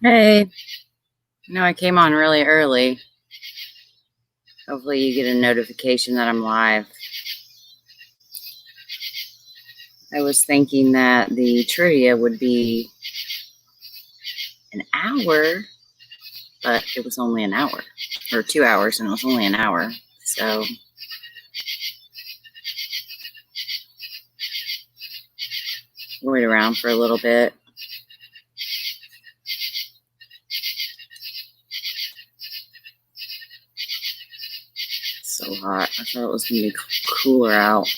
Hey, I came on really early. Hopefully you get a notification that I'm live. I was thinking that the trivia would be an hour, but it was only an hour, or 2 hours, and it was only an hour. So wait around for a little bit. It's so hot. I thought it was going to be cooler out.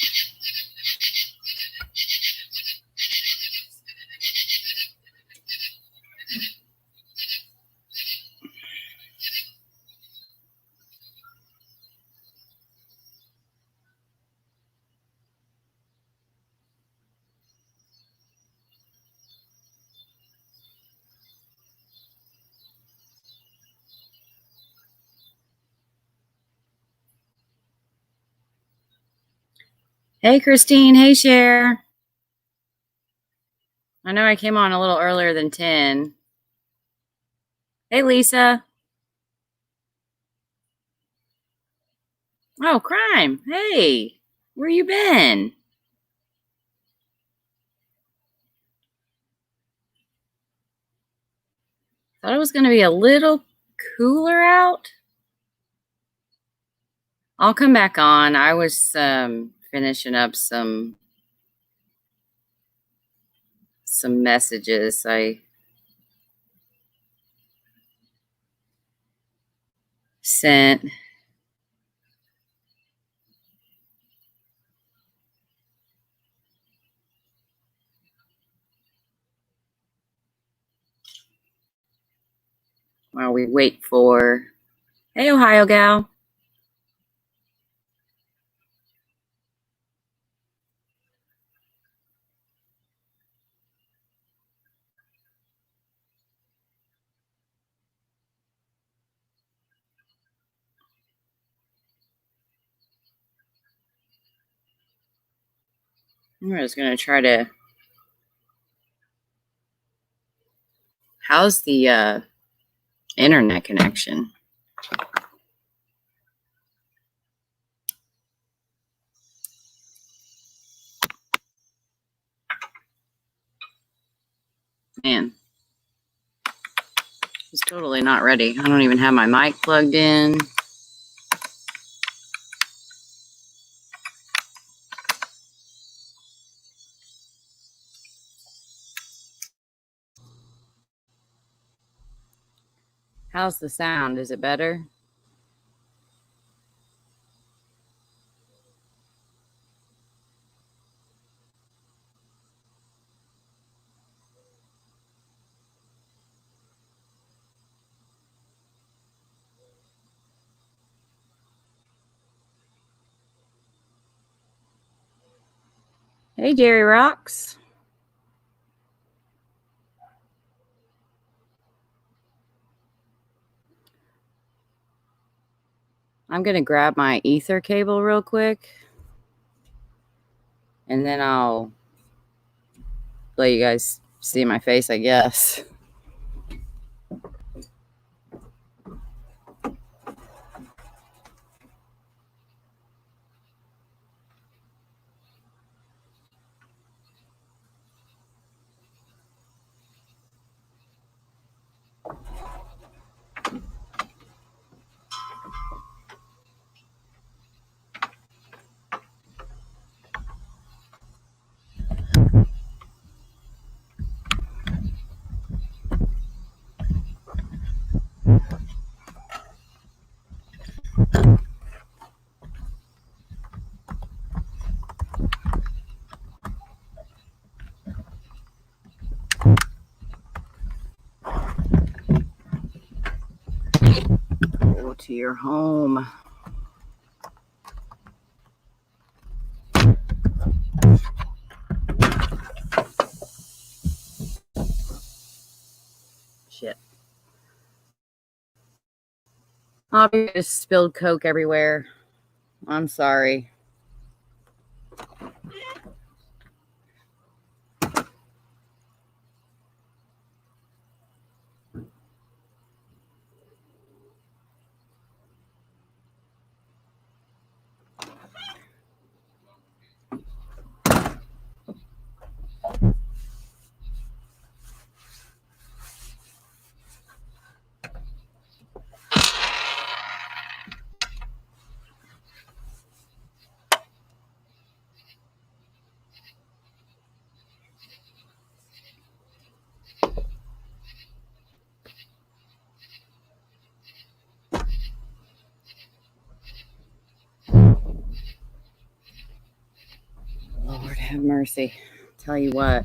Hey, Christine. Hey, Cher. I know I came on a little earlier than 10. Hey, Lisa. Oh, Crime. Hey, where you been? Thought it was going to be a little cooler out. I'll come back on. I was finishing up some messages I sent. While we wait for, hey, Ohio gal. I'm just going to try to, how's the internet connection? Man, it's totally not ready. I don't even have my mic plugged in. How's the sound? Is it better? Hey, Jerry Rocks. I'm going to grab my ether cable real quick, and then I'll let you guys see my face, I guess. Go to your home. Shit. I just spilled Coke everywhere. I'm sorry. have mercy. Tell you what,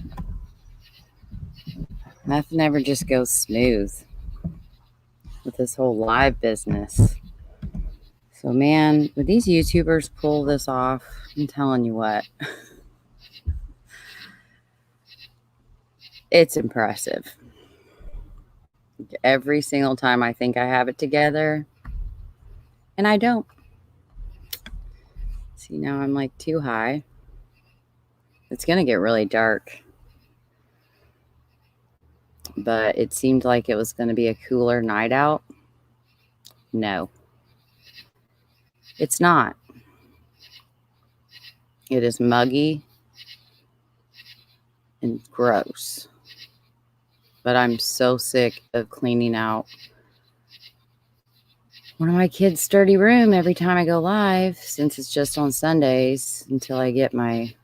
nothing ever just goes smooth with this whole live business. So, man, would these YouTubers pull this off? I'm telling you what. It's impressive. Every single time I think I have it together, and I don't. See, now I'm like too high. It's going to get really dark. But it seemed like it was going to be a cooler night out. No, it's not. It is muggy and gross. But I'm so sick of cleaning out one of my kids' dirty room every time I go live, since it's just on Sundays until I get my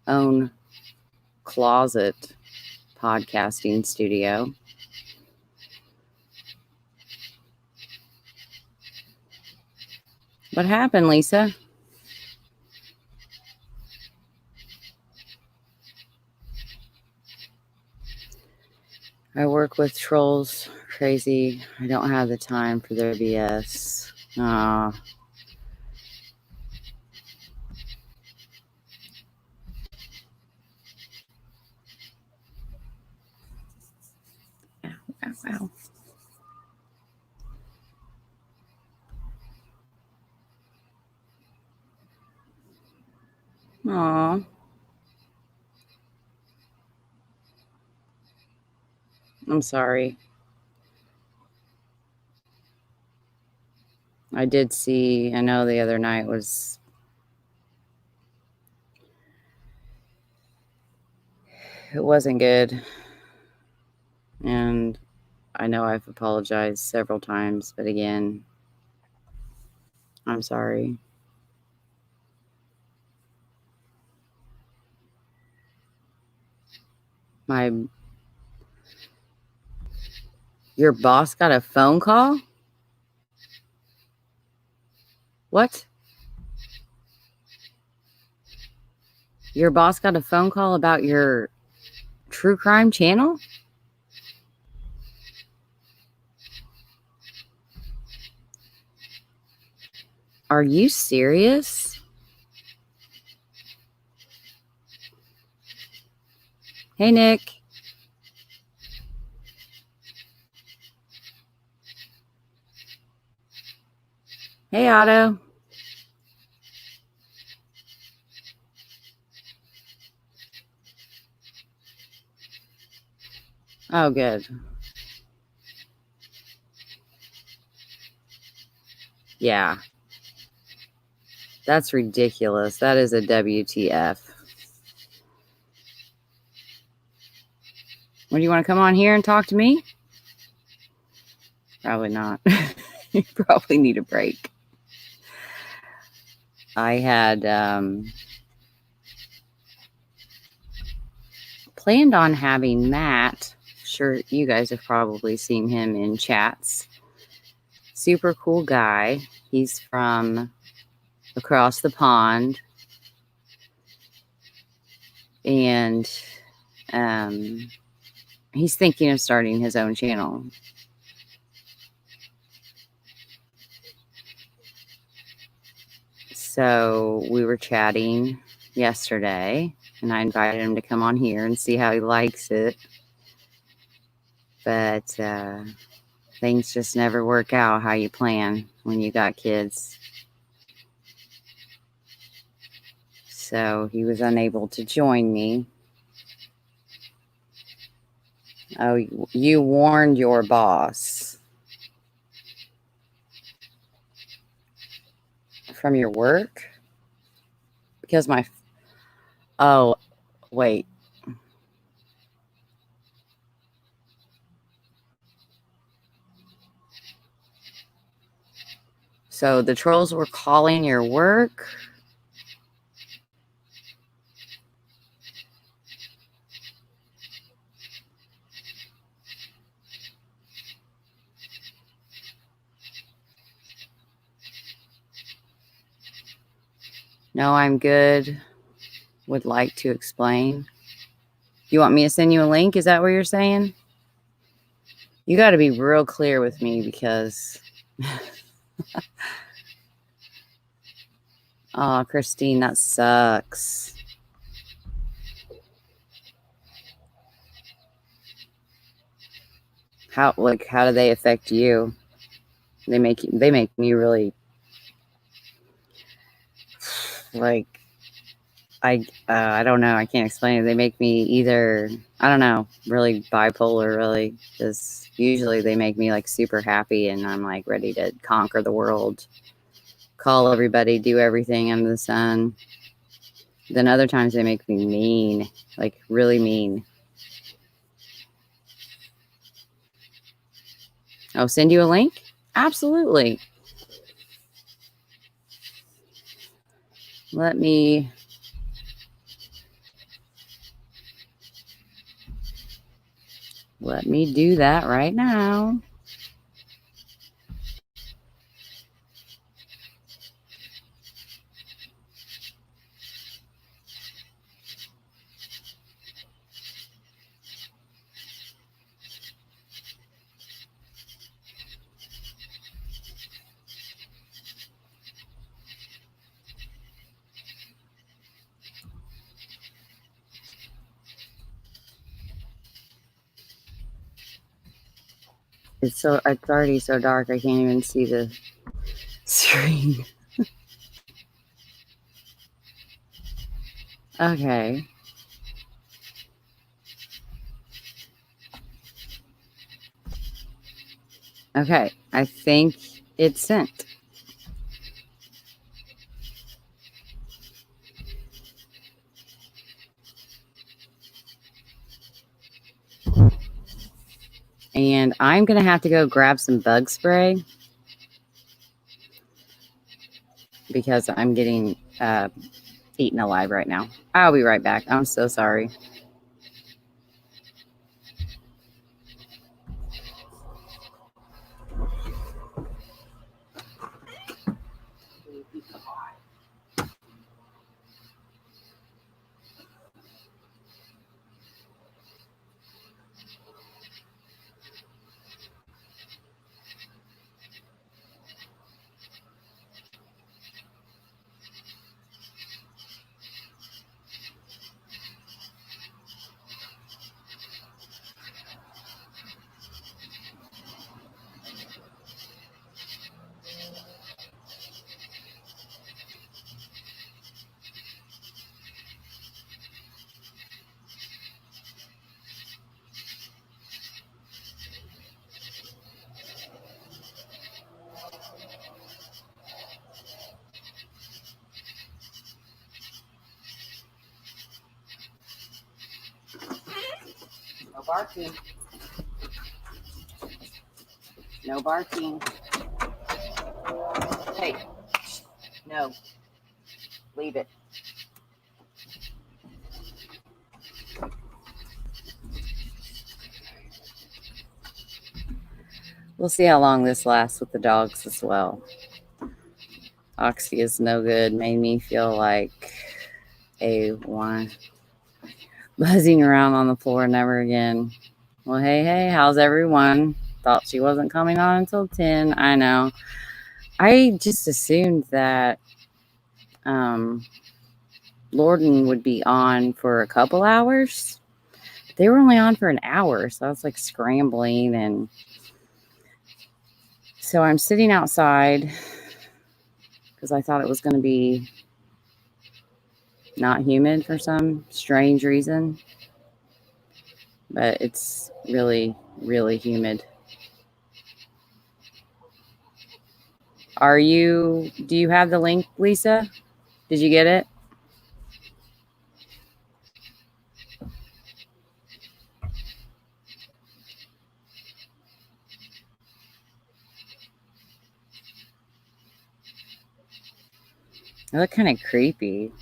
own closet podcasting studio. What happened, Lisa? I work with trolls. Crazy. I don't have the time for their BS. Aw. Ow, ow, ow. Aw. I'm sorry. I did see, I know the other night was, it wasn't good. And I know I've apologized several times, but again, I'm sorry. Your boss got a phone call? What? Your boss got a phone call about your true crime channel? Are you serious? Hey, Nick. Hey, Otto. Oh, good. Yeah. That's ridiculous. That is a WTF. What, do you want to come on here and talk to me? Probably not. You probably need a break. I had planned on having Matt. Sure, you guys have probably seen him in chats. Super cool guy. He's from across the pond. And he's thinking of starting his own channel. So we were chatting yesterday, and I invited him to come on here and see how he likes it. But things just never work out how you plan when you got kids. So he was unable to join me. Oh, you warned your boss. From your work? Because oh, wait. So the trolls were calling your work? No, I'm good. would like to explain. You want me to send you a link? Is that what you're saying? You got to be real clear with me because... Oh, Christine, that sucks. How do they affect you? They make me really like I don't know. I can't explain it. They make me either, I don't know, really bipolar, really. Because usually they make me like super happy and I'm like ready to conquer the world, call everybody, do everything under the sun. Then other times they make me mean, like really mean. I'll send you a link? Absolutely. Let me do that right now. It's already so dark I can't even see the screen. Okay. Okay, I think it's sent. And I'm going to have to go grab some bug spray because I'm getting eaten alive right now. I'll be right back. I'm so sorry. No barking. No barking. Hey, no. Leave it. We'll see how long this lasts with the dogs as well. Oxy is no good. Made me feel like a one. Buzzing around on the floor, never again. Well, hey, how's everyone? Thought she wasn't coming on until 10. I know. I just assumed that Lorden would be on for a couple hours. They were only on for an hour, so I was like scrambling. And so I'm sitting outside because I thought it was going to be not humid for some strange reason. But it's really, really humid. Do you have the link, Lisa? Did you get it? They look kind of creepy.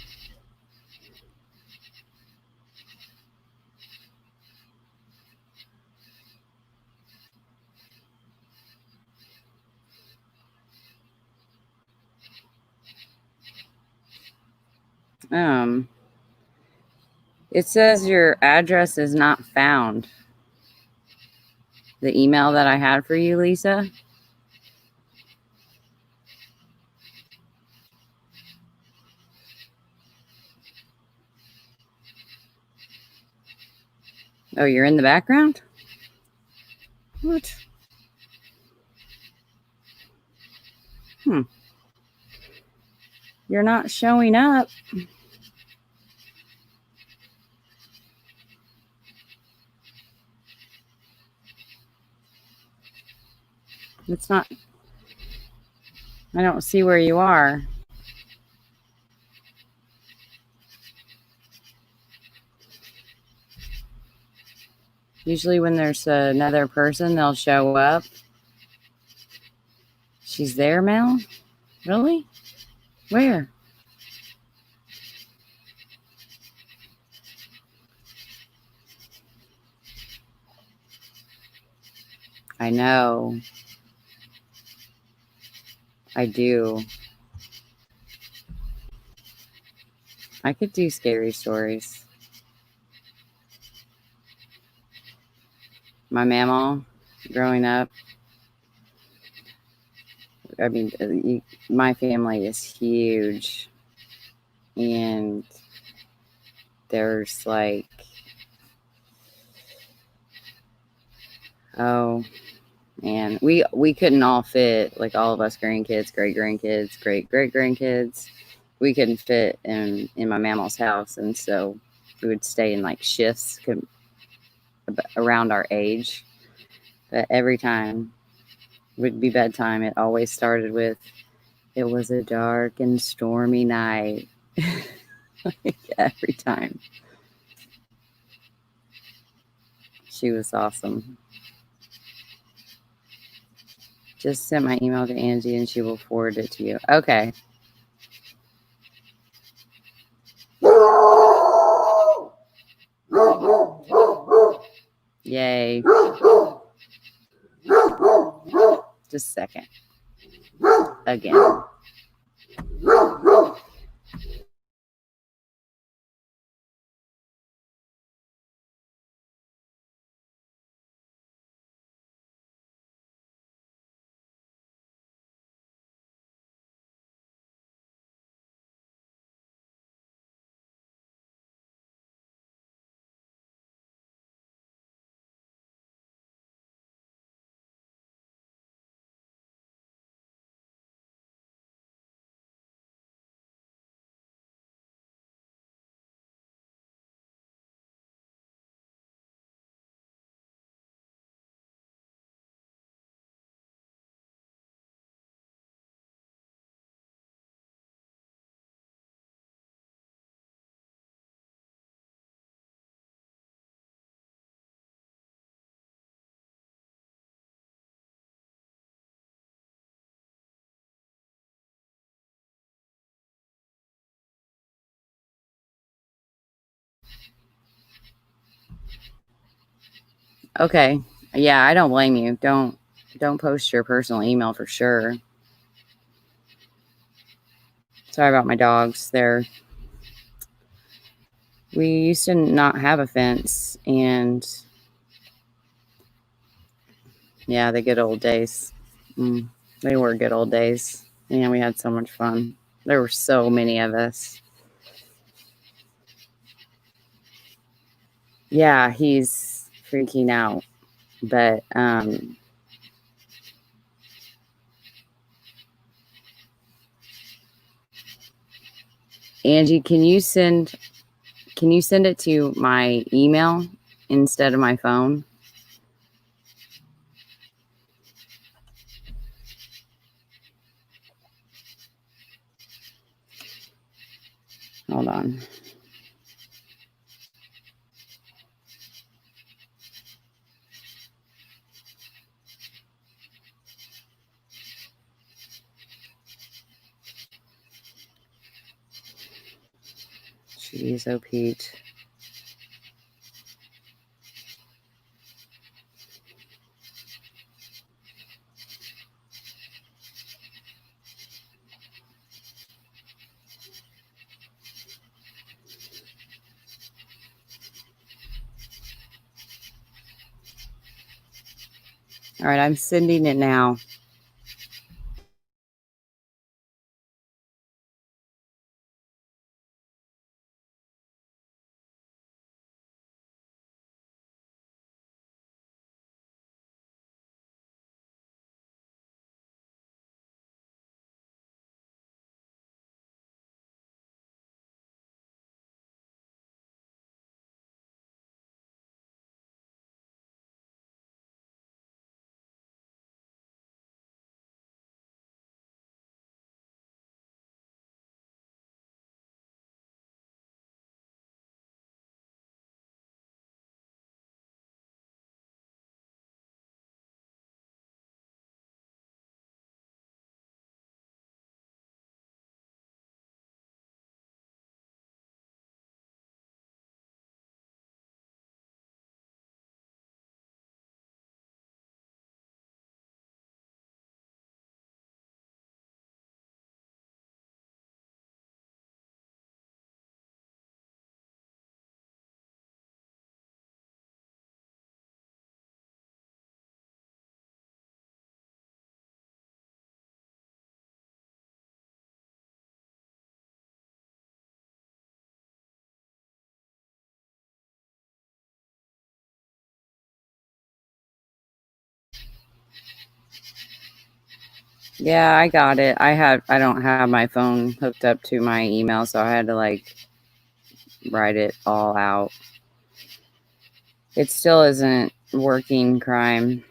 It says your address is not found. The email that I had for you, Lisa. Oh, you're in the background? What? You're not showing up. It's not. I don't see where you are. Usually when there's another person, they'll show up. She's there, Mel? Really? Where? I know. I do. I could do scary stories. My mama, growing up, I mean, my family is huge. And there's like, oh man, we couldn't all fit, like all of us grandkids, great grandkids, great great grandkids. We couldn't fit in my mammal's house, and so we would stay in like shifts around our age. But every time it would be bedtime, it always started with, "It was a dark and stormy night." Like every time. She was awesome. Just sent my email to Angie and she will forward it to you. Okay. Yay. Just a second. Again. Okay. Yeah, I don't blame you. Don't post your personal email for sure. Sorry about my dogs. We used to not have a fence, and yeah, the good old days. They were good old days. And we had so much fun. There were so many of us. Yeah, he's freaking out. But Angie, can you send it to my email instead of my phone? Hold on. Jeez, oh Pete. All right, I'm sending it now. Yeah, I got it. I don't have my phone hooked up to my email, so I had to like write it all out. It still isn't working, Crime.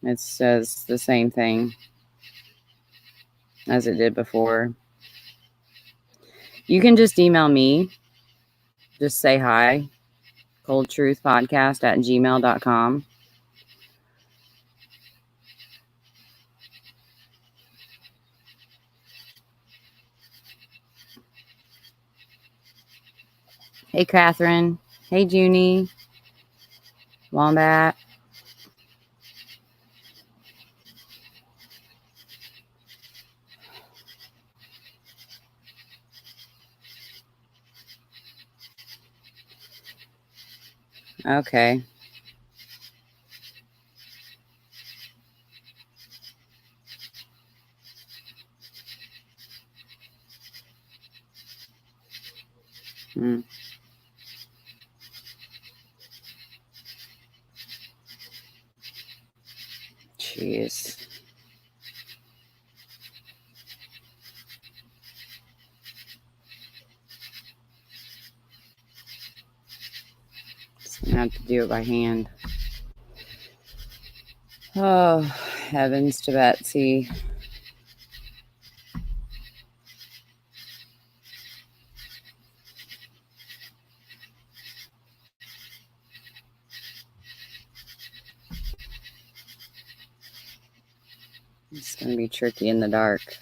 It says the same thing as it did before. You can just email me. Just say hi. coldtruthpodcast@gmail.com. Hey, Catherine. Hey, Junie. Wombat. Okay. Jeez. I have to do it by hand. Oh, heavens to Betsy. It's going to be tricky in the dark.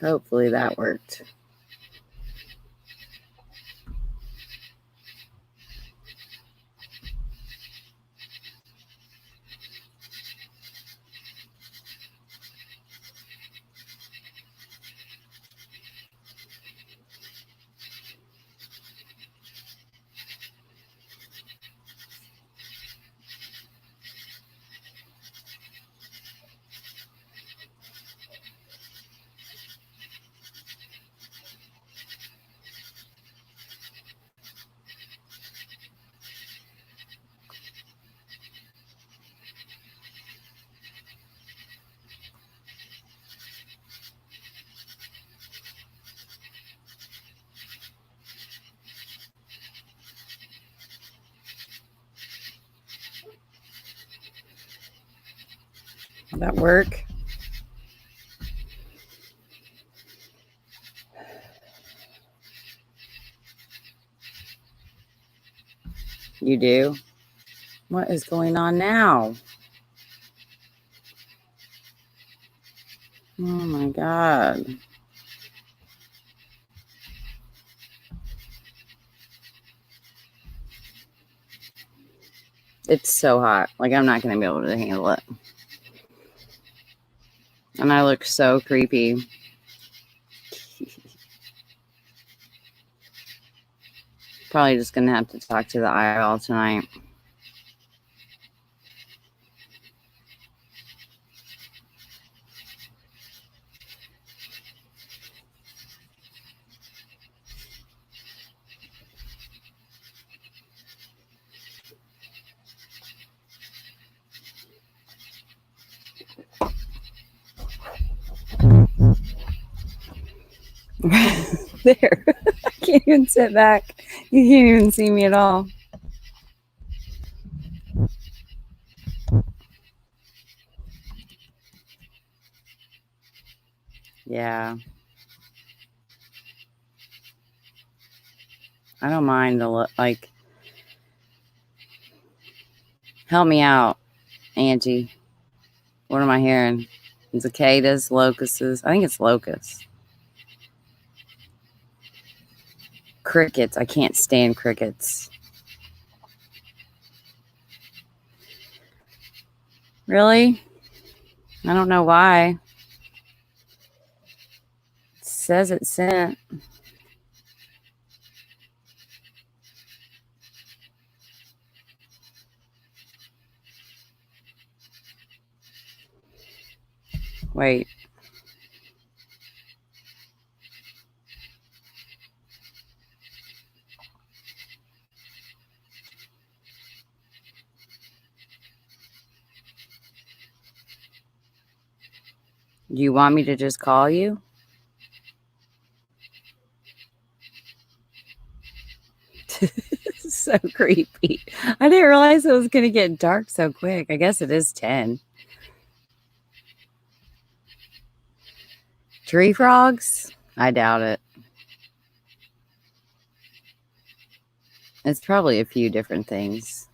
Hopefully that worked. Did that work? You do? What is going on now? Oh my God. It's so hot. Like, I'm not going to be able to handle it. And I look so creepy. Probably just going to have to talk to the IRL tonight. There. I can't even sit back. You can't even see me at all. Yeah. I don't mind the look. Like, help me out, Angie. What am I hearing? Cicadas, locusts. I think it's locusts. Crickets. I can't stand crickets. Really? I don't know why. It says it sent. Wait. Do you want me to just call you? This is so creepy. I didn't realize it was going to get dark so quick. I guess it is 10. Tree frogs? I doubt it. It's probably a few different things.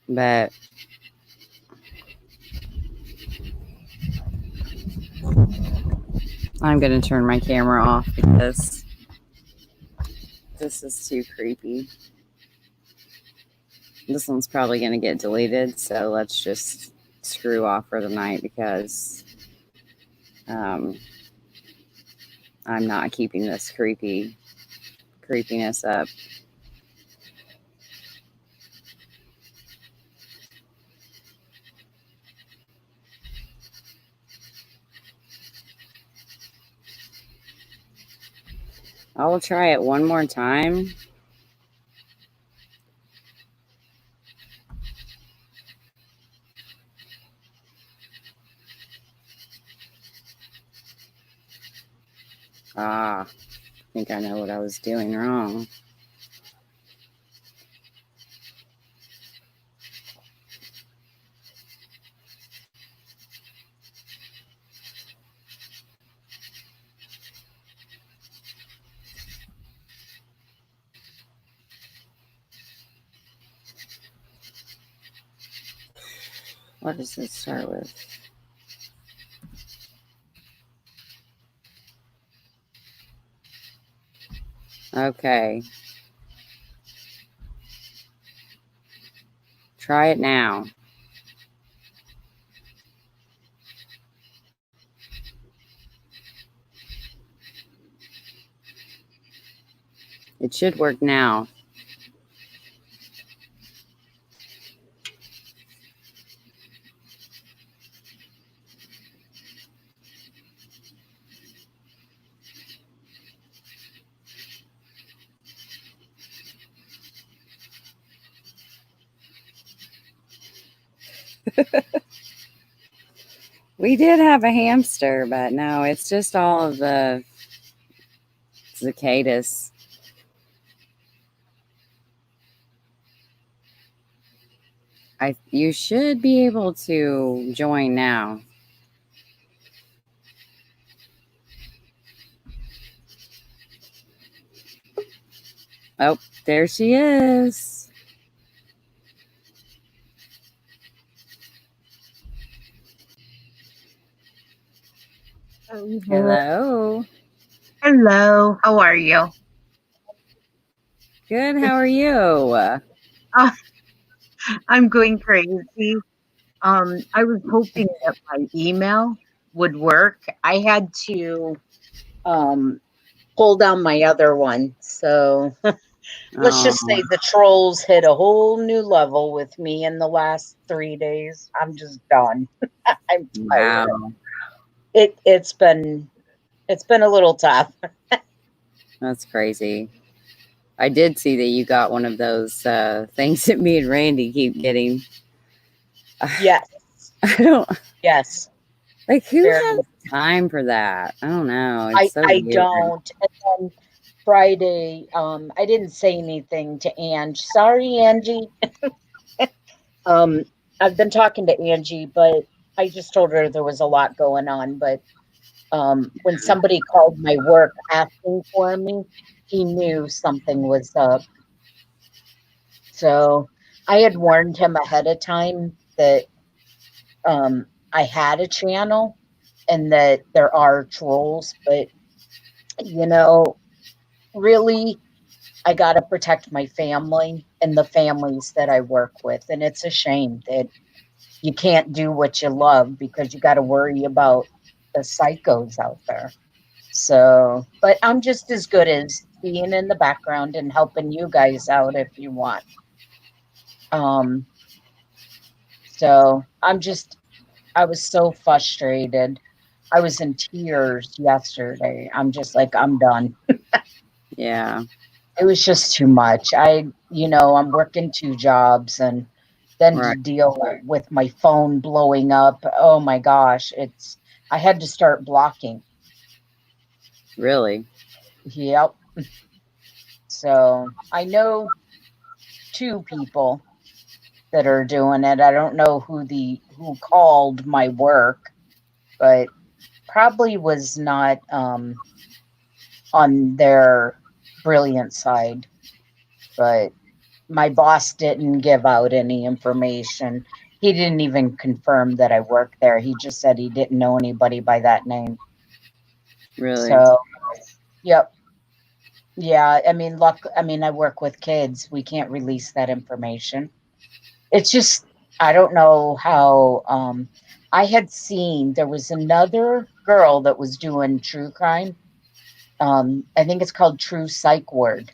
But I'm going to turn my camera off because this is too creepy. This one's probably going to get deleted, so let's just screw off for the night because I'm not keeping this creepiness up. I will try it one more time. I think I know what I was doing wrong. What does this start with? Okay. Try it now. It should work now. We did have a hamster, but no, it's just all of the cicadas. You should be able to join now. Oh, there she is. Hello. Hello, how are you? Good. How are you? Uh, I'm going crazy. I was hoping that my email would work. I had to um pull down my other one. So let's Oh, just say the trolls hit a whole new level with me in the last 3 days. I'm just done. I'm tired. wow. It's been a little tough. That's crazy. I did see that you got one of those things that me and Randy keep getting. Yes, I don't yes. like who Very. has time for that. I don't know. It's I so I weird. don't. And then Friday, I didn't say anything to Ange. Sorry, Angie. Um, I've been talking to Angie, but I just told her there was a lot going on. But when somebody called my work asking for me, he knew something was up. So I had warned him ahead of time that I had a channel and that there are trolls, but you know, really I got to protect my family and the families that I work with. And it's a shame that you can't do what you love because you got to worry about the psychos out there. So, but I'm just as good as being in the background and helping you guys out if you want. Um, so I was so frustrated. I was in tears yesterday. I'm just like, I'm done. Yeah. It was just too much. I'm working two jobs and then to Right. deal with my phone blowing up. Oh my gosh, I had to start blocking. Really. Yep. So I know two people that are doing it. I don't know who called my work, but probably was not on their brilliant side. But my boss didn't give out any information. He didn't even confirm that I worked there. He just said he didn't know anybody by that name. Really. So, yep. Yeah, I work with kids. We can't release that information. It's just I don't know how I had seen there was another girl that was doing true crime. I think it's called True Psych Word.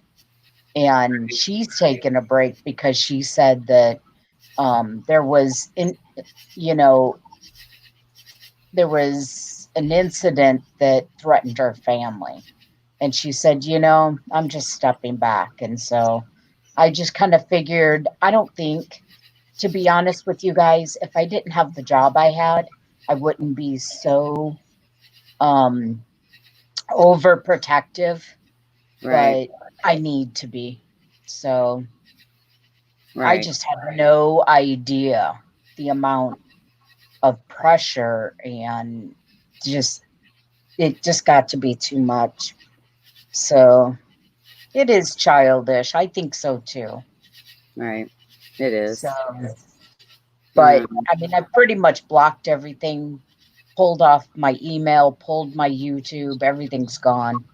And she's taken a break because she said that there was you know there was an incident that threatened her family, and she said, I'm just stepping back. And so I just kind of figured, I don't think, to be honest with you guys, if I didn't have the job I had, I wouldn't be so um overprotective, Right. but I need to be. So I Right. just had no idea the amount of pressure, and just it just got to be too much. So it is childish. I think so too. Right. It So, is. but Um, I mean, I pretty much blocked everything, pulled off my email, pulled my YouTube, everything's gone.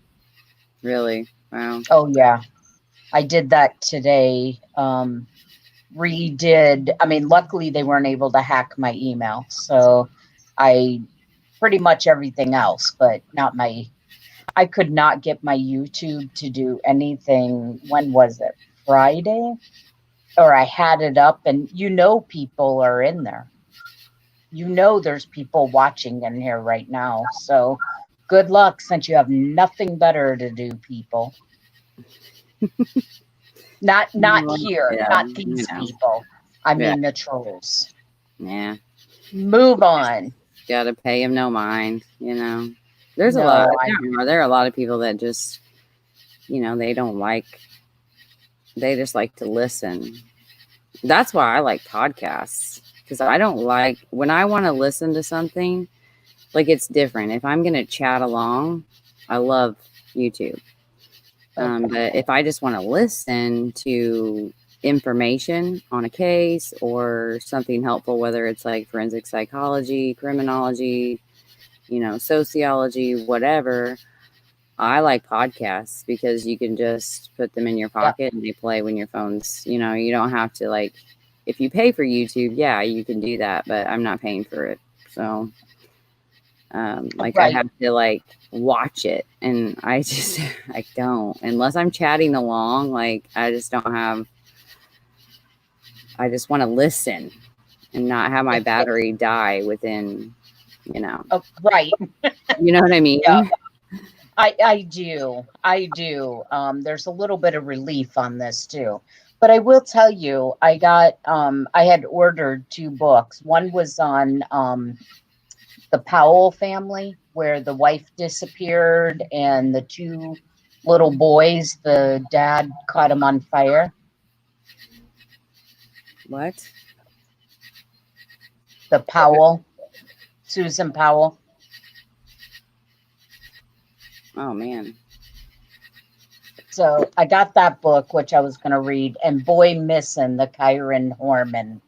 really. Wow. Oh, yeah. I did that today. Luckily they weren't able to hack my email. So I pretty much everything else, but not I could not get my YouTube to do anything. When was it? Friday? Or I had it up, and people are in there. There's people watching in here right now. So good luck since you have nothing better to do, people. Not Well, here, yeah. not these people. I Yeah. mean the trolls. Yeah. Move on. Gotta pay him no mind. There's a lot. No, I There are a lot of people that just, they don't like. They just like to listen. That's why I like podcasts, because I don't like when I want to listen to something, like it's different. If I'm going to chat along, I love YouTube. But if I just want to listen to information on a case or something helpful, whether it's like forensic psychology, criminology, sociology, whatever, I like podcasts because you can just put them in your pocket and they play when your phone's, you don't have to if you pay for YouTube, yeah, you can do that, but I'm not paying for it. So, I have to watch it, and I don't, unless I'm chatting along, I just want to listen and not have my battery die within, Right. You know what I mean? Yeah. I do. There's a little bit of relief on this too. But I will tell you, I had ordered 2 books. One was on the Powell family, where the wife disappeared and the 2 little boys, the dad caught him on fire. What? The Powell, Susan Powell. Oh, man. So I got that book, which I was going to read, and Boy Missing, the Kyron Horman.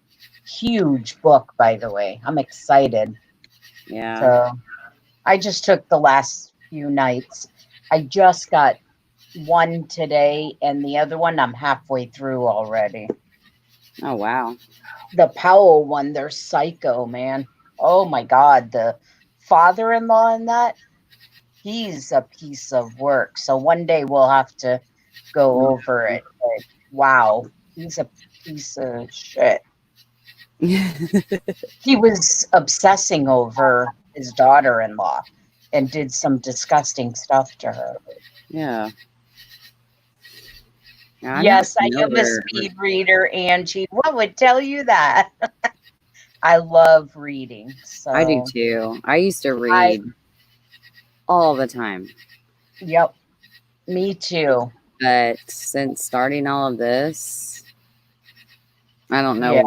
Huge book, by the way. I'm excited. Yeah. So I just took the last few nights. I just got one today, and the other one I'm halfway through already. Oh, wow. The Powell one, they're psycho, man. Oh, my God. The father-in-law in that, he's a piece of work. So one day we'll have to go over it. But wow, he's a piece of shit. He was obsessing over his daughter-in-law and did some disgusting stuff to her. Yeah. Yes, I am a speed reader, Angie. What would tell you that? I love reading. So I do too. I used to read all the time. Yep. Me too. But since starting all of this, I don't know. Yeah.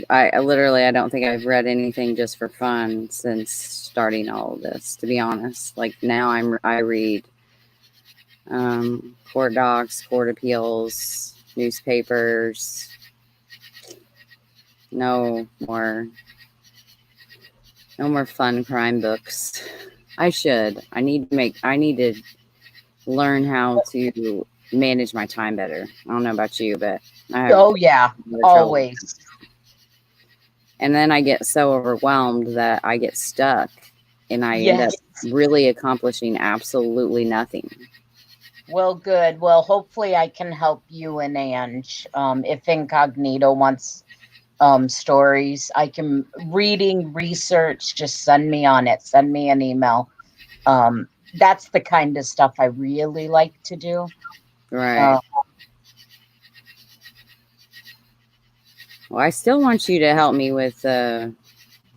I literally, I don't think I've read anything just for fun since starting all of this, to be honest. Now I read court docs, court appeals, newspapers. No more fun crime books. I need to learn how to manage my time better. I don't know about you, but always. And then I get so overwhelmed that I get stuck and I end up really accomplishing absolutely nothing. Well, good. Well, hopefully I can help you and Ange. If Incognito wants stories, I can research, just send me on it. Send me an email. That's the kind of stuff I really like to do. Right. Well, I still want you to help me with the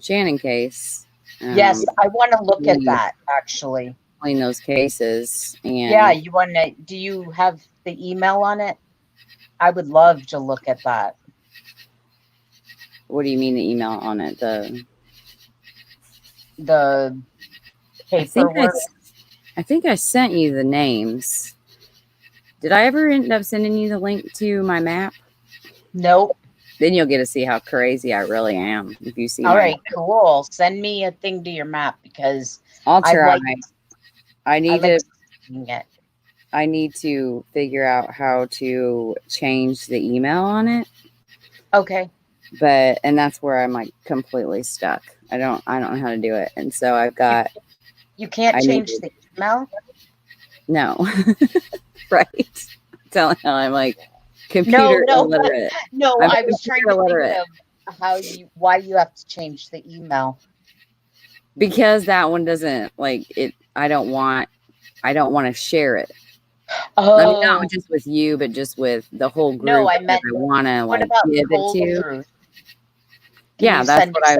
Shannon case. Yes, I want to look at that, actually. In those cases. And yeah, you want to, do you have the email on it? I would love to look at that. What do you mean the email on it? The paperwork? I think I sent you the names. Did I ever end up sending you the link to my map? Nope. Then you'll get to see how crazy I really am if you see. All right, cool. Send me a thing to your map because I'll try. I need to figure out how to change the email on it. Okay. And that's where I'm completely stuck. I don't know how to do it. And so I've got. You can't change the email? No. Right. Telling how I'm computer illiterate. No, I was trying to think of why you have to change the email. Because that one doesn't it. I don't want to share it. Oh. I mean, not just with you, but just with the whole group. No, I meant. I want to give it to. Truth? Yeah, that's what I.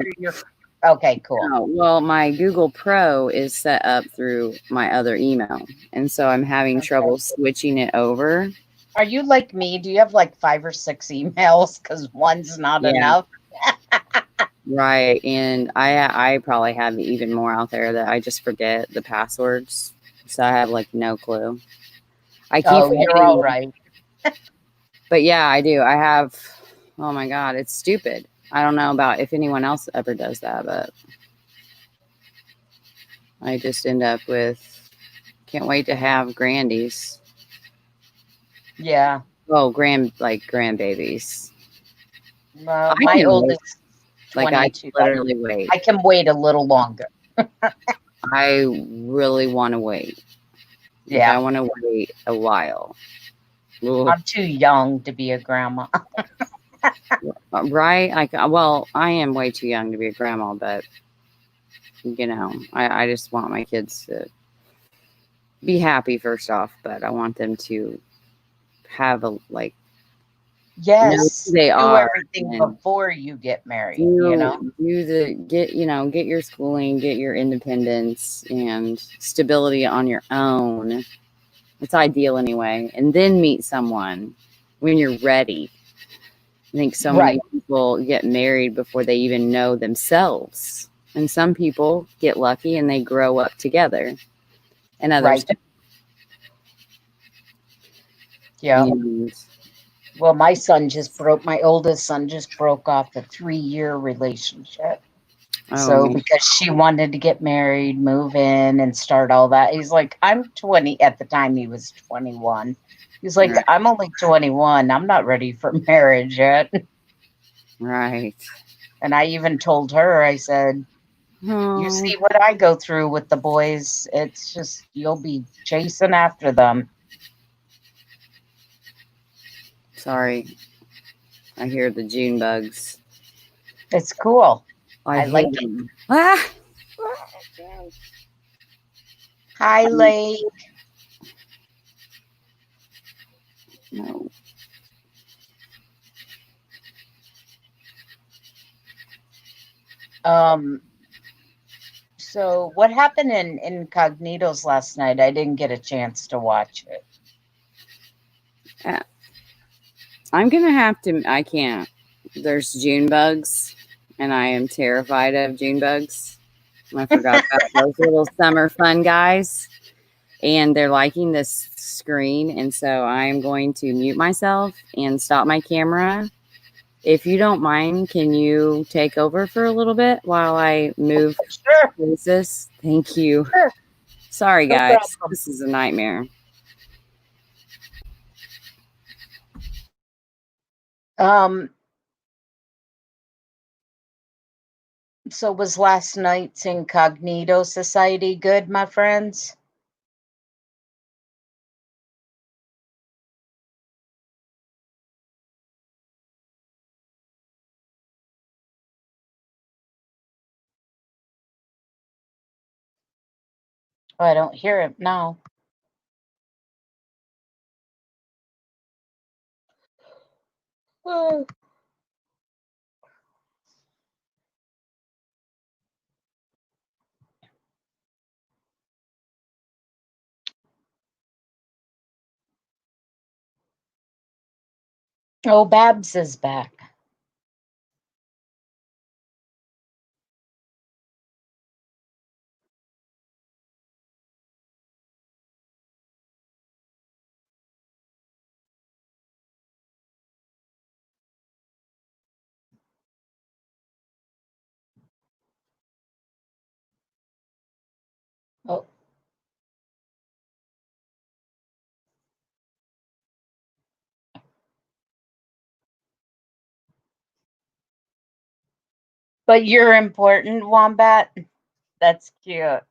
Okay, cool. Well, my Google Pro is set up through my other email, and so I'm having trouble switching it over. Are you like me? Do you have like 5 or 6 emails? Because one's not Yeah, enough. right. And I probably have even more out there that I just forget the passwords. So I have like no clue. I keep Oh, you're forgetting all them. right. But yeah, I do. I have, oh my God, it's stupid. I don't know about if anyone else ever does that, but I just end up with, can't wait to have grandies. Yeah. Oh, like grandbabies. Well, I my can wait. oldest Like I can 22. literally wait. I can wait a little longer. I really want to wait. Like I Yeah. want to wait a while. Ugh. I'm too young to be a grandma. Right? Like, well, I am way too young to be a grandma, but I just want my kids to be happy first off, but I want them to have a like know who Yes. they Do are everything and before you get married, you know? get your schooling, get your independence and stability on your own. It's ideal anyway, and then meet someone when you're ready. I think so many Right. people get married before they even know themselves. And some people get lucky and they grow up together, and others Right. don't. Yeah. And, Well, my oldest son just broke off a 3-year relationship. oh, So man. because she wanted to get married, move in, and start all that, he's like, I'm 20. At the time, he was 21. He's like, Right. I'm only 21. I'm not ready for marriage yet. Right. And I even told her, I said, you Oh, see what I go through with the boys. It's just, you'll be chasing after them. sorry. I hear the June bugs. It's cool. I I hear like it. them. Ah! Hi, Lake. No. So what happened in Incognitos last night? I didn't get a chance to watch it. I'm going to have to, I can't. There's June bugs, and I am terrified of June bugs. I forgot about those little summer fun guys. And they're liking this screen. And so I'm going to mute myself and stop my camera. If you don't mind, can you take over for a little bit while I move Sure, places? Thank you. sure, Sorry, no guys. problem. This is a nightmare. Um, so was last night's Incognito Society good, my friends? Oh, I don't hear it now. Oh, oh, Babs is back. Oh, but you're important, Wombat. That's cute.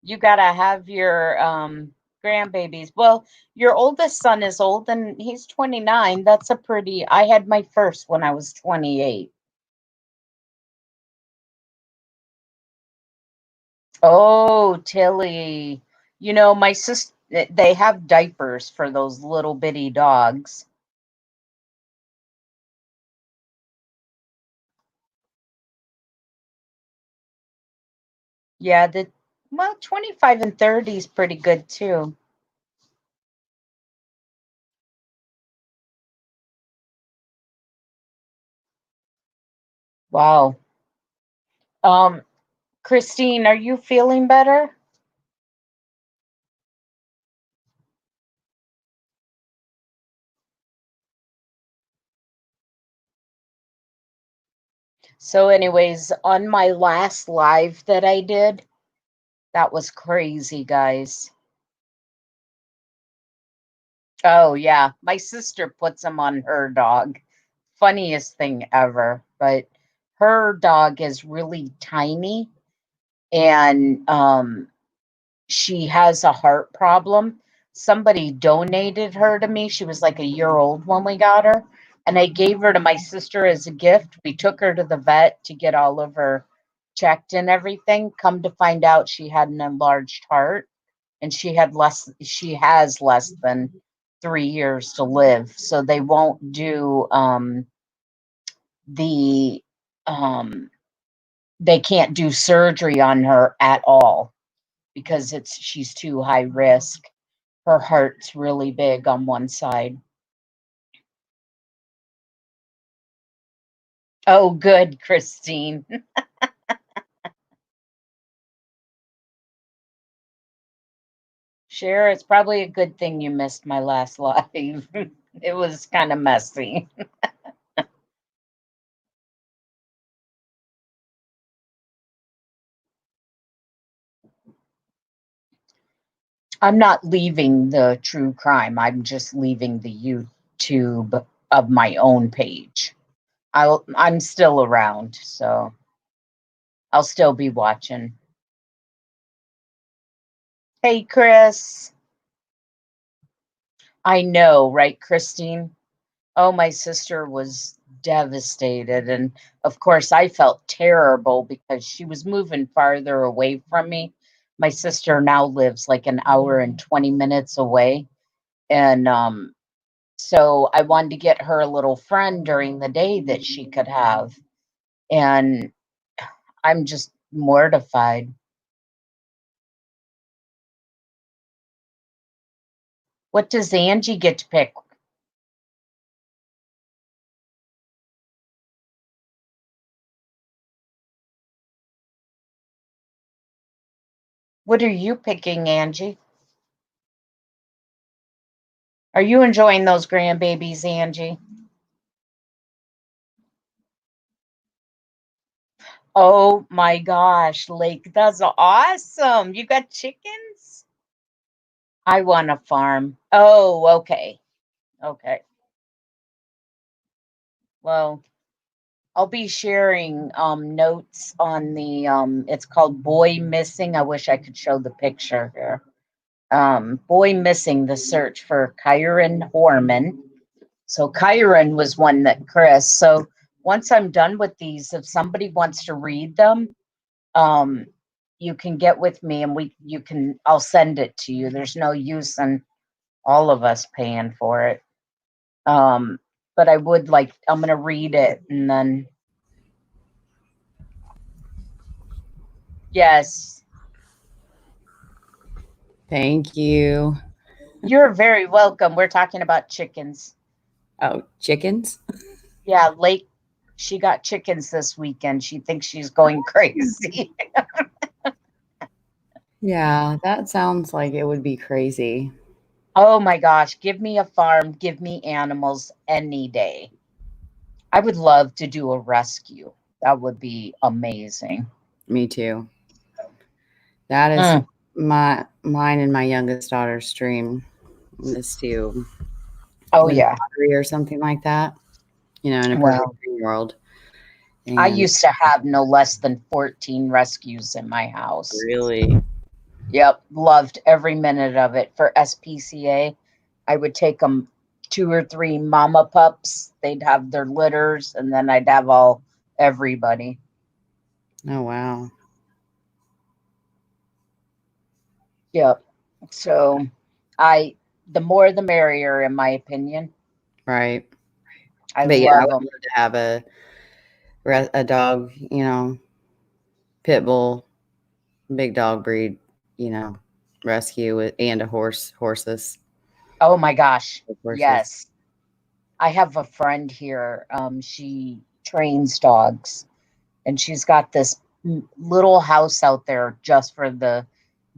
You gotta have your grandbabies. Well, your oldest son is old and he's 29. That's a pretty, I had my first when I was 28. Oh, Tilly. You know, my sister, they have diapers for those little bitty dogs. Yeah, well, 25 and 30 is pretty good too. Wow. Christine, are you feeling better? So, anyways, on my last live that I did, that was crazy, guys. Oh, yeah. My sister puts them on her dog. Funniest thing ever. But her dog is really tiny and she has a heart problem. Somebody donated her to me. She was like a year old when we got her. And I gave her to my sister as a gift. We took her to the vet to get all of her checked and everything. Come to find out she had an enlarged heart and she has less than 3 years to live. So they won't do the they can't do surgery on her at all because she's too high risk. Her heart's really big on one side. Oh, good, Christine. Cher, it's probably a good thing you missed my last live. It was kind of messy. I'm not leaving the true crime. I'm just leaving the YouTube of my own page. I'm still around, so I'll still be watching. Hey, Chris. I know, right, Christine? Oh, my sister was devastated. And of course, I felt terrible because she was moving farther away from me. My sister now lives like an hour and 20 minutes away. And so I wanted to get her a little friend during the day that she could have. And I'm just mortified. What does Angie get to pick? What are you picking, Angie? Are you enjoying those grandbabies, Angie? Oh my gosh, Lake, that's awesome. You got chickens? I want a farm. Oh, okay. Okay. Well, I'll be sharing notes on the it's called Boy Missing. I wish I could show the picture here. Boy Missing, the search for Kyron Horman. So Kyron was one that Chris. So once I'm done with these, if somebody wants to read them, um, you can get with me and I'll send it to you. There's no use in all of us paying for it. Um, but I'm going to read it and then, yes, Thank you. you're very welcome. We're talking about chickens. Oh, chickens? Yeah, Lake, she got chickens this weekend. She thinks she's going crazy. Yeah, that sounds like it would be crazy. Oh my gosh, give me a farm, give me animals any day. I would love to do a rescue. That would be amazing. Me too. That is Mm. mine and my youngest daughter's dream is to Oh win the yeah. lottery or something like that, in a perfect Well, dream world. I And used to have no less than 14 rescues in my house. really, Yep, loved every minute of it. For SPCA, I would take them 2 or 3 mama pups. They'd have their litters, and then I'd have everybody. oh wow. Yep. So I, the more the merrier, in my opinion. Right. I But yeah, I love would them. love to have a dog, pit bull, big dog breed, you know, rescue and a horses, Oh my gosh. horses. Yes. I have a friend here. She trains dogs. and she's got this little house out there just for the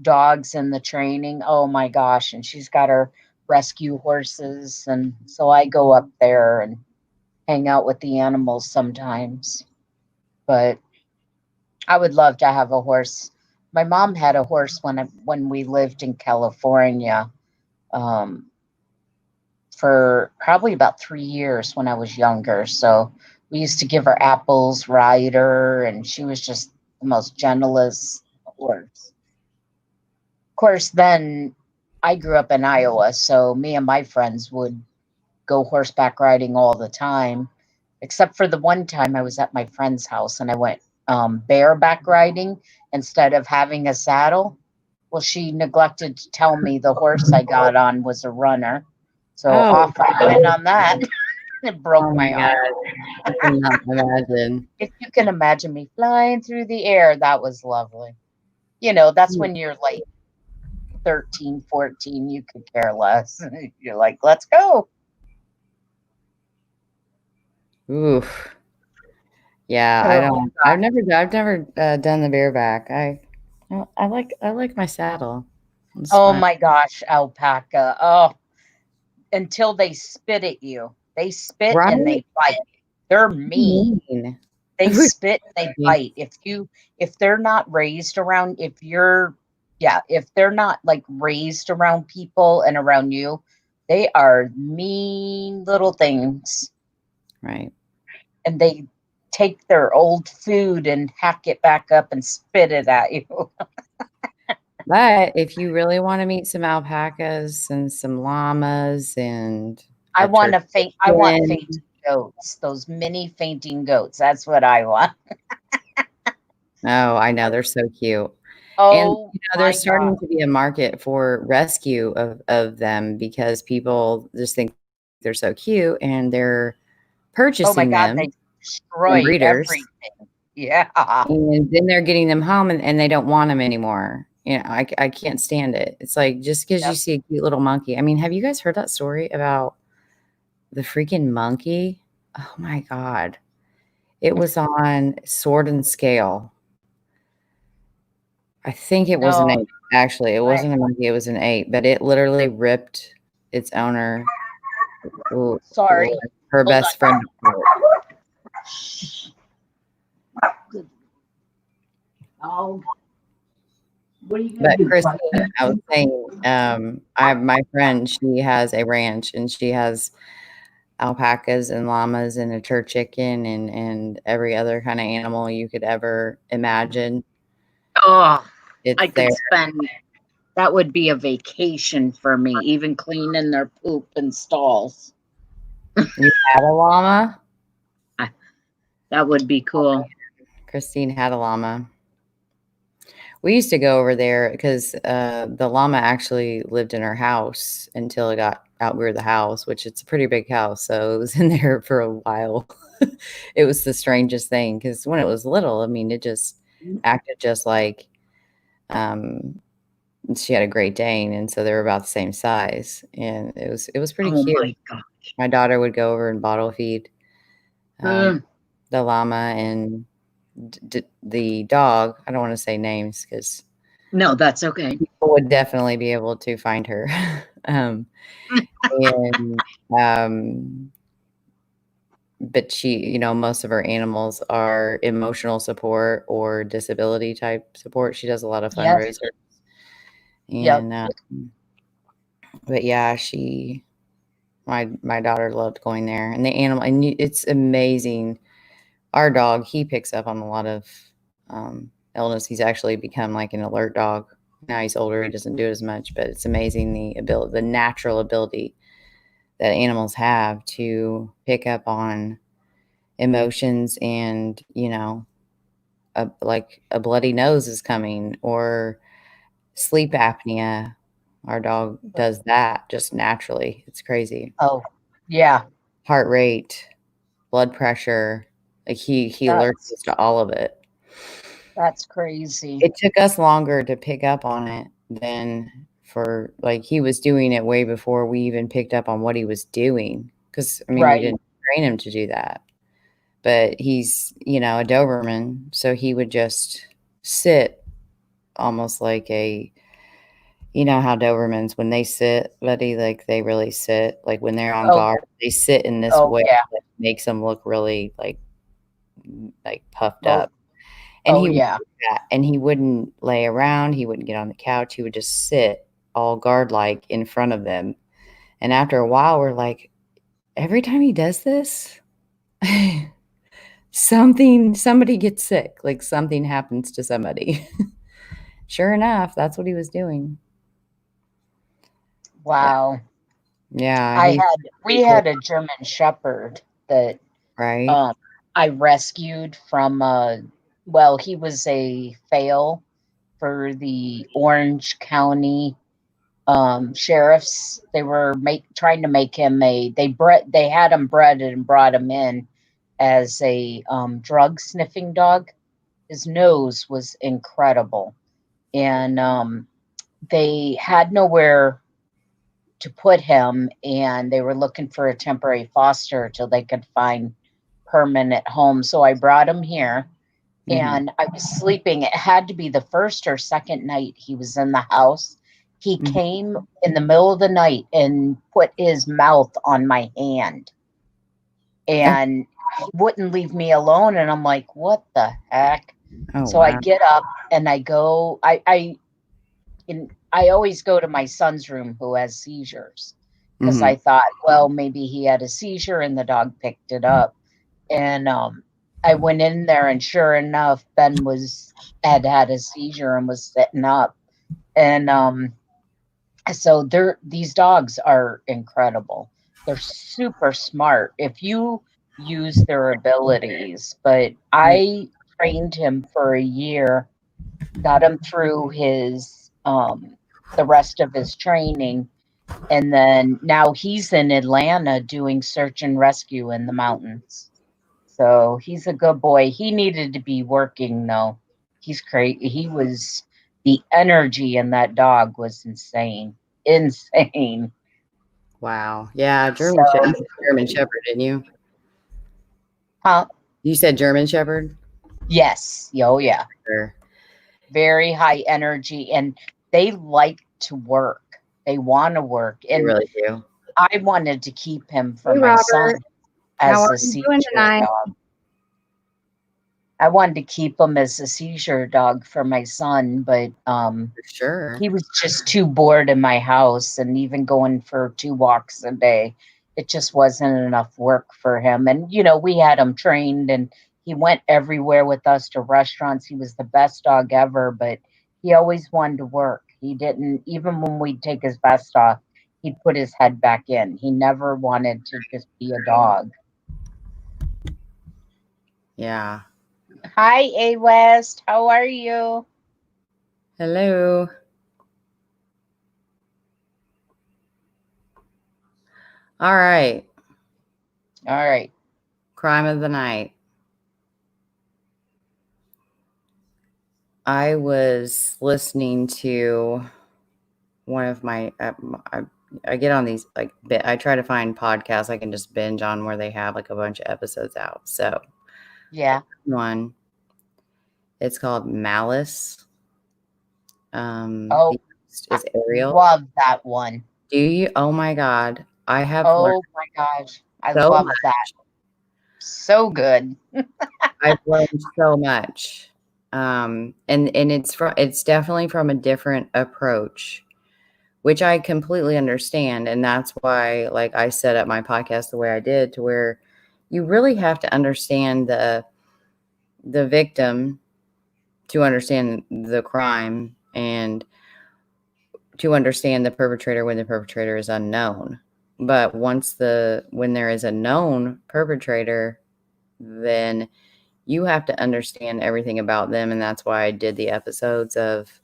dogs and the training. Oh my gosh. And she's got her rescue horses. And so I go up there and hang out with the animals sometimes. But I would love to have a horse. My mom had a horse when we lived in California, for probably about 3 years when I was younger. So we used to give her apples, ride her, and she was just the most gentlest horse. Of course, then I grew up in Iowa, so me and my friends would go horseback riding all the time, except for the one time I was at my friend's house and I went bareback riding instead of having a saddle. Well, she neglected to tell me the horse I got on was a runner. So Oh, off I went on that. It broke oh my my arm. God. I cannot imagine. If you can imagine me flying through the air, that was lovely. You know, that's when you're like 13, 14, you could care less. You're like, let's go. Oof. Yeah, I Oh, don't. I've never done the bareback. I like my saddle. It's oh fun. my gosh, alpaca. Oh, until they spit at you. They spit and Right? they bite. They're mean. Mean. They spit, they bite. If they're not raised around, if they're not like raised around people and around you, they are mean little things. Right. And they take their old food and hack it back up and spit it at you. But if you really want to meet some alpacas and some llamas and I a want to faint. I want turkey, fainting goats. Those mini fainting goats. That's what I want. oh, I know they're so cute. And Oh there's my god. starting to be a market for rescue of them because people just think they're so cute and they're Oh my purchasing god. them They from destroy breeders. everything. Yeah. And then they're getting them home and they don't want them anymore. I can't stand it. It's like just because you Yep. see a cute little monkey. I mean, have you guys heard that story about the freaking monkey? Oh my God. It was on Sword and Scale. I think it was an No. ape. Actually, it wasn't a monkey, it was an ape, but it literally ripped its owner, ooh, Sorry. her Hold best friend apart. Oh. What are you But gonna do? Christine, I was saying, I have my friend, she has a ranch and she has alpacas and llamas and a chicken and every other kind of animal you could ever imagine. Oh, It's I there. could spend that would be a vacation for me, even cleaning their poop and stalls. You had a llama? That would be cool. Christine had a llama. We used to go over there because the llama actually lived in our house until it outgrew the house, which it's a pretty big house. So it was in there for a while. It was the strangest thing because when it was little, I mean, it just acted just like she had a Great Dane, and so they were about the same size, and it was pretty Oh cute. my god. My daughter would go over and bottle feed Mm. the llama and the dog. I don't want to say names because No, that's okay. people would definitely be able to find her. um, and but she, most of her animals are emotional support or disability type support. She does a lot of Yes. fundraisers, Yep. and but yeah, my daughter loved going there, and the animal, and it's amazing. Our dog, he picks up on a lot of illness. He's actually become like an alert dog. Now he's older, he doesn't do it as much, but it's amazing the natural ability that animals have to pick up on emotions and, like a bloody nose is coming or sleep apnea. Our dog does that just naturally. It's crazy. Oh, yeah. Heart rate, blood pressure, like he alerts us to all of it. That's crazy. It took us longer to pick up on it than for like he was doing it way before we even picked up on what he was doing. Because I mean, we Right. didn't train him to do that. but he's, a Doberman. So he would just sit almost like how Dobermans, when they sit, buddy, like they really sit, like when they're on guard, they sit in this way that makes them look really like puffed up. And he would do that, and he wouldn't lay around. He wouldn't get on the couch. He would just sit all guard-like in front of them. And after a while, we're like, every time he does this, somebody gets sick. Like something happens to somebody. Sure enough, that's what he was doing. Wow. Yeah. We had a German Shepherd that I rescued from he was a fail for the Orange County sheriffs. They were trying to make him they had him bred and brought him in as a drug sniffing dog. His nose was incredible, and they had nowhere to put him, and they were looking for a temporary foster till they could find permanent home. So I brought him here, and I was sleeping. It had to be the first or second night he was in the house. He came in the middle of the night and put his mouth on my hand, and he wouldn't leave me alone. And I'm like, what the heck? So I get up and I go, I always go to my son's room who has seizures, because I thought, well, maybe he had a seizure and the dog picked it up. And I went in there, and sure enough, Ben had a seizure and was sitting up. And so these dogs are incredible. They're super smart if you use their abilities. But I trained him for a year, got him through his the rest of his training, and then now he's in Atlanta doing search and rescue in the mountains. So he's a good boy. He needed to be working though. He's crazy. The energy in that dog was insane. Wow. Yeah, German Shepherd, didn't you? Huh? You said German Shepherd? Yes. Oh yeah. Sure. Very high energy, and they like to work. They want to work. And they really do. I wanted to keep him for my son as a seizure dog. I wanted to keep him as a seizure dog for my son, but sure, he was just too bored in my house, and even going for 2 walks a day, it just wasn't enough work for him. And we had him trained, and he went everywhere with us to restaurants. He was the best dog ever, but he always wanted to work. He didn't, even when we'd take his vest off, he'd put his head back in. He never wanted to just be a dog. Yeah. Hi, A West. How are you? Hello. All right. Crime of the night. I was listening to one of my, I get on these, I try to find podcasts I can just binge on where they have like a bunch of episodes out. So yeah, one, it's called Malice. Is Ariel. Love that one. Do you? Oh my God. I have. Oh my gosh. I love that. So good. I've learned so much. And it's definitely from a different approach, which I completely understand. And that's why, like, I set up my podcast the way I did, to where you really have to understand the victim to understand the crime, and to understand the perpetrator when the perpetrator is unknown. But when there is a known perpetrator, then you have to understand everything about them. And that's why I did the episodes of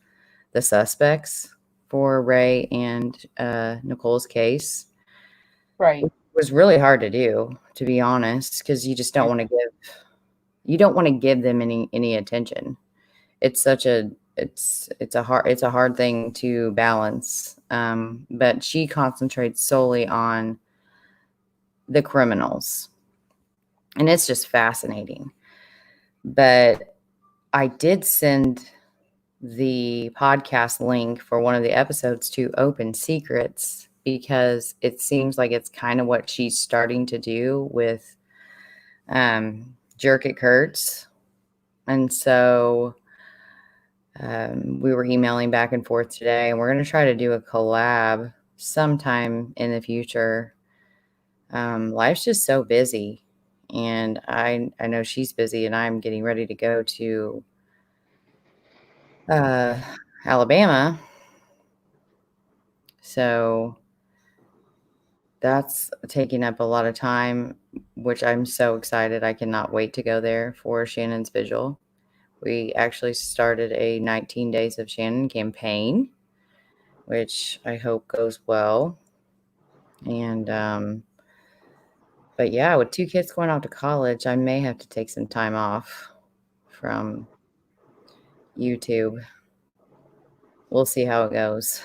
the suspects for Ray and Nicole's case. Right. It was really hard to do, to be honest, because you just don't want to give them any attention. It's a hard thing to balance. But she concentrates solely on the criminals. and it's just fascinating. But I did send the podcast link for one of the episodes to Open Secrets because it seems like it's kind of what she's starting to do with Jerk It Kurtz. And so we were emailing back and forth today, and we're going to try to do a collab sometime in the future. Life's just so busy, and I know she's busy, and I'm getting ready to go to Alabama. So that's taking up a lot of time, which I'm so excited. I cannot wait to go there for Shannon's vigil. We actually started a 19 Days of Shannon campaign, which I hope goes well. And, but yeah, with 2 kids going off to college, I may have to take some time off from YouTube. We'll see how it goes.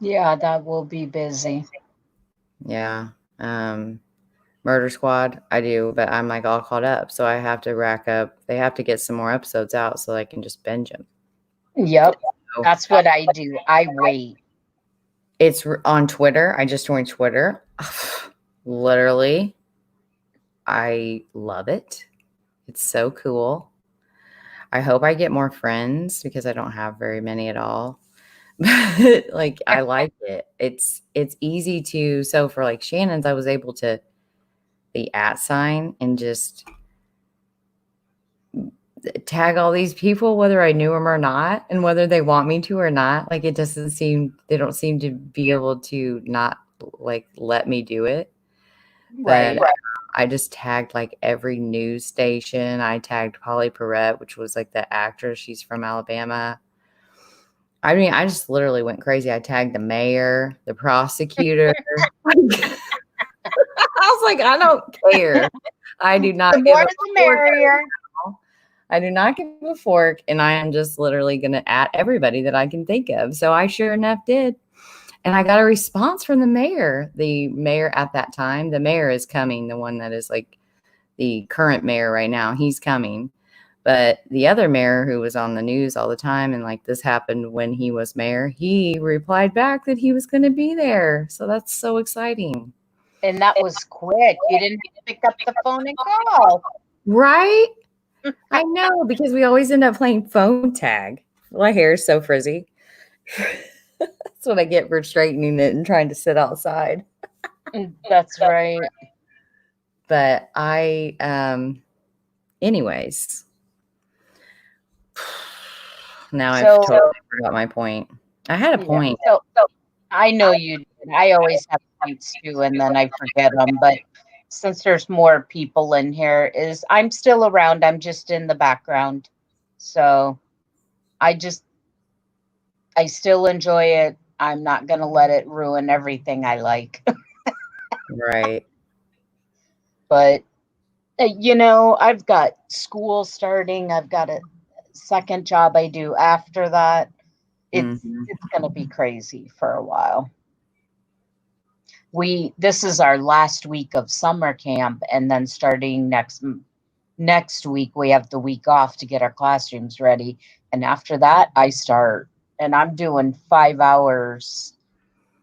Yeah, that will be busy. Yeah. Murder Squad, I do, but I'm like all caught up. So I have to rack up. They have to get some more episodes out so I can just binge them. Yep. So That's what I do. I wait. it's on Twitter. I just joined Twitter. Literally, I love it. It's so cool. I hope I get more friends because I don't have very many at all. But like I like it. It's easy to, so for like Shannon's, I was able to the @ and just tag all these people, whether I knew them or not, and whether they want me to or not. Like, it doesn't seem, they don't seem to be able to not like let me do it. Right. But I just tagged like every news station. I tagged Polly Perrette, which was like the actress. She's from Alabama. I mean, I just literally went crazy. I tagged the mayor, the prosecutor. I was like, I don't care. I do not The give more a the merrier. I do not give a fork, and I am just literally going to at everybody that I can think of. So I sure enough did. And I got a response from the mayor. The mayor at that time, the mayor is coming, the one that is like the current mayor right now, he's coming. But the other mayor who was on the news all the time, and like this happened when he was mayor, he replied back that he was going to be there. So that's so exciting. And that was quick. You didn't pick up the phone and call. Right? I know, because we always end up playing phone tag. My hair is so frizzy. That's what I get for straightening it and trying to sit outside. That's right. But I, anyways, now I've totally forgot my point. I had a point. So I know you did. I always have points too, and then I forget them. But since there's more people in here, I'm still around. I'm just in the background. So I still enjoy it. I'm not going to let it ruin everything I like. Right. But, I've got school starting. I've got a second job I do after that. It's going to be crazy for a while. This is our last week of summer camp, and then starting next week, we have the week off to get our classrooms ready. And after that, I start, and I'm doing 5 hours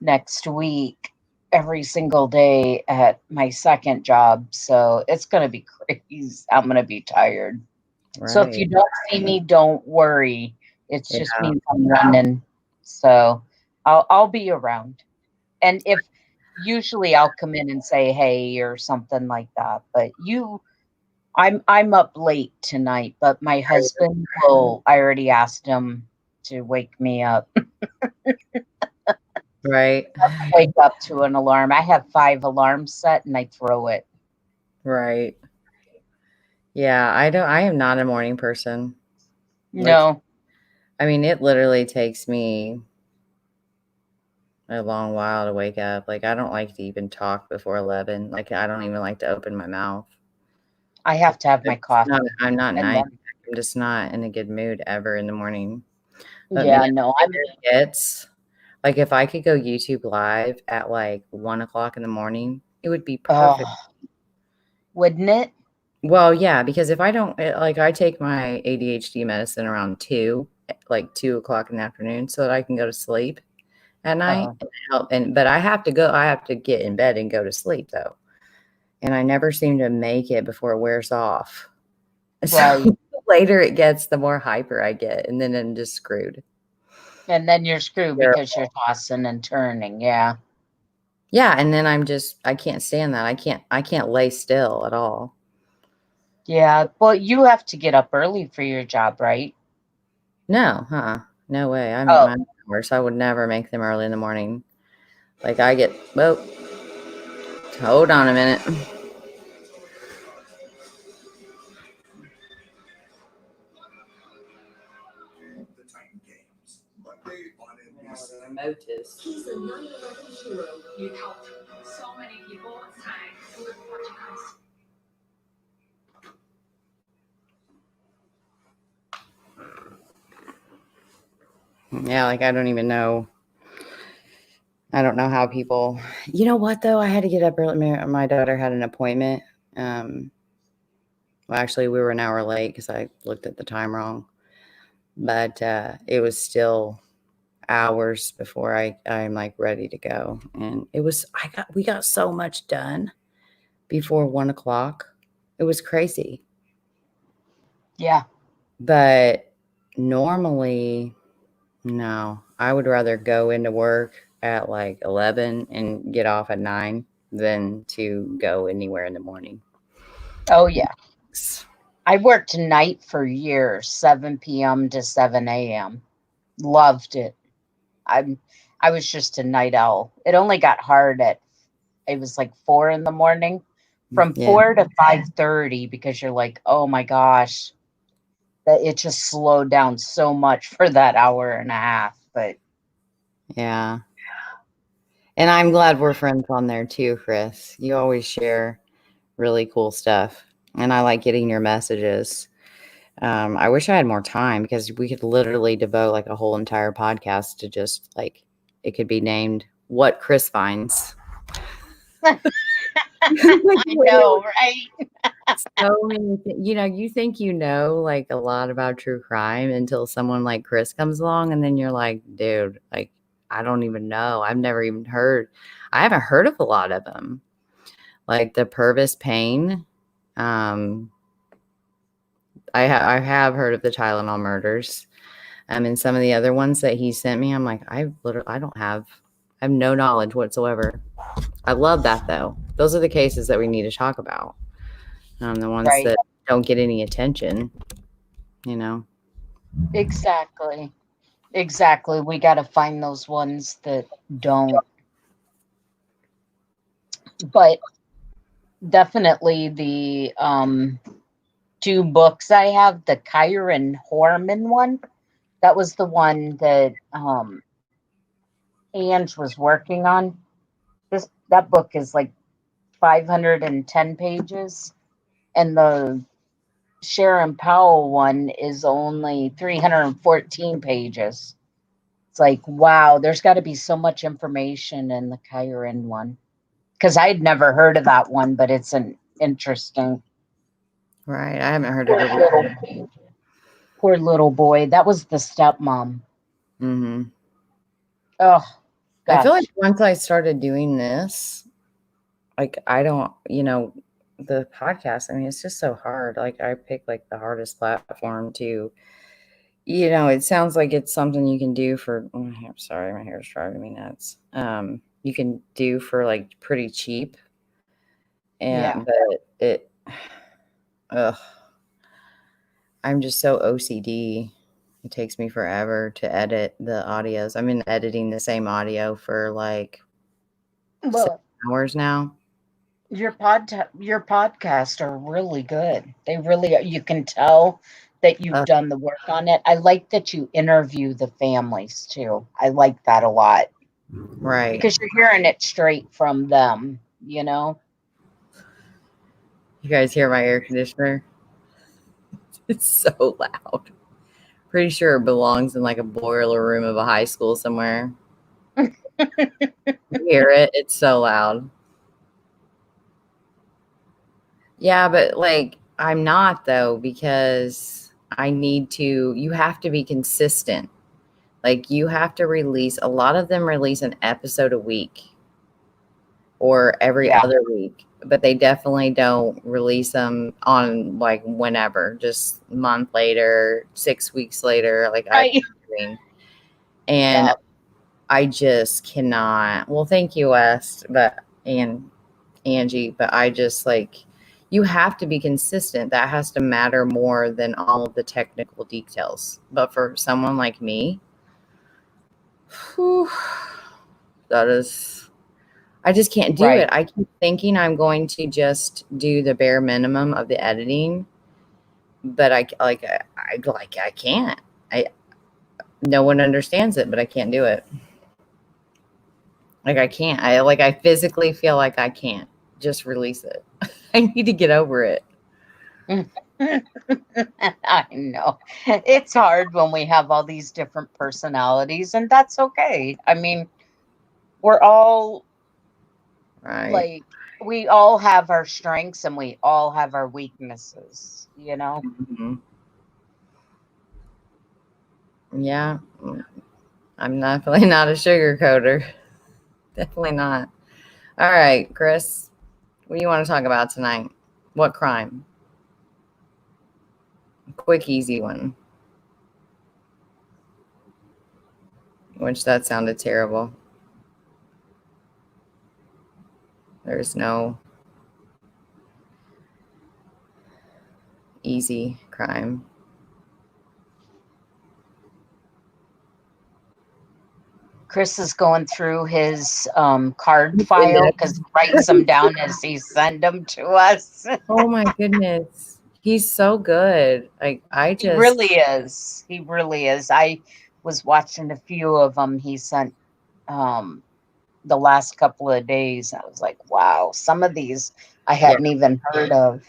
next week every single day at my second job. So it's going to be crazy. I'm going to be tired. Right. So if you don't see me, don't worry. It's just means I'm running. So I'll be around. And if usually I'll come in and say, hey, or something like that. But I'm up late tonight, but my husband I already asked him to wake me up. Right. I wake up to an alarm. I have 5 alarms set and I throw it. Right. Yeah, I am not a morning person. No. I mean, it literally takes me a long while to wake up. Like, I don't like to even talk before 11. Like, I don't even like to open my mouth. I have to have my coffee. I'm not nice. I'm just not in a good mood ever in the morning. But yeah, no. It's like if I could go YouTube live at like 1 o'clock in the morning, it would be perfect. wouldn't it? Well, yeah, because if I don't like, I take my ADHD medicine around 2 o'clock in the afternoon so that I can go to sleep at night Oh, and help. But I have to get in bed and go to sleep though. And I never seem to make it before it wears off. So right. the later it gets, the more hyper I get, and then I'm just screwed. And then you're screwed Terrible. because you're tossing and turning. Yeah. Yeah, and then I can't stand that. I can't lay still at all. Yeah. Well, you have to get up early for your job, right? No, no way. I make Oh, my own hours. I would never make them early in the morning. Like I get, well, hold on a minute. The remote is. He's a 9/11 hero. You helped so many people. Hi. I look forward to Christ. Yeah, like I don't even know. I don't know how people. You know what though? I had to get up early. My daughter had an appointment. Well, actually, we were an hour late because I looked at the time wrong. But it was still hours before I'm like ready to go, and we got so much done before 1 o'clock. It was crazy. yeah. But normally, no, I would rather go into work at like 11 and get off at 9 than to go anywhere in the morning. Oh, yeah. I worked night for years, 7 p.m. to 7 a.m. Loved it. I was just a night owl. It only got hard it was like 4 in the morning, from Yeah. 4 to 5:30, because you're like, oh my gosh, that it just slowed down so much for that hour and a half. But Yeah. And I'm glad we're friends on there too, Chris. You always share really cool stuff. And I like getting your messages. I wish I had more time because we could literally devote like a whole entire podcast to just like, it could be named What Chris Finds. I know, right? So many you think like a lot about true crime until someone like Chris comes along, and then you're like, dude, like I don't even know. I haven't heard of a lot of them. Like the Purvis Payne. I have heard of the Tylenol murders. And some of the other ones that he sent me, I'm like, I have no knowledge whatsoever. I love that though. Those are the cases that we need to talk about. The ones Right. that don't get any attention, you know. Exactly. Exactly. We got to find those ones that don't. But definitely the 2 books I have, the Kyron Horman one, that was the one that Ange was working on. That book is like 510 pages, and the Sharon Powell one is only 314 pages. It's like, wow, there's got to be so much information in the Kyron one, because I'd never heard of that one, but it's an interesting. Right. I haven't heard of it. Poor little boy. That was the stepmom. Mm-hmm. Oh, I feel gosh. like once I started doing this, like I don't, the podcast, I mean, it's just so hard. Like I picked like the hardest platform to, it sounds like it's something you can do for, I'm sorry, my hair is driving me nuts. You can do for like pretty cheap. And, but I'm just so OCD. It takes me forever to edit the audios. I've been editing the same audio for like 7 hours now. Your podcasts are really good. They really are. You can tell that you've done the work on it. I like that you interview the families too. I like that a lot. Right. Because you're hearing it straight from them, You guys hear my air conditioner? It's so loud. Pretty sure it belongs in like a boiler room of a high school somewhere. You hear it? It's so loud. Yeah, but like I'm not though, because you have to be consistent. Like you have to release, a lot of them release an episode a week or every Yeah. other week, but they definitely don't release them on like whenever, just a month later, 6 weeks later, like I've Right. been doing. And Yeah. I just cannot. Well, thank you, West, and Angie, but I just like, you have to be consistent. That has to matter more than all of the technical details. But for someone like me, whew, that is, I just can't do Right. it. I keep thinking I'm going to just do the bare minimum of the editing, but I can't. I No one understands it, but I can't do it. Like I can't. I physically feel like I can't just release it. I need to get over it. I know. It's hard when we have all these different personalities, and that's okay. I mean, we're all Right. like, we all have our strengths and we all have our weaknesses, you know? Mhm. Yeah. I'm definitely not a sugarcoater. Definitely not. All right, Chris, what do you want to talk about tonight? What crime? Quick, easy one. Which that sounded terrible. There's no easy crime. Chris is going through his card file because he writes them down as he send them to us. Oh my goodness. He's so good. Like He really is. He really is. I was watching a few of them he sent the last couple of days. I was like, wow, some of these I hadn't even heard of.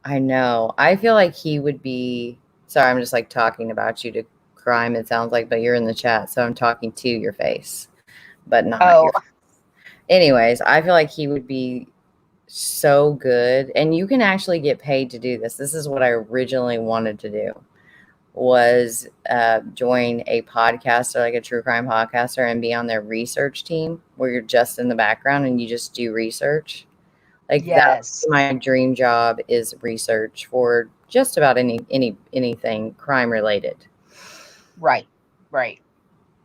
I know. I feel like he would be, sorry, I'm just like talking about you to crime, it sounds like, but you're in the chat, so I'm talking to your face, but not your face. Anyways, I feel like he would be so good, and you can actually get paid to do this. This is what I originally wanted to do, was join a podcaster, like a true crime podcaster, and be on their research team where you're just in the background and you just do research. Like that's my dream job, is research for just about anything crime related. Right.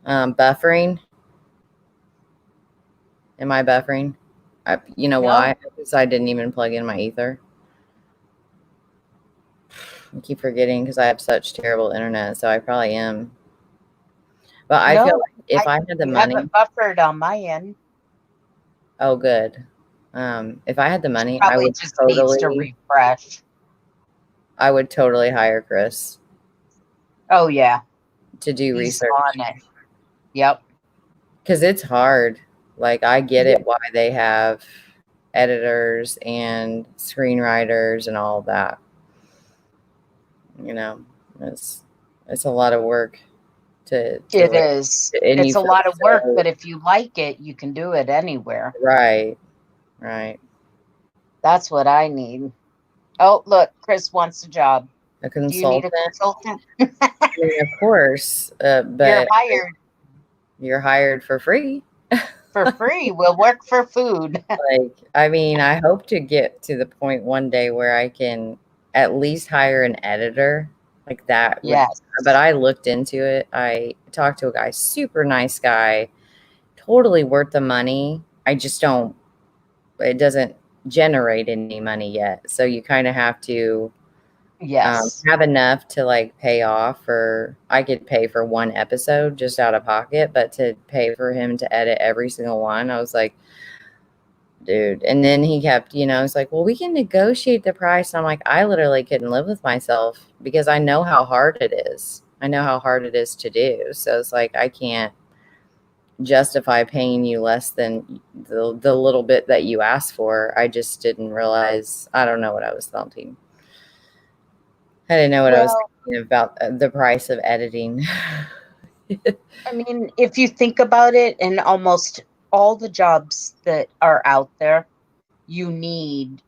Buffering. Am I buffering? You know why? Because I didn't even plug in my ether. I keep forgetting because I have such terrible internet, so I probably am. But I feel like if I had the money, haven't buffered on my end. Oh, good. If I had the money, I would just needs to refresh. I would totally hire Chris. Oh yeah, to do research on it. Yep. Because it's hard. Like I get it why they have editors and screenwriters and all of that. You know, it's a lot of work to it is. It's a lot of work, but if you like it, you can do it anywhere. Right. That's what I need. Oh, look, Chris wants a job. A consultant. Do you need a consultant? I mean, of course, but you're hired. You're hired for free. For free. We'll work for food. Like, I mean, I hope to get to the point one day where I can at least hire an editor like that. Yes. But I looked into it. I talked to a guy, super nice guy, totally worth the money. I just don't, it doesn't generate any money yet. So you kind of have to have enough to like pay off, or I could pay for one episode just out of pocket, but to pay for him to edit every single one, I was like, dude. And then he kept, it's like, well, we can negotiate the price. I'm like, I literally couldn't live with myself because I know how hard it is. I know how hard it is to do. So it's like, I can't justify paying you less than the little bit that you asked for. I just didn't realize, I don't know what I was thinking. I didn't know what I was thinking about the price of editing. I mean, if you think about it, and almost all the jobs that are out there, you need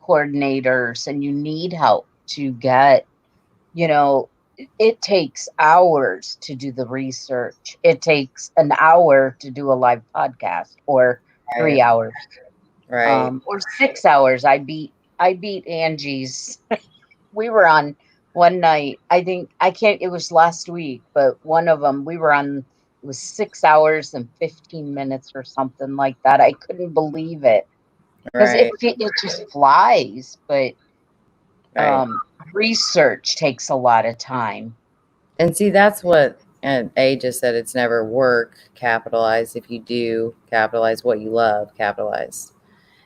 coordinators and you need help to get, you know, it takes hours to do the research. It takes an hour to do a live podcast, or 3 hours, Right. or 6 hours. I beat Angie's. We were on one night. I think I can't. It was last week, but one of them we were on. It was 6 hours and 15 minutes or something like that. I couldn't believe it because Right. it just flies. But Right. research takes a lot of time. And see, that's what and A just said. It's never work capitalized. If you do capitalize what you love, capitalize.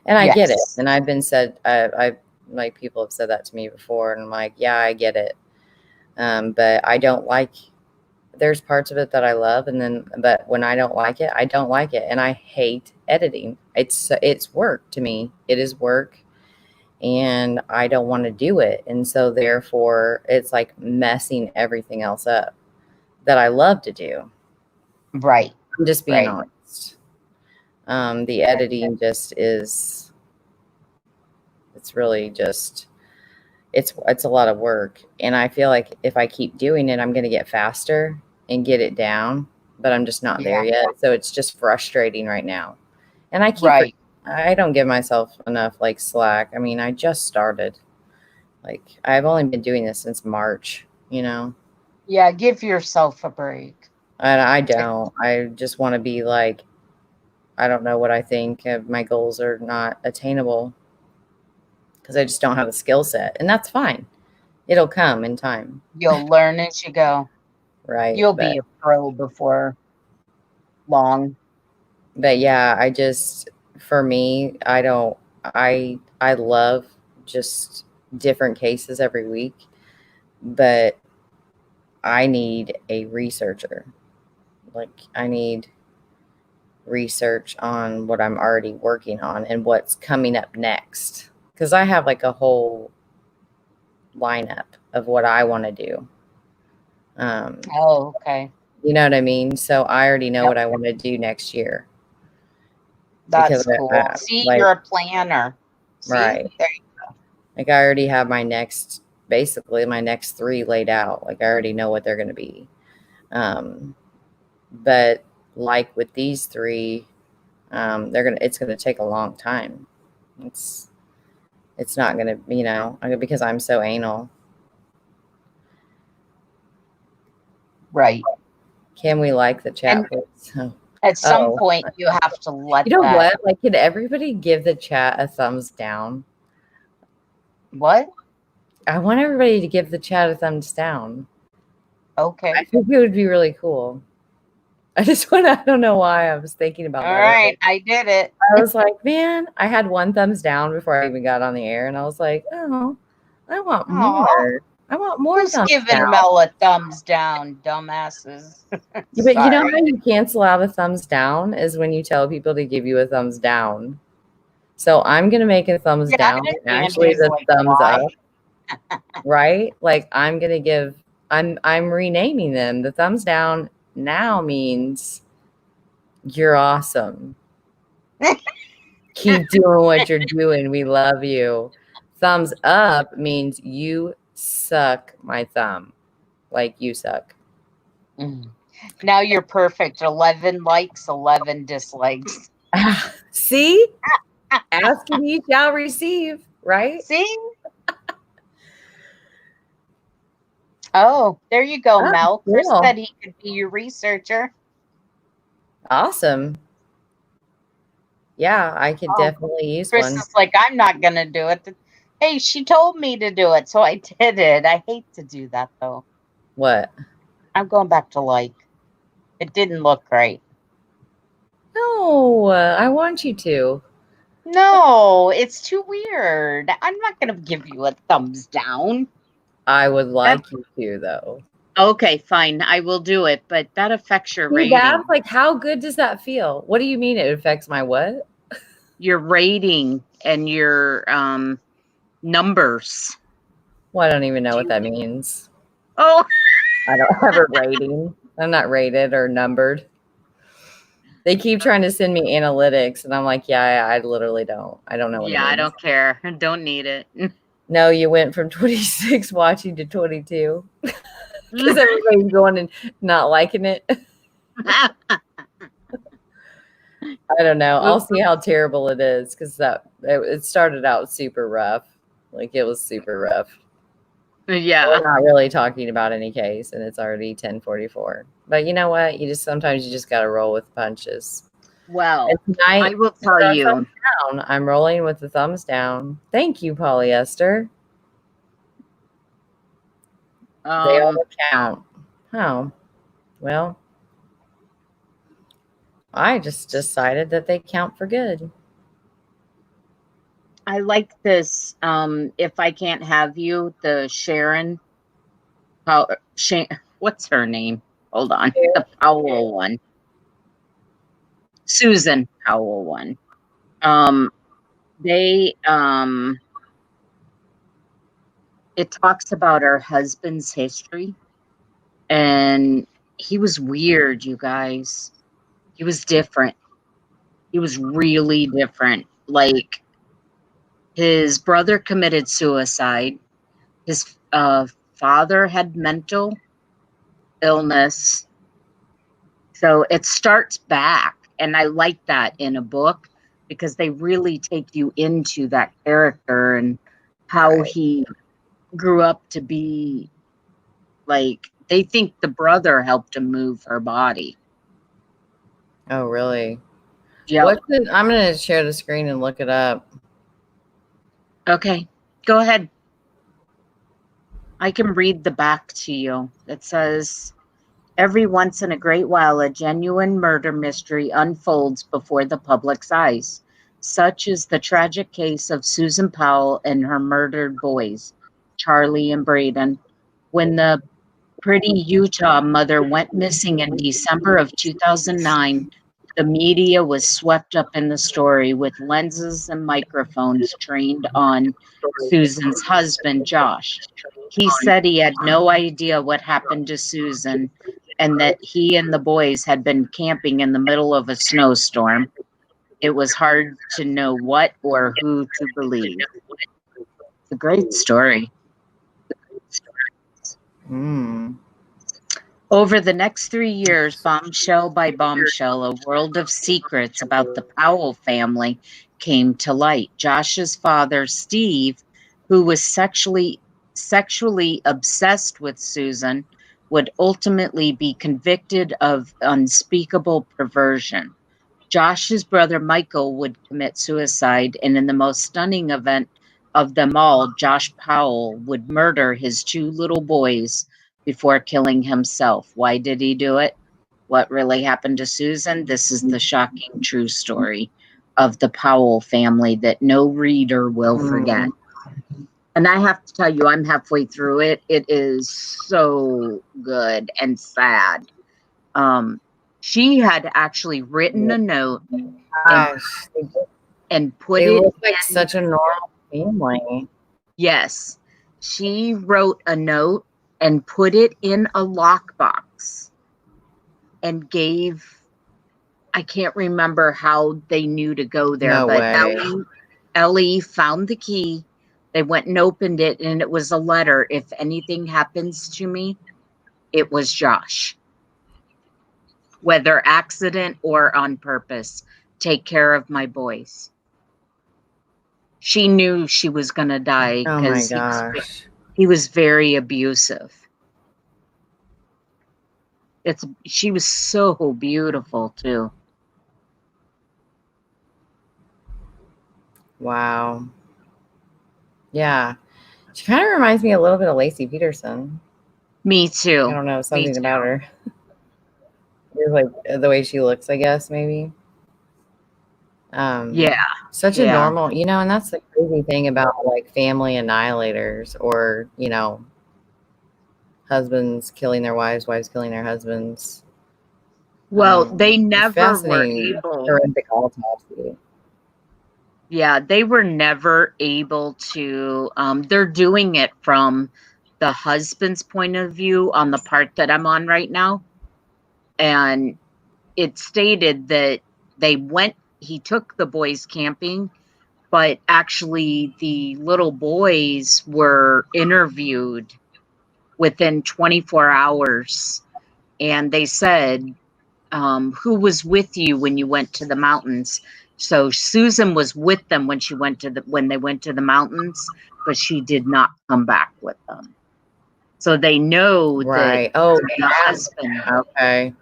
And I get it. Yes. And I've been said, I like people have said that to me before, and I'm like, yeah, I get it. But I don't like. There's parts of it that I love, but when I don't like it, I don't like it, and I hate editing. It's work to me. It is work, and I don't want to do it, and so therefore, it's like messing everything else up that I love to do. Right. I'm just being Right. honest. The editing just is. It's really just. It's a lot of work, and I feel like if I keep doing it, I'm going to get faster and get it down, but I'm just not there yet. So it's just frustrating right now. And I don't give myself enough like slack. I mean, I just started. Like I've only been doing this since March, Yeah, give yourself a break. And I don't. I just want to be like, I don't know what I think. My goals are not attainable because I just don't have the skill set, and that's fine. It'll come in time. You'll learn as you go. Right. You'll be a pro before long. But yeah, for me, I love just different cases every week, but I need a researcher. Like I need research on what I'm already working on and what's coming up next. Because I have like a whole lineup of what I want to do. Oh, okay. You know what I mean? So I already know what I want to do next year. That's cool. See, you're a planner. See? Right. There you go. Like I already have basically my next 3 laid out. Like I already know what they're going to be. But like with these 3, it's going to take a long time. It's not going to, because I'm so anal. Right. Can we like the chat? At some point, you have to let You know what? Like, could everybody give the chat a thumbs down? What? I want everybody to give the chat a thumbs down. Okay. I think it would be really cool. I don't know why I was thinking about that. All right, I did it. I was like, man, I had 1 thumbs down before I even got on the air, and I was like, oh, I want more. I want more Who's thumbs giving down. Mel a thumbs down, dumbasses? But you know how you cancel out a thumbs down is when you tell people to give you a thumbs down. So I'm going to make a thumbs down. Actually, the thumbs up. Right? Like I'm renaming them. The thumbs down now means you're awesome. Keep doing what you're doing. We love you. Thumbs up means you suck my thumb. Like you suck. Now you're perfect. 11 likes, 11 dislikes. See? Ask and you shall receive, right? See? Oh, there you go, Mel. Chris said he could be your researcher. Awesome. Yeah, I could definitely use Chris one. is like, I'm not going to do it. Hey, she told me to do it, so I did it. I hate to do that, though. What? I'm going back to like. It didn't look right. No, I want you to. No, it's too weird. I'm not going to give you a thumbs down. I would like you to, though. Okay, fine. I will do it, but that affects your rating. That's like, how good does that feel? What do you mean it affects my what? Your rating and your numbers. Well, I don't even know what that means. Oh. I don't have a rating. I'm not rated or numbered. They keep trying to send me analytics, and I'm like, yeah, I literally don't. I don't know what Yeah, it I means. don't care. Don't need it. No, you went from 26 watching to 22 because everybody's going and not liking it. I don't know. I'll see how terrible it is because it started out super rough. Like it was super rough. Yeah. We're not really talking about any case, and it's already 10:44. But you know what? Sometimes you just got to roll with punches. Well, And tonight, I will tell you. thumbs down. I'm rolling with the thumbs down. Thank you, polyester. They all count. Oh, well, I just decided that they count for good. I like this. If I can't have you, the Sharon. What's her name? Hold on. The Powell one. Susan Powell one. It talks about her husband's history, and he was weird, you guys. He was different. He was really different. Like, his brother committed suicide. His father had mental illness. So it starts back. And I like that in a book because they really take you into that character and how he grew up to be. Like, they think the brother helped him move her body. Oh, really? Yeah. I'm going to share the screen and look it up. Okay, go ahead. I can read the back to you. It says, every once in a great while, a genuine murder mystery unfolds before the public's eyes. Such is the tragic case of Susan Powell and her murdered boys, Charlie and Braden. When the pretty Utah mother went missing in December of 2009, the media was swept up in the story with lenses and microphones trained on Susan's husband, Josh. He said he had no idea what happened to Susan and that he and the boys had been camping in the middle of a snowstorm. It was hard to know what or who to believe. It's a great story. Over the next 3 years, bombshell by bombshell, a world of secrets about the Powell family came to light. Josh's father, Steve, who was sexually obsessed with Susan, would ultimately be convicted of unspeakable perversion. Josh's brother, Michael, would commit suicide, and in the most stunning event of them all, Josh Powell would murder his 2 little boys before killing himself. Why did he do it? What really happened to Susan? This is the shocking true story of the Powell family that no reader will forget. And I have to tell you, I'm halfway through it. It is so good and sad. She had actually written a note and put it look like such a normal family. Yes. She wrote a note and put it in a lockbox and I can't remember how they knew to go there, No but way. Ellie found the key. They went and opened it, and it was a letter. If anything happens to me, it was Josh. Whether accident or on purpose, take care of my boys. She knew she was going to die because he was very abusive. She was so beautiful too. Wow. Yeah. She kind of reminds me a little bit of Lacey Peterson. Me too. I don't know, something about her. It's like the way she looks, I guess, maybe. Yeah. Such a normal, and that's the crazy thing about like family annihilators or, husbands killing their wives, wives killing their husbands. Well, they never were able. Forensic autopsy. Yeah, they were never able to. They're doing it from the husband's point of view on the part that I'm on right now. And it stated that he took the boys camping, but actually the little boys were interviewed within 24 hours. And they said, who was with you when you went to the mountains? So Susan was with them when they went to the mountains, but she did not come back with them. So they know Right. that Oh, the husband, okay.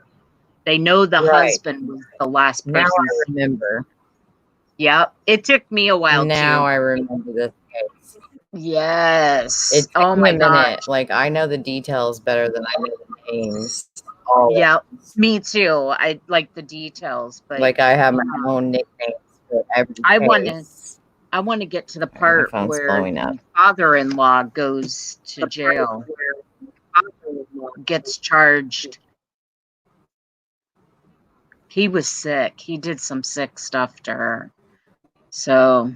they know the Right. husband was the last Now person. I remember. Yep. It took me a while Now too. I remember this case. Yes. It took Oh me my a minute. God. Like, I know the details better than I know the names. Always. Yeah, me too. I like the details, but Like, I have my own nicknames for every I case. want to get to the My part phone's where blowing up. the father-in-law goes to jail, gets charged. He was sick. He did some sick stuff to her. So,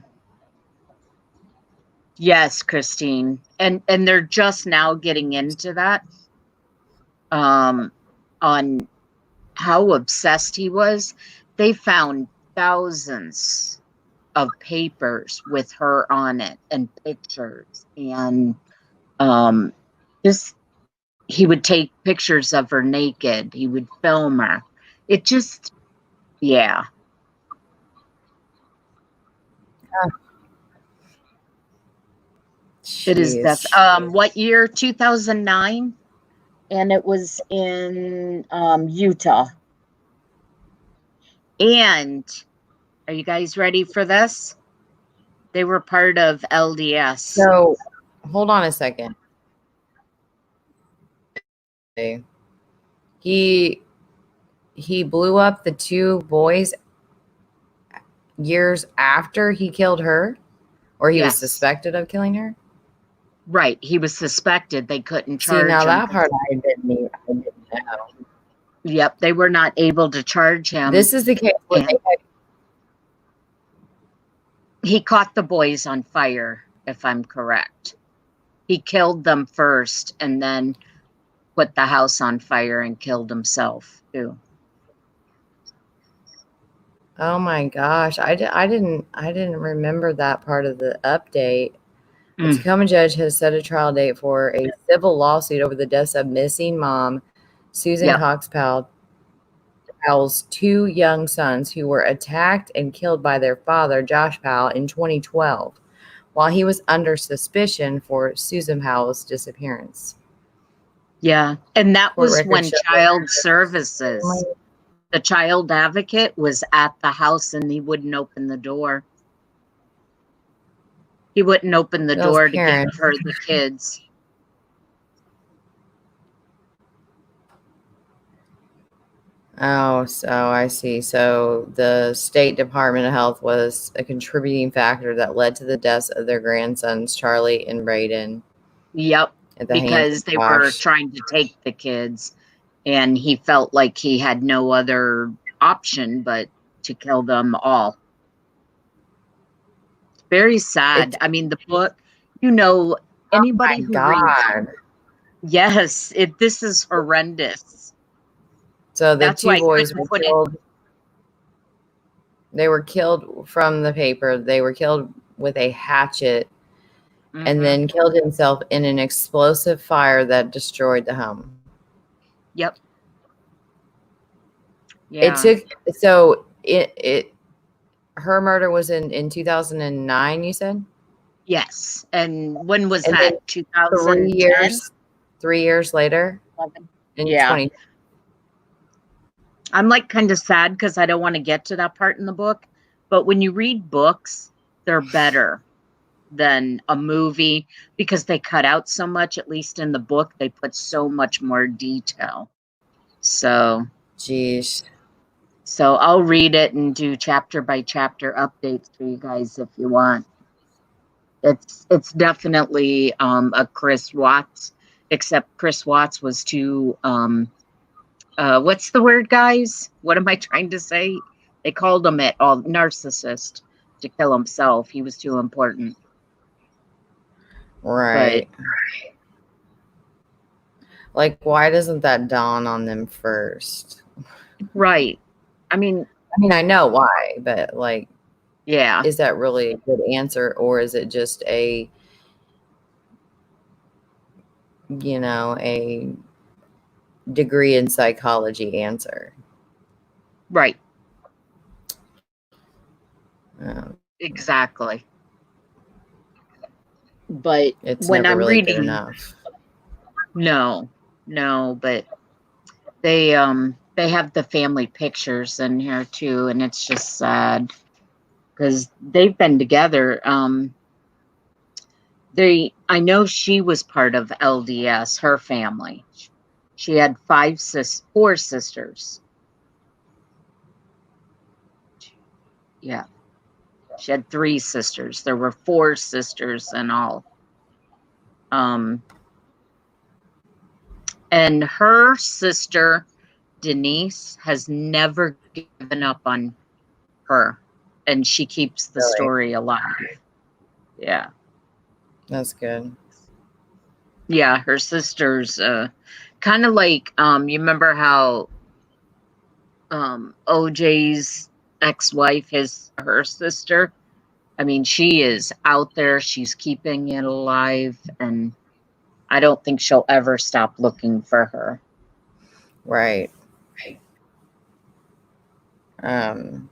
yes, Christine. And they're just now getting into that. On how obsessed he was. They found thousands of papers with her on it and pictures, and just he would take pictures of her naked. He would film her. It just, yeah. It is what year? 2009, and it was in Utah. And are you guys ready for this? They were part of LDS. So, hold on a second. Okay. He blew up the two boys years after he killed her, or he was Yes. suspected of killing her. Right, he was suspected. They couldn't charge See, now him. that part I didn't know. Yep, they were not able to charge him. This is the case where he caught the boys on fire, if I'm correct. He killed them first and then put the house on fire and killed himself too. Oh my gosh, I didn't remember that part of the update. The Tacoma judge has set a trial date for a civil lawsuit over the deaths of missing mom Susan Cox Powell's two young sons, who were attacked and killed by their father, Josh Powell, in 2012, while he was under suspicion for Susan Powell's disappearance. Yeah, and that was when Child Services, the child advocate, was at the house and he wouldn't open the door. He wouldn't open the door to give her the kids. Oh, so I see. So the State Department of Health was a contributing factor that led to the deaths of their grandsons, Charlie and Braden. Yep, because they were trying to take the kids, and he felt like he had no other option but to kill them all. Very sad. I mean, the book, anybody who reads. Yes, this is horrendous. So the two boys were killed. They were killed from the paper. They were killed with a hatchet, and then killed himself in an explosive fire that destroyed the home. Yep. Yeah. Her murder was in 2009, you said? Yes. And when was that? 2010? 3 years later? Yeah. 20. I'm like kind of sad because I don't want to get to that part in the book. But when you read books, they're better than a movie because they cut out so much. At least in the book, they put so much more detail. So, geez. So I'll read it and do chapter by chapter updates for you guys if you want. It's definitely a Chris Watts, except Chris Watts was too what's the word, guys? What am I trying to say? They called him narcissist to kill himself. He was too important. Right. Like, why doesn't that dawn on them first? Right. I mean, I mean, I know why, but like, yeah. is that really a good answer, or is it just a, a degree in psychology answer? Right. Um, Exactly. But it's when never I'm really good reading, enough. no, but they have the family pictures in here too, and it's just sad because they've been together. I know she was part of LDS, her family. She had four sisters. Yeah, she had three sisters. There were four sisters in all. And her sister Denise has never given up on her, and she keeps the Really, story alive. Yeah. that's good. Yeah, her sister's kind of like you remember how OJ's ex-wife is her sister? I mean, she is out there, she's keeping it alive, and I don't think she'll ever stop looking for her. Right. Um,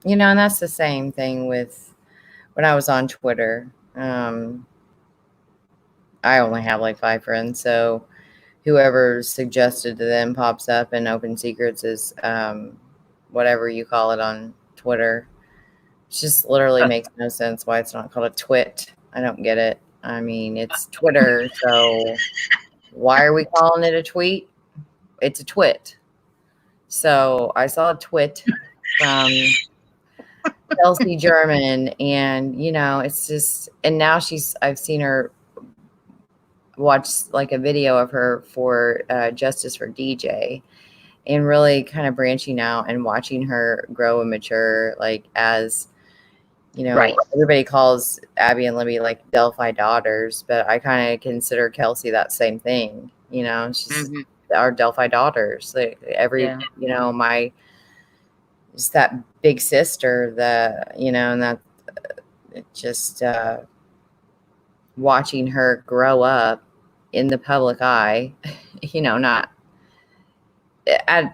and that's the same thing with when I was on Twitter. I only have like 5 friends, so whoever suggested to them pops up, and Open Secrets is whatever you call it on Twitter. It just literally makes no sense why it's not called a twit. I don't get it. I mean, it's Twitter, so why are we calling it a tweet? It's a twit. So I saw a twit from Kelsey German, and it's just, and now I've seen her watch like a video of her for Justice for DJ, and really kind of branching out and watching her grow and mature, like as Right. everybody calls Abby and Libby like Delphi daughters, but I kind of consider Kelsey that same thing. She's our Delphi daughters. Like Yeah. my, just that big sister that, and that just watching her grow up in the public eye, not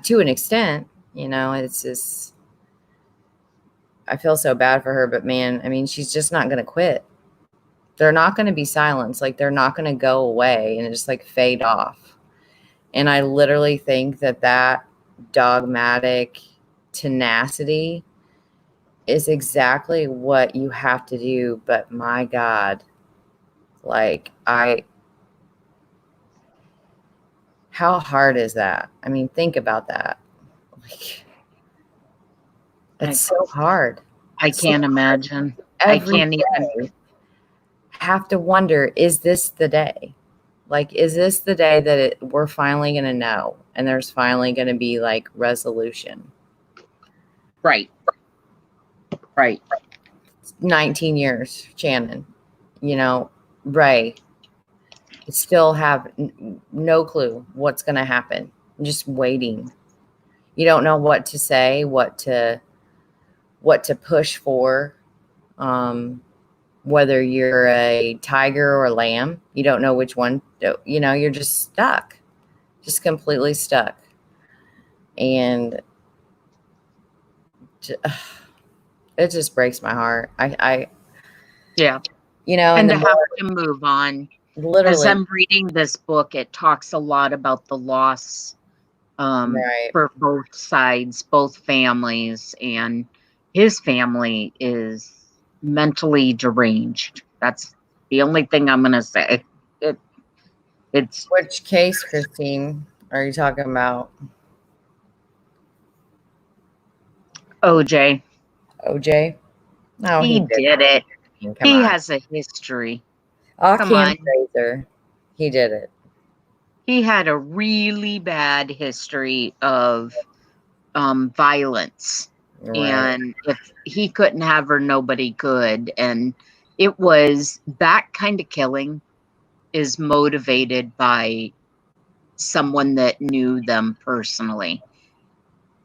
to an extent, it's just, I feel so bad for her, but man, I mean, she's just not going to quit. They're not going to be silenced. Like, they're not going to go away and just like fade off. And I literally think that dogmatic tenacity is exactly what you have to do. But my God, like, how hard is that? I mean, think about that. Like, it's so hard. I can't imagine. Every I can't day, even. have to wonder, is this the day? Like, is this the day that we're finally going to know, and there's finally going to be like resolution? Right. 19 years, Shannon, Ray, still have no clue what's going to happen. Just waiting. You don't know what to say, what to push for. Whether you're a tiger or a lamb, you don't know which one, you're just stuck, just completely stuck. And it just breaks my heart. Yeah. And to have to move on. As literally, I'm reading this book, it talks a lot about the loss right. for both sides, both families, and his family is mentally deranged. That's the only thing I'm going to say. It's Which case, Christine, are you talking about? OJ. OJ? No, He did it. Come He on. has a history. Come on. Fraser. He did it. He had a really bad history of violence. Right. And if he couldn't have her, nobody could. And it was that kind of killing is motivated by someone that knew them personally.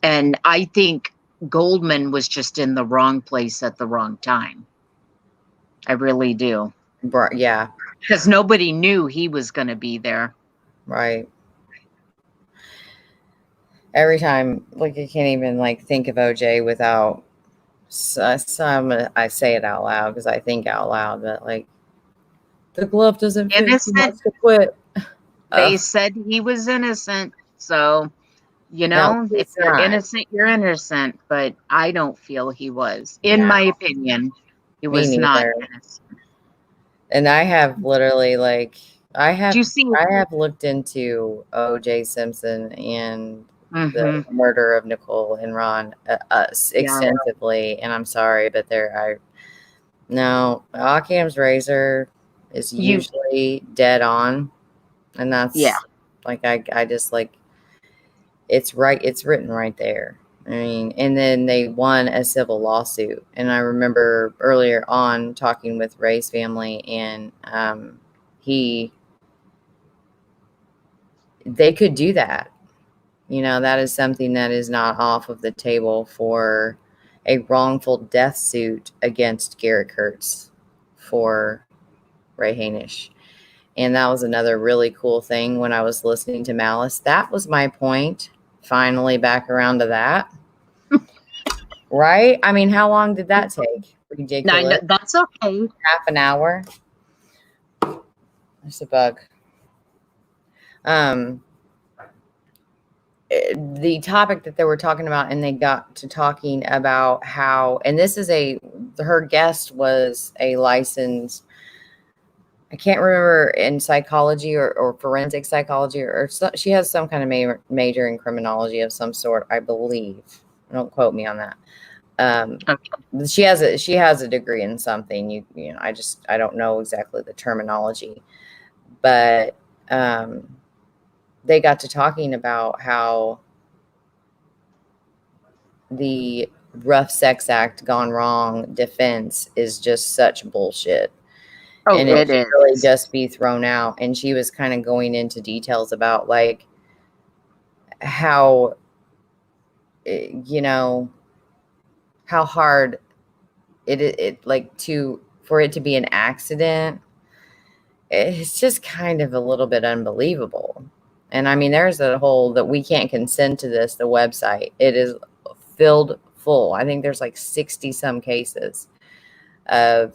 And I think Goldman was just in the wrong place at the wrong time. I really do. Yeah, Because nobody knew he was going to be there. right. Every time, like, I can't even like think of OJ without some. I say it out loud because I think out loud, but like, the glove doesn't fit. He Innocent. wants to quit. They said he was innocent. So, you know, if he's you're not. innocent, you're innocent. But I don't feel he was. In No. my opinion, he Me was not neither. innocent. And I have literally like Do you see? I have looked into O.J. Simpson and Mhm. the murder of Nicole and Ron extensively, and I'm sorry, but no, Occam's razor is usually dead on, and that's like I just like it's written right there. I mean, and then they won a civil lawsuit, and I remember earlier on talking with Ray's family, and they could do that. You know, that is something that is not off of the table for a wrongful death suit against Garrett Kurtz for Ray Hainish. And that was another really cool thing when I was listening to Malice. That was my point. Finally back around to that. Right? I mean, how long did that take? Ridiculous. No, that's okay. Half an hour. There's a bug. The topic that they were talking about, and they got to talking about how, and this is her guest was a licensed, I can't remember, in psychology or forensic psychology, or she has some kind of major in criminology of some sort, I believe. Don't quote me on that. Okay. She has a degree in something. You know, I don't know exactly the terminology, but they got to talking about how the rough sex act gone wrong defense is just such bullshit. Oh, and it should is. really just be thrown out. And she was kind of going into details about like how, you know, how hard it like for it to be an accident. It's just kind of a little bit unbelievable. And I mean, there's a whole that we can't consent to this, the website. It is filled full. I think there's like 60 some cases of,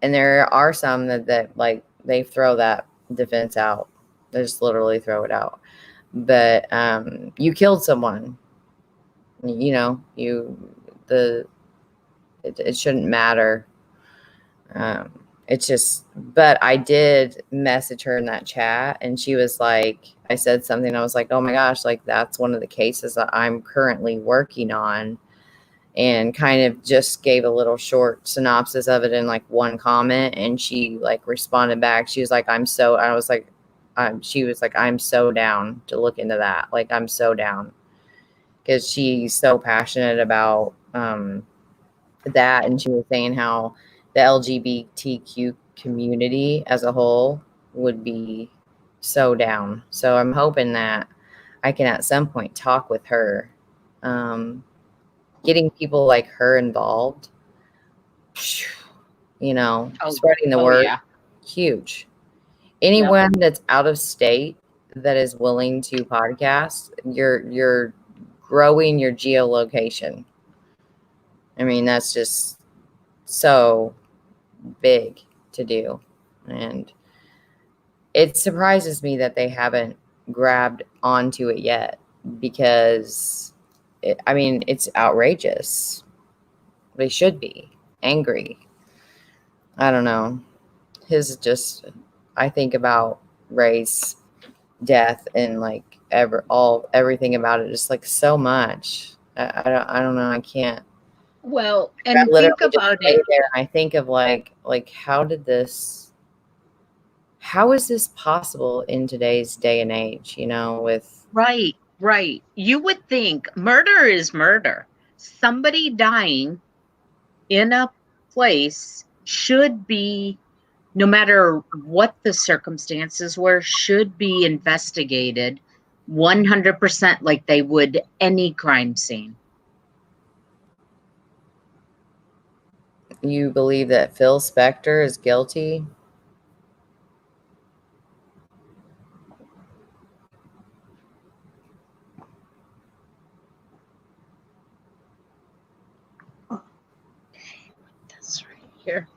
and there are some that like they throw that defense out. They just literally throw it out. But you killed someone. You know, it shouldn't matter. It's just, but I did message her in that chat, and she was like, I said something, I was like, oh my gosh, like that's one of the cases that I'm currently working on, and kind of just gave a little short synopsis of it in like one comment. And she like responded back. She was like, she was like, I'm so down to look into that. Like, I'm so down, because she's so passionate about that. And she was saying how the LGBTQ community as a whole would be so down. So I'm hoping that I can at some point talk with her. Getting people like her involved, you know, spreading the word, huge. Anyone that's out of state that is willing to podcast, you're growing your geolocation. I mean, that's just so big to do. And it surprises me that they haven't grabbed onto it yet, because I mean, it's outrageous. They should be angry. I don't know. I think about Ray's death and like everything about it, just like so much. I don't know. I can't. Well, and think about it. There, I think of like how is this possible in today's day and age? You know, with right. You would think murder is murder. Somebody dying in a place should be, no matter what the circumstances were, should be investigated 100% like they would any crime scene. You believe that Phil Spector is guilty? That's right here.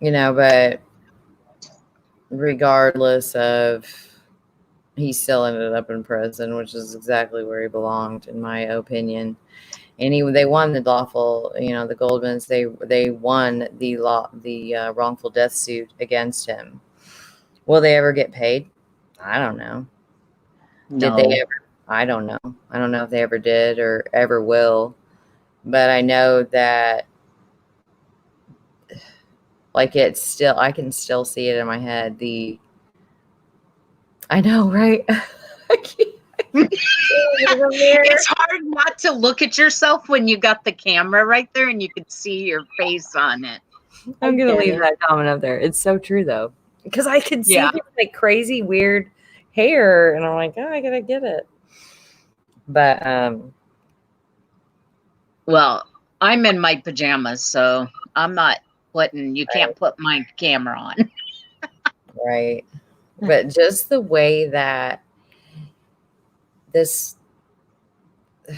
You know, but regardless of, he still ended up in prison, which is exactly where he belonged, in my opinion. And they won the lawful, you know, the Goldmans. They won the wrongful death suit against him. Will they ever get paid? I don't know. Did they ever? I don't know. I don't know if they ever did or ever will. But I know that, like, it's still, I can still see it in my head. I know, right? It's hard not to look at yourself when you got the camera right there and you can see your face on it. I'm gonna leave that comment up there. It's so true though, because I can see his, like, crazy weird hair, and I'm like, oh, I gotta get it. But well, I'm in my pajamas, so I'm not putting. You can't put my camera on. Right. But just the way that this, I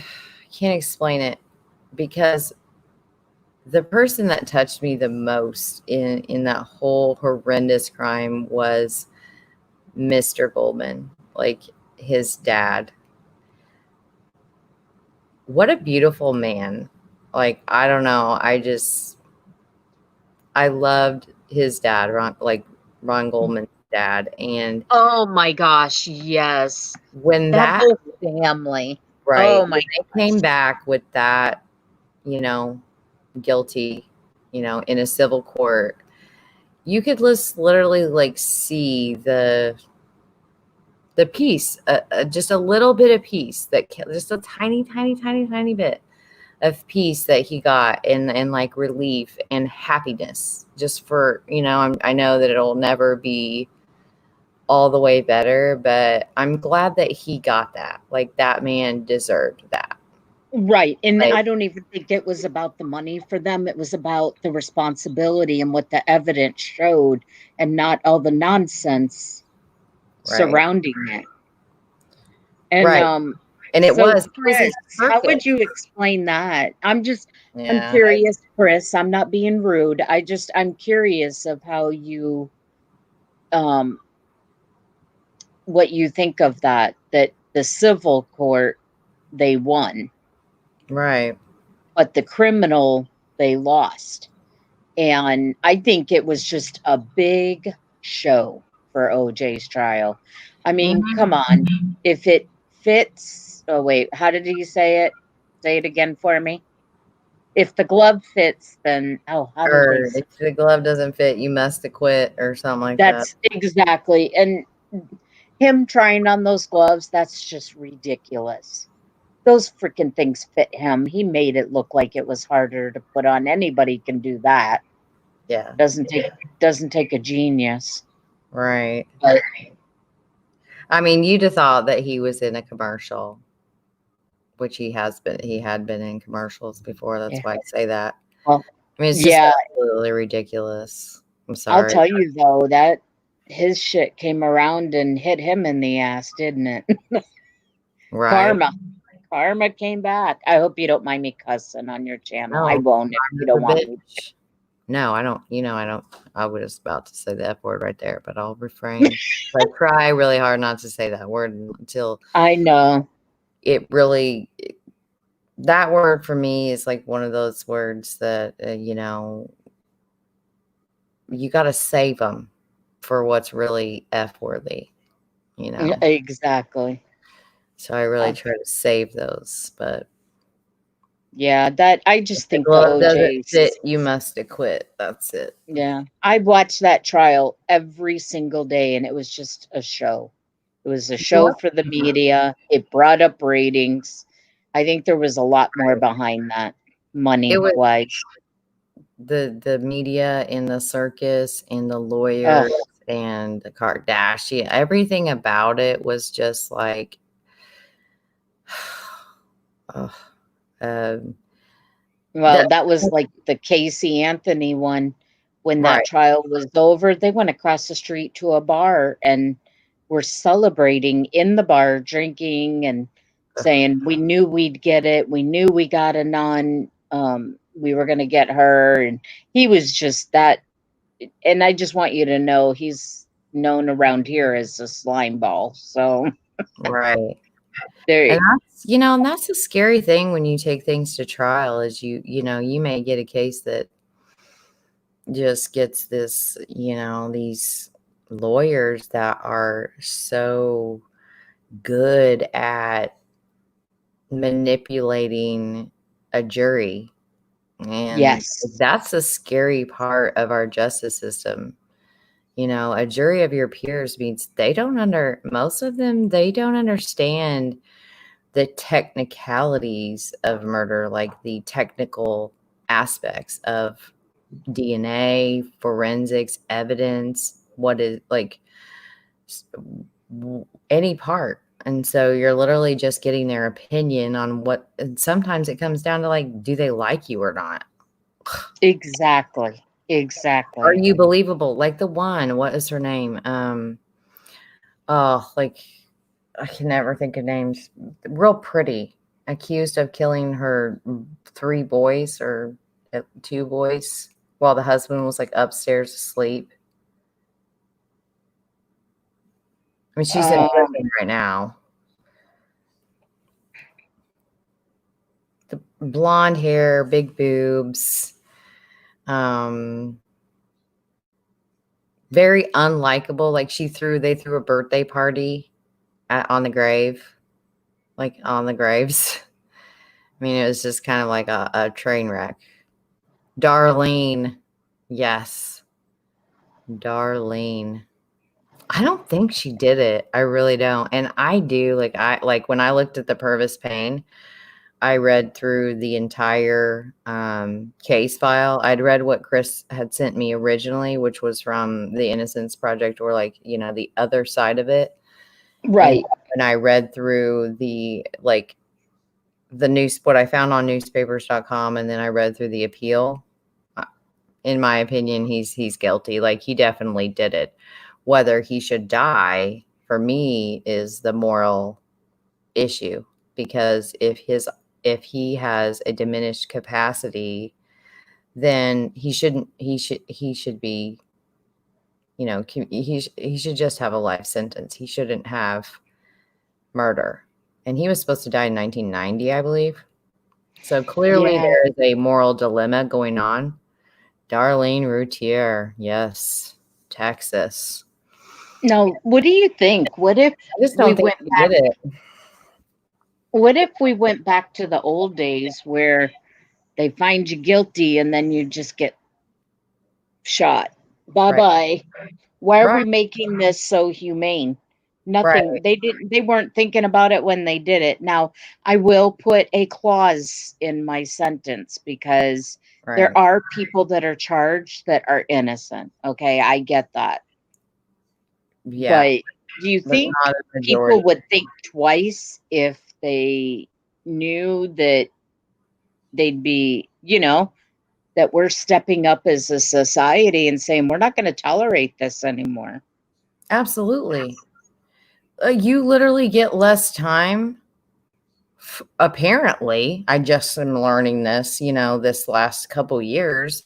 can't explain it, because the person that touched me the most in that whole horrendous crime was Mr. Goldman, like his dad. What a beautiful man. Like, I don't know. I loved his dad, Ron Goldman's dad. And oh my gosh, yes. when that whole family, right, oh my, when they came back with that, you know, guilty, you know, in a civil court, you could just literally like see the piece, just a little bit of peace, that just a tiny bit of peace that he got, and like relief and happiness, just for, you know, I know that it'll never be all the way better, but I'm glad that he got that. Like, that man deserved that. right. And Like, I don't even think it was about the money for them. It was about the responsibility and what the evidence showed, and not all the nonsense surrounding it. And and it so, was Chris, how would you explain that? I'm curious, Chris. I'm not being rude. I'm curious of how you what you think of that the civil court, they won. Right. But the criminal, they lost. And I think it was just a big show for OJ's trial. I mean, come on. If it fits, oh wait, how did he say it? Say it again for me. If the glove fits, then if the glove doesn't fit, you must acquit, or something like that. That's exactly. And him trying on those gloves, that's just ridiculous. Those freaking things fit him. He made it look like it was harder to put on. Anybody can do that. Yeah. Doesn't take a genius. Right. But, I mean, you'd have thought that he was in a commercial, which he had been in commercials before. That's why I say that. Well, I mean, it's just absolutely ridiculous. I'm sorry. I'll tell you though, that his shit came around and hit him in the ass, didn't it? Right. Karma came back. I hope you don't mind me cussing on your channel. No, I won't if you don't want me to. No, I don't. You know, I don't. I was about to say the F word right there, but I'll refrain. I try really hard not to say that word until I know. It really, that word for me is like one of those words that, you know, you got to save them for what's really F-worthy, you know? Exactly. So I really try to save those, but. Yeah, that I just think the glove doesn't fit, you must acquit. That's it. Yeah. I watched that trial every single day, and it was just a show. It was a show for the media. It brought up ratings. I think there was a lot more behind that, money-wise. the media and the circus and the Oh, lawyers and the Kardashian, everything about it was just like, oh, um, well, that was like the Casey Anthony one. When that right. trial was over, they went across the street to a bar and were celebrating in the bar, drinking and saying, "We knew we'd get it. We knew we got a nun. We were going to get her." And he was just that. And I just want you to know he's known around here as a slime ball. So Right. there, And that's a scary thing when you take things to trial is you may get a case that just gets this, these lawyers that are so good at manipulating a jury. And yes, that's a scary part of our justice system. A jury of your peers means most of them, they don't understand the technicalities of murder, like the technical aspects of DNA, forensics, evidence, what is like any part. And so you're literally just getting their opinion on what, and sometimes it comes down to like, do they like you or not? exactly, Are exactly. you believable? Like the one, what is her name? Like I can never think of names. Real pretty, accused of killing her 3 boys or 2 boys while the husband was like upstairs asleep. I mean, she's in prison right now. The blonde hair, big boobs, very unlikable. Like they threw a birthday party on the grave, like on the graves. I mean, it was just kind of like a train wreck. Darlene. Yes. Darlene. I don't think she did it. I really don't. And I do like when I looked at the Purvis Payne, I read through the entire case file. I'd read what Chris had sent me originally, which was from the Innocence Project, or like, the other side of it. Right. And I read through what I found on newspapers.com, and then I read through the appeal. In my opinion, he's guilty. Like, he definitely did it. Whether he should die, for me, is the moral issue, because if he has a diminished capacity, then he should be, he should just have a life sentence. He shouldn't have murder. And he was supposed to die in 1990, I believe. So clearly Yeah. there is a moral dilemma going on. Darlene Routier, yes, Texas. Now, what do you think? What if I just we don't think went he back? did it. What if we went back to the old days where they find you guilty and then you just get shot? Bye bye. Why are we Right. making this so humane? Nothing. Right. They weren't thinking about it when they did it. Now, I will put a clause in my sentence because Right. there are people that are charged that are innocent. Okay, I get that. Yeah. But do you But think not a people majority. would think twice if they knew that they'd be, that we're stepping up as a society and saying we're not going to tolerate this anymore? Absolutely. You literally get less time. Apparently, I just am learning this, this last couple years,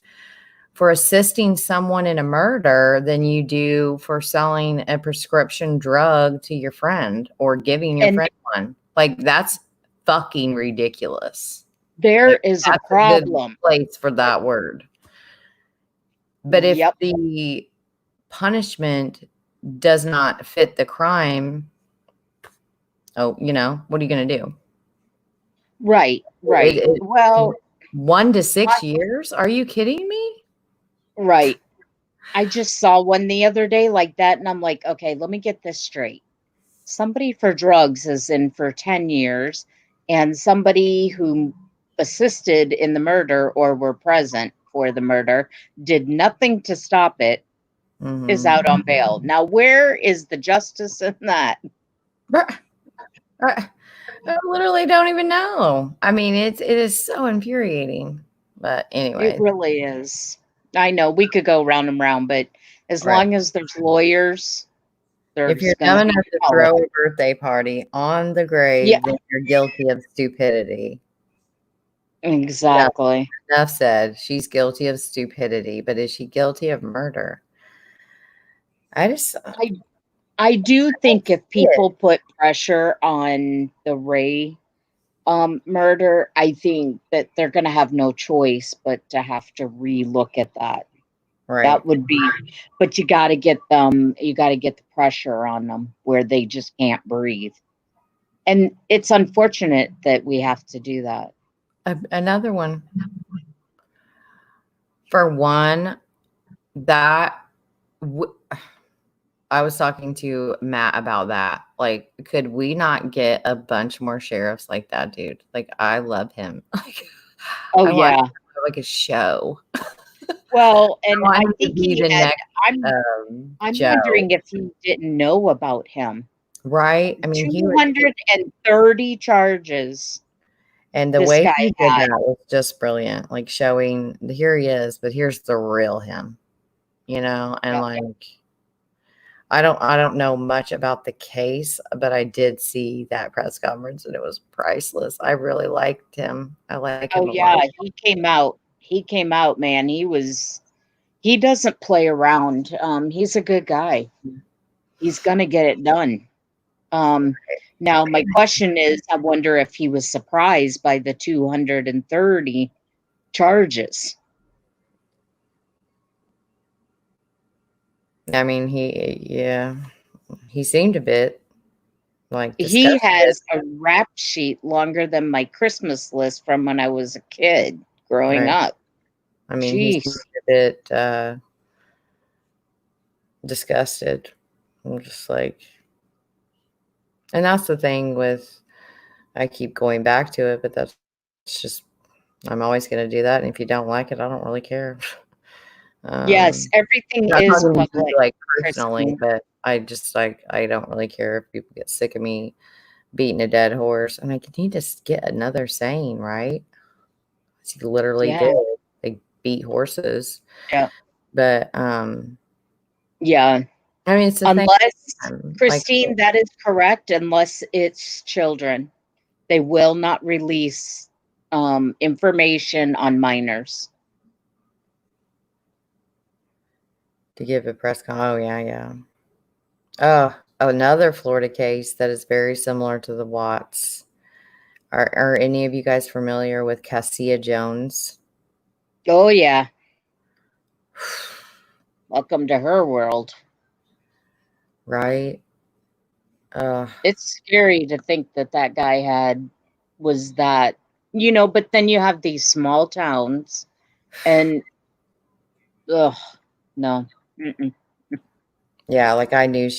for assisting someone in a murder than you do for selling a prescription drug to your friend or giving your And friend one. Like, that's fucking ridiculous. there Like, is a that's a good problem. place for that word. But if Yep. the punishment does not fit the crime, what are you going to do? Right. Well, 1 to 6 years? Are you kidding me? right. I just saw one the other day like that, and I'm like, okay, let me get this straight. Somebody for drugs is in for 10 years, and somebody who assisted in the murder or were present for the murder, did nothing to stop it, is Mhm. out on bail. Now, where is the justice in that? Bruh, I literally don't even know. I mean, it is so infuriating. But anyway, It really is. I know we could go round and round, but as right. long as there's lawyers, If you're there's going to dumb be enough to politics. throw a birthday party on the grave, Yeah. then you're guilty of stupidity. Exactly. Enough said. She's guilty of stupidity, but is she guilty of murder? I do think if people put pressure on the Ray murder, I think that they're going to have no choice but to have to relook at that. right. That would be, but you got to get the pressure on them where they just can't breathe. And it's unfortunate that we have to do that. Another one. For one, that I was talking to Matt about that. Like, could we not get a bunch more sheriffs like that, dude? Like, I love him. Like, Oh, I want yeah. him to have, like a show. Well, and want I him to think be he the had, next I'm Joe, wondering if he didn't know about him. right? I mean, he was, 230 charges. and the this way guy he did had. that was just brilliant. Like showing here he is, but here's the real him, you know. And Yeah. like, I don't know much about the case, but I did see that press conference and it was priceless. I really liked him. I like him Oh a yeah, lot. he came out, man. He doesn't play around. He's a good guy. He's gonna get it done. Now my question is, I wonder if he was surprised by the 230 charges. I mean, he seemed a bit like He disgusted. has a rap sheet longer than my Christmas list from when I was a kid growing Right. up. I mean, he Jeez. seemed a bit disgusted. I'm just like, and that's the thing with, I keep going back to it, but it's just, I'm always going to do that. And if you don't like it, I don't really care. Yes, everything Not is talking to you, public, like personally, Christine. but I just like, I don't really care if people get sick of me beating a dead horse. I'm like, you need to get another saying, right? He literally Yeah. did. They beat horses. Yeah. But Yeah. I mean, it's the Unless, thing. Christine, Like, that is correct, unless it's children. They will not release information on minors. to give a press con. Oh yeah. Oh, another Florida case that is very similar to the Watts. Are any of you guys familiar with Cassia Jones? Oh, yeah. Welcome to her world. Right? It's scary to think that that guy was that, but then you have these small towns and, no. Mm-mm. Yeah, like I knew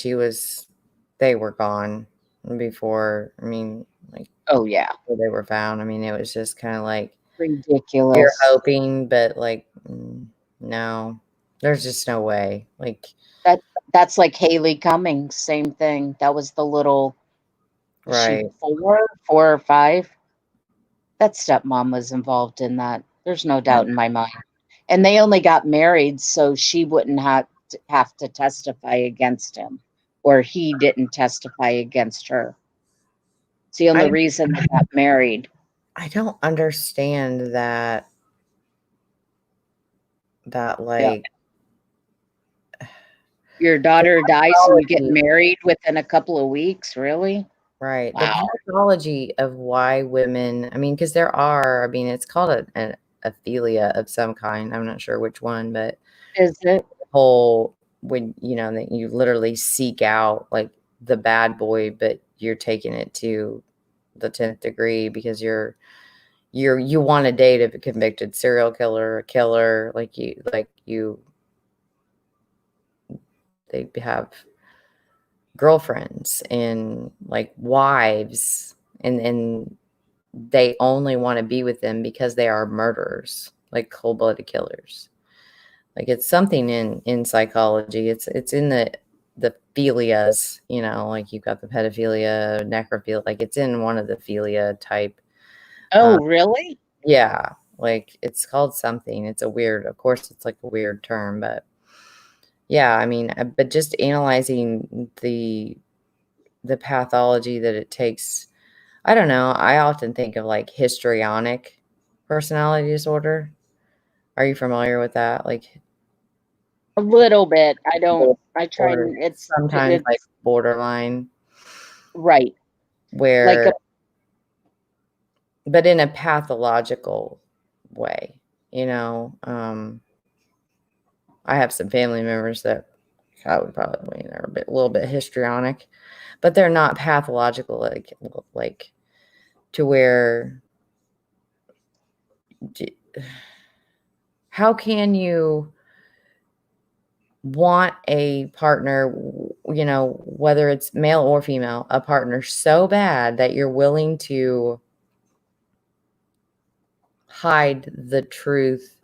they were gone before, I mean, like, Oh, yeah. before they were found. I mean, it was just kind of like, Ridiculous. you're hoping, but like, no, there's just no way. Like, That's like Haley Cummings, same thing. That was the little, right. 4 or 5. That stepmom was involved in that. There's no doubt in my mind. And they only got married so she wouldn't have to testify against him, or he didn't testify against her. It's the only reason they got married. I don't understand that like, your daughter dies and you get married within a couple of weeks, really? right. Wow. The pathology of why women, I mean, because it's called an aphilia of some kind. I'm not sure which one, but is it whole when that you literally seek out like the bad boy, but you're taking it to the 10th degree because you want to date a convicted serial killer, a killer, they have girlfriends and like wives, and they only want to be with them because they are murderers. like cold-blooded killers. Like it's something in psychology. It's in the philias, you know, like you've got the pedophilia, necrophilia, like it's in one of the philia type. Oh, really? Yeah, like it's called something. It's a weird, of course, it's like a weird term, but yeah, I mean, but just analyzing the pathology that it takes. I don't know. I often think of like histrionic personality disorder. Are you familiar with that? Like A little bit. I try or and sometimes like borderline, right. Like where, but in a pathological way, you know. I have some family members that I would probably, I mean, they're a little bit histrionic, but they're not pathological, like to where, how can you want a partner, you know, whether it's male or female, a partner so bad that you're willing to hide the truth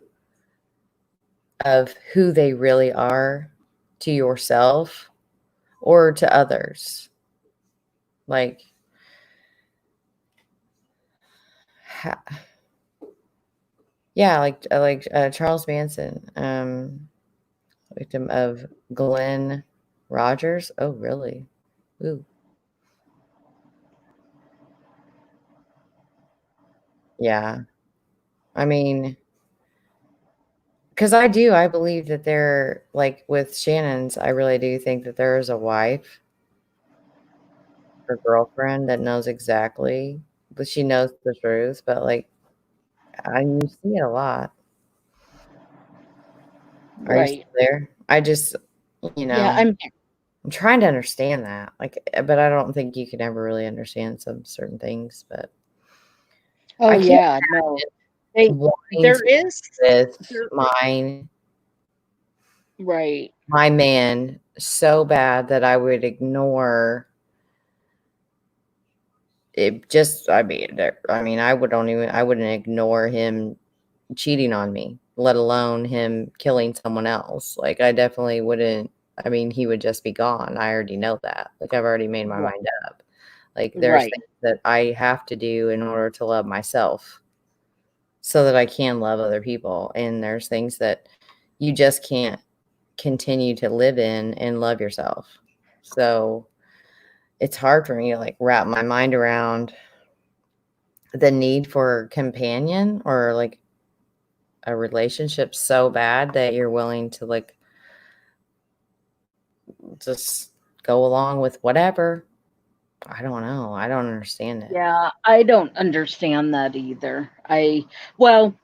of who they really are to yourself or to others? Like, yeah, like Charles Manson, victim of Glenn Rogers. Oh, really? Ooh. Yeah. I mean, because I believe that there, like with Shannon's, I really do think that there is a wife or girlfriend that knows exactly, but she knows the truth. But like, you see it a lot. Are you still right. there? I just, you Yeah, know, I'm trying to understand that. Like, but I don't think you can ever really understand some certain things. But oh I can't yeah, no. They wanting there to is with there right. my man so bad that I would ignore it. Just, I mean, I wouldn't ignore him cheating on me, let alone him killing someone else. Like, I definitely wouldn't. I mean, he would just be gone. I already know that. Like, I've already made my Right. mind up. Like, there's Right. things that I have to do in order to love myself so that I can love other people. And there's things that you just can't continue to live in and love yourself. So it's hard for me to like wrap my mind around the need for a companion or like a relationship so bad that you're willing to like just go along with whatever. I don't know. I don't understand it. Yeah, I don't understand that either. Well,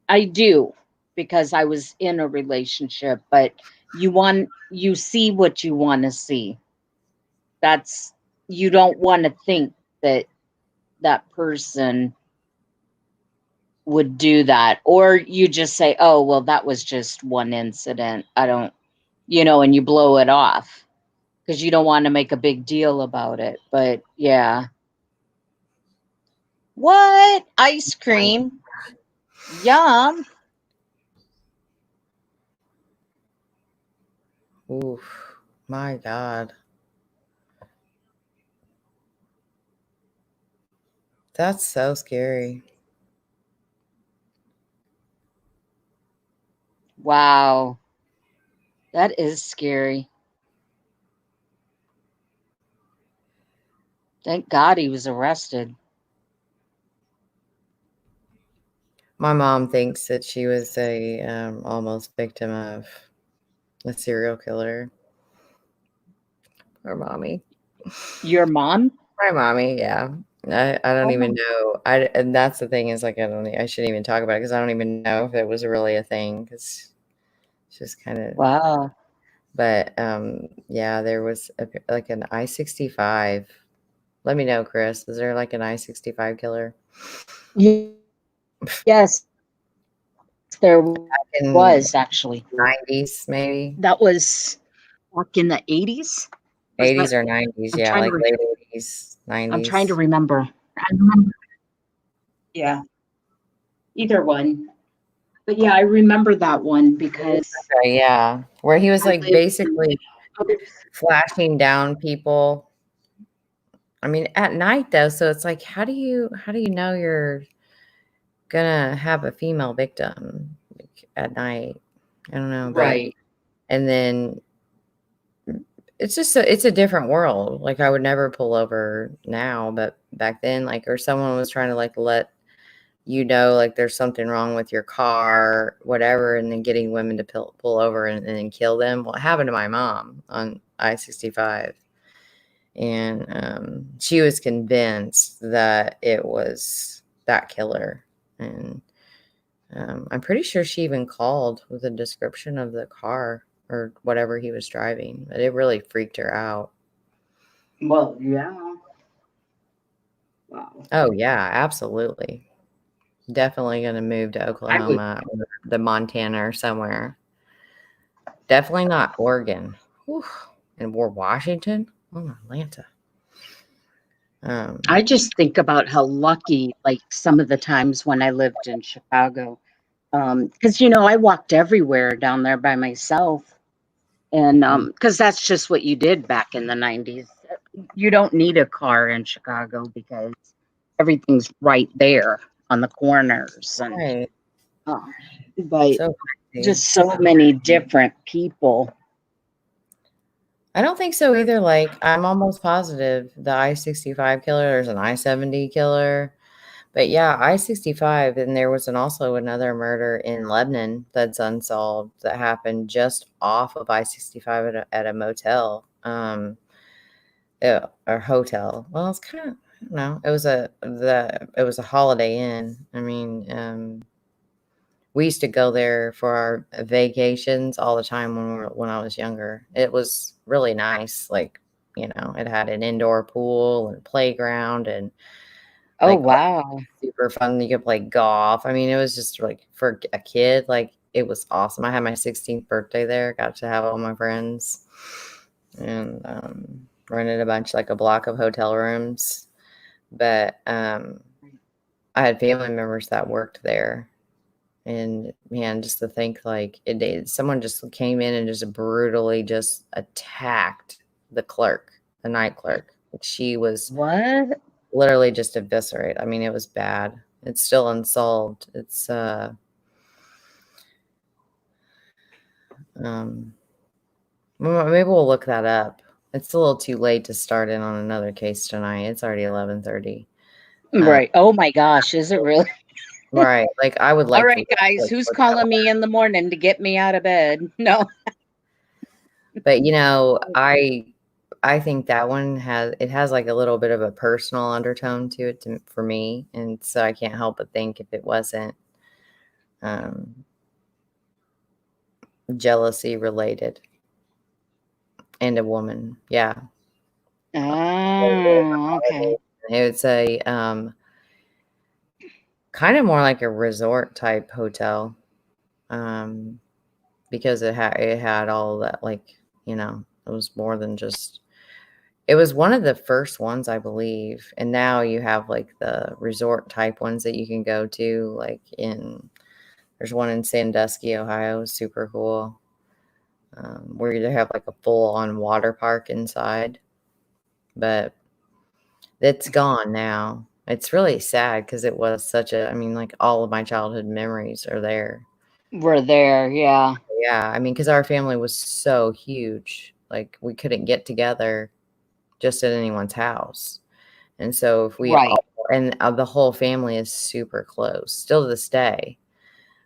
I do because I was in a relationship, but you see what you want to see. That's you don't want to think that that person would do that, or you just say, "Oh, well, that was just one incident. I don't," and you blow it off because you don't want to make a big deal about it. But yeah. What? Ice cream? Yum. Oof. My God. That's so scary. Wow. That is scary. Thank God he was arrested. My mom thinks that she was a almost victim of a serial killer. Or mommy. Your mom? My mommy, yeah. I don't Oh even my. know. And that's the thing is like I shouldn't even talk about it because I don't even know if it was really a thing because it's just kind of. Wow. But yeah, there was like an I-65. Let me know, Chris. Is there like an I-65 killer? Yes, there In was actually. 90s, maybe That was back in the 80s. Was that? 80s or 90s. I'm Yeah, trying to. like late 80s, I'm trying to 90s. remember. I remember. Yeah, either one. But yeah, I remember that one because Okay, yeah, where he was I like lived basically flashing down people. I mean, at night though, so it's like, how do you know you're gonna have a female victim like, at night? I don't know, but right. and then it's just it's a different world. Like I would never pull over now, but back then, like, or someone was trying to like let you know, like there's something wrong with your car, whatever, and then getting women to pull over and then kill them. Well, it happened to my mom on I-65. And she was convinced that it was that killer. And I'm pretty sure she even called with a description of the car or whatever he was driving, but it really freaked her out. Well, yeah. Wow. Oh, yeah, absolutely. Definitely going to move to I would. Oklahoma or the Montana or somewhere. Definitely not Oregon. Whew. And or Washington. Oh, Atlanta. I just think about how lucky, like some of the times when I lived in Chicago, because I walked everywhere down there by myself, and because that's just what you did back in the 90s. You don't need a car in Chicago because everything's right there on the corners, and Right. but So crazy. just so many different people. I don't think so either. Like, I'm almost positive the I-65 killer, there's an I-70 killer. But yeah, I-65, and there was also another murder in Lebanon that's unsolved that happened just off of I-65 at a motel, or hotel. Well, it's kind of, I don't know. It was a Holiday Inn. I mean, we used to go there for our vacations all the time when I was younger. It was really nice. Like, it had an indoor pool and playground and Oh like wow! super fun. You could play golf. I mean, it was just like for a kid, like it was awesome. I had my 16th birthday there. Got to have all my friends and rented a block of hotel rooms. But I had family members that worked there. And man, just to think like someone just came in and just brutally just attacked the night clerk. Like she was What? literally just eviscerated. I mean, it was bad. It's still unsolved. It's maybe we'll look that up. It's a little too late to start in on another case tonight. It's already 11:30. Right. Oh my gosh, is it really? Right. Like I would All like right, to guys, who's calling me in the morning to get me out of bed? No. but I think that one has like a little bit of a personal undertone to it for me, and so I can't help but think if it wasn't jealousy related and a woman, yeah. Oh, okay. It's a kind of more like a resort type hotel, because it had all that, like, it was more than just. It was one of the first ones, I believe, and now you have like the resort type ones that you can go to. Like there's one in Sandusky, Ohio, super cool, where they have like a full-on water park inside, but it's gone now. It's really sad because it was I mean, like all of my childhood memories are there. We're there, yeah. Yeah, I mean, because our family was so huge, like we couldn't get together just at anyone's house. And so if we Right. and the whole family is super close still to this day.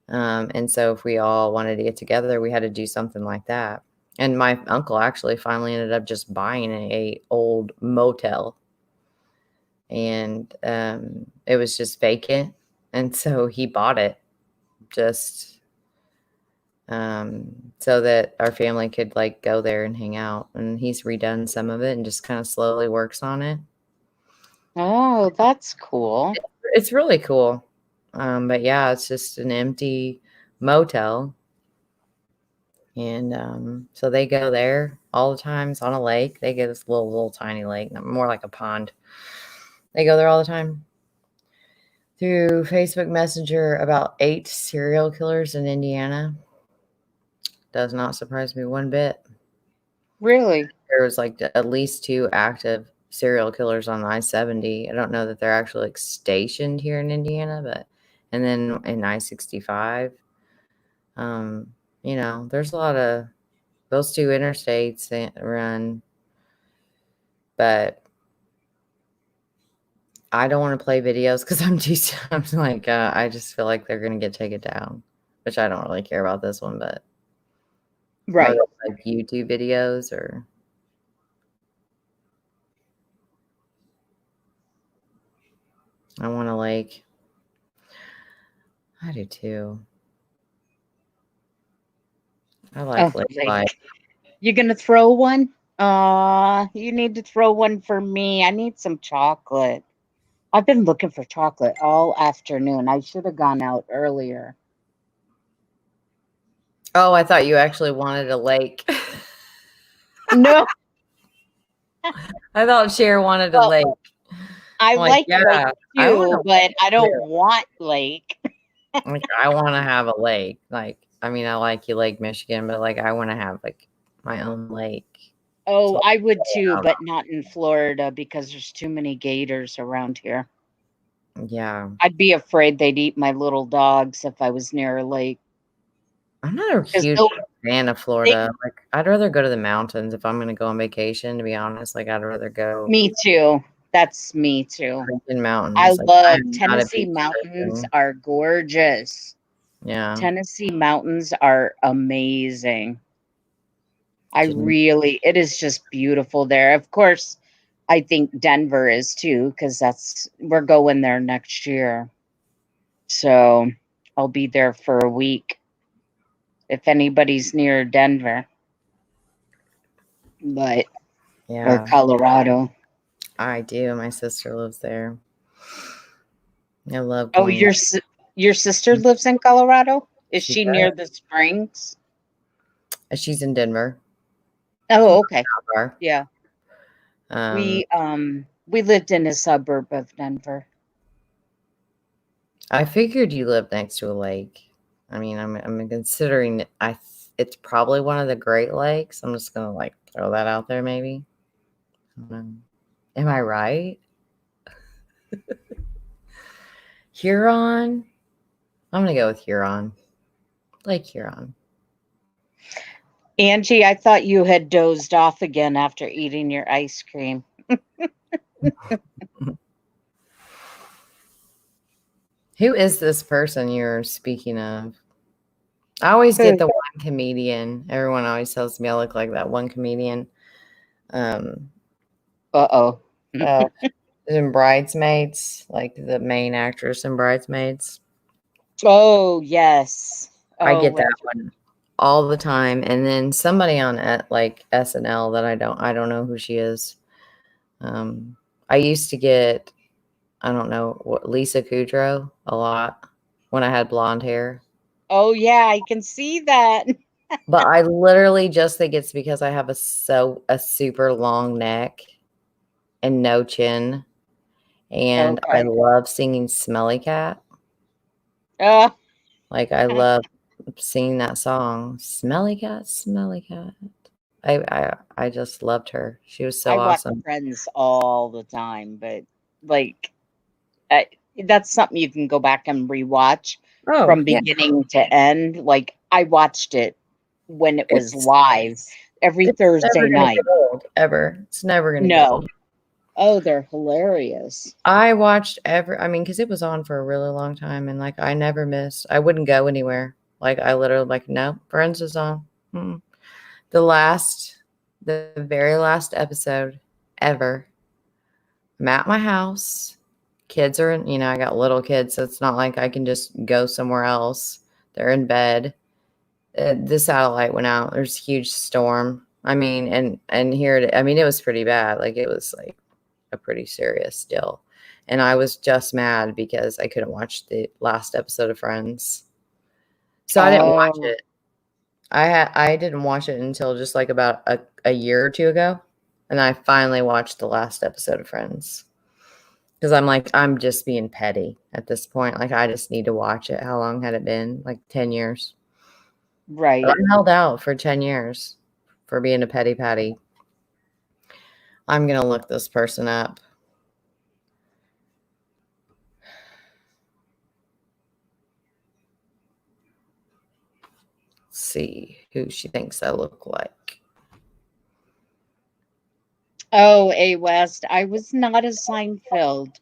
And so if we all wanted to get together, we had to do something like that. And my uncle actually finally ended up just buying a old motel, and it was just vacant. And so he bought it just so that our family could like go there and hang out. And he's redone some of it and just kind of slowly works on it. Oh, that's cool. It's really cool. But yeah, it's just an empty motel. And so they go there all the time. It's on a lake. They get this little tiny lake, more like a pond. They go there all the time. through Facebook Messenger about 8 serial killers in Indiana. Does not surprise me one bit. Really? There was like at least 2 active serial killers on I-70. I don't know that they're actually like stationed here in Indiana, but and then in I-65. You know, there's a lot of those 2 interstates that run, but I don't want to play videos because I'm like, I just feel like they're going to get taken down, which I don't really care about this one, but Right. are they like YouTube videos or? I want to like, I do too. I like Oh, lake like, life. you gonna throw one? You need to throw one for me. I need some chocolate. I've been looking for chocolate all afternoon. I should have gone out earlier. Oh, I thought you actually wanted a lake. No, I thought Cher wanted a well, lake. I I'm like, like yeah, lake I want too, a but I don't too. want lake. Like, I want to have a lake. Like, I mean, I like you, Lake Michigan, but like, I want to have like my own lake. Oh, So, I would too, don't but not in Florida because there's too many gators around here. yeah, I'd be afraid they'd eat my little dogs if I was near a lake. I'm not a 'Cause huge they'll- fan of Florida. Like, I'd rather go to the mountains if I'm going to go on vacation. To be honest, like, I'd rather go Me too. That's me too. in I mountains. Like, love I'm not a Tennessee beach mountains person. are gorgeous. Yeah, Tennessee mountains are amazing. Gee. It is just beautiful there. Of course, I think Denver is too, because we're going there next year. So I'll be there for a week if anybody's near Denver, or Yeah, Colorado. I do. My sister lives there. I love Oh, going. your sister lives in Colorado? Is She she near the Springs? does. She's in Denver. Oh, okay. Far. Yeah. Um, We lived in a suburb of Denver. I figured you lived next to a lake. I mean, I'm considering it's probably one of the Great Lakes. I'm just gonna like throw that out there, maybe. I don't know. Am I right? Huron. I'm gonna go with Huron. Lake Huron. Angie, I thought you had dozed off again after eating your ice cream. Who is this person you're speaking of? I always get the one comedian. Everyone always tells me I look like that one comedian. Uh-oh. In Bridesmaids, like the main actress in Bridesmaids. Oh, yes. I Oh, get that one all the time. And then somebody on like SNL that I don't know who she is. I used to get, I don't know, Lisa Kudrow a lot when I had blonde hair. Oh, yeah, I can see that. But I literally just think it's because I have a super long neck and no chin. And I Okay. love singing Smelly Cat. Uh, Like, I love singing that song, Smelly Cat, Smelly Cat. I just loved her. She was so I watch awesome. Friends all the time, but like that's something you can go back and rewatch from yeah. beginning to end. Like I watched it when it was live every It's Thursday never gonna night. get old, ever. It's never gonna get No. old. Oh, they're hilarious. I watched because it was on for a really long time, and like I never missed. I wouldn't go anywhere. Like I literally like, no, Friends is on. Mm-mm. The very last episode ever. I'm at my house. Kids are in, I got little kids, so it's not like I can just go somewhere else. They're in bed. The satellite went out. There's a huge storm. I mean, and here it was pretty bad. Like it was like a pretty serious deal. And I was just mad because I couldn't watch the last episode of Friends. So I didn't watch it. I didn't watch it until just like about a year or two ago. And I finally watched the last episode of Friends. Because I'm like, I'm just being petty at this point. Like, I just need to watch it. How long had it been? Like 10 years. Right. But I'm held out for 10 years for being a petty patty. I'm going to look this person up. See who she thinks I look like. Oh, A West. I was not a Seinfeld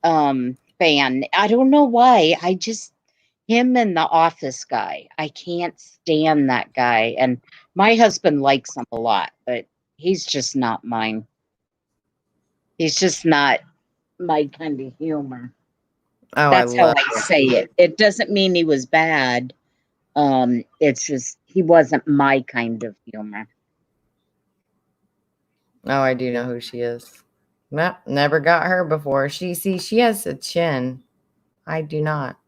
fan. I don't know why. I just him and the office guy. I can't stand that guy. And my husband likes him a lot, but he's just not mine. He's just not my kind of humor. Oh, That's I how love I say it. It doesn't mean he was bad. It's just he wasn't my kind of humor. Oh, I do know who she is. Nope, never got her before. She has a chin. I do not.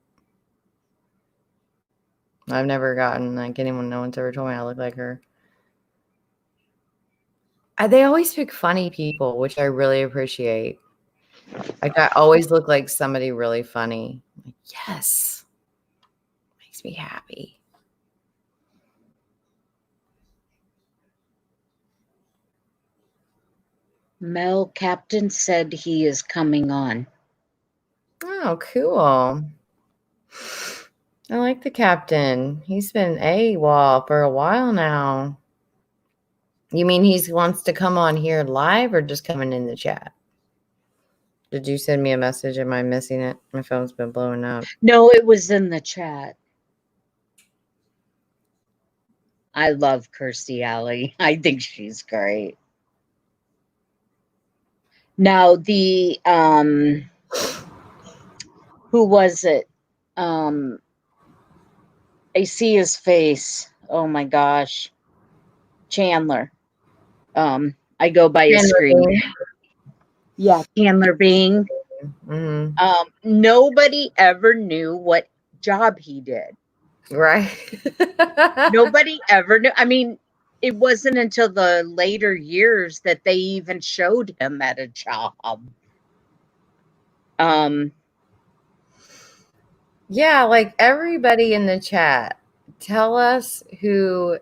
I've never gotten like anyone. No one's ever told me I look like her. They always pick funny people, which I really appreciate. Like I always look like somebody really funny. Like, yes, makes me happy. Mel Captain said he is coming on. Oh, cool. I like the captain. He's been AWOL for a while now. You mean he wants to come on here live or just coming in the chat? Did you send me a message? Am I missing it? My phone's been blowing up. No, it was in the chat. I love Kirstie Alley. I think she's great. Now the who was it? I see his face. Oh my gosh. Chandler. I go by his screen. Yeah, Chandler Bing. Mm-hmm. Nobody ever knew what job he did. Right. Nobody ever knew. I mean, it wasn't until the later years that they even showed him at a job. Yeah, like everybody in the chat, tell us who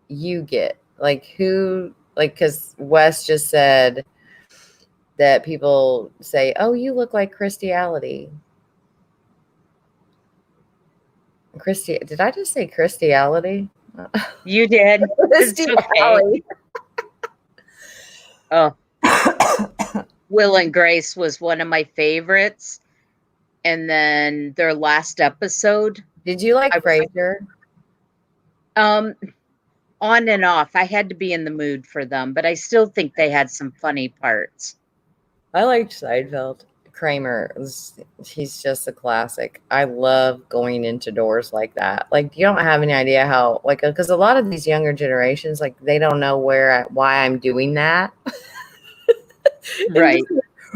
you get. Like who, like, because Wes just said that people say, oh, you look like Christiality. Did I just say Christiality? You did. Christiality. Oh, Will and Grace was one of my favorites. And then their last episode. Did you like Frasier? On and off. I had to be in the mood for them, but I still think they had some funny parts. I liked Seinfeld. Kramer, he's just a classic. I love going into doors like that. Like, you don't have any idea how, like, because a lot of these younger generations, like, they don't know why I'm doing that. Right.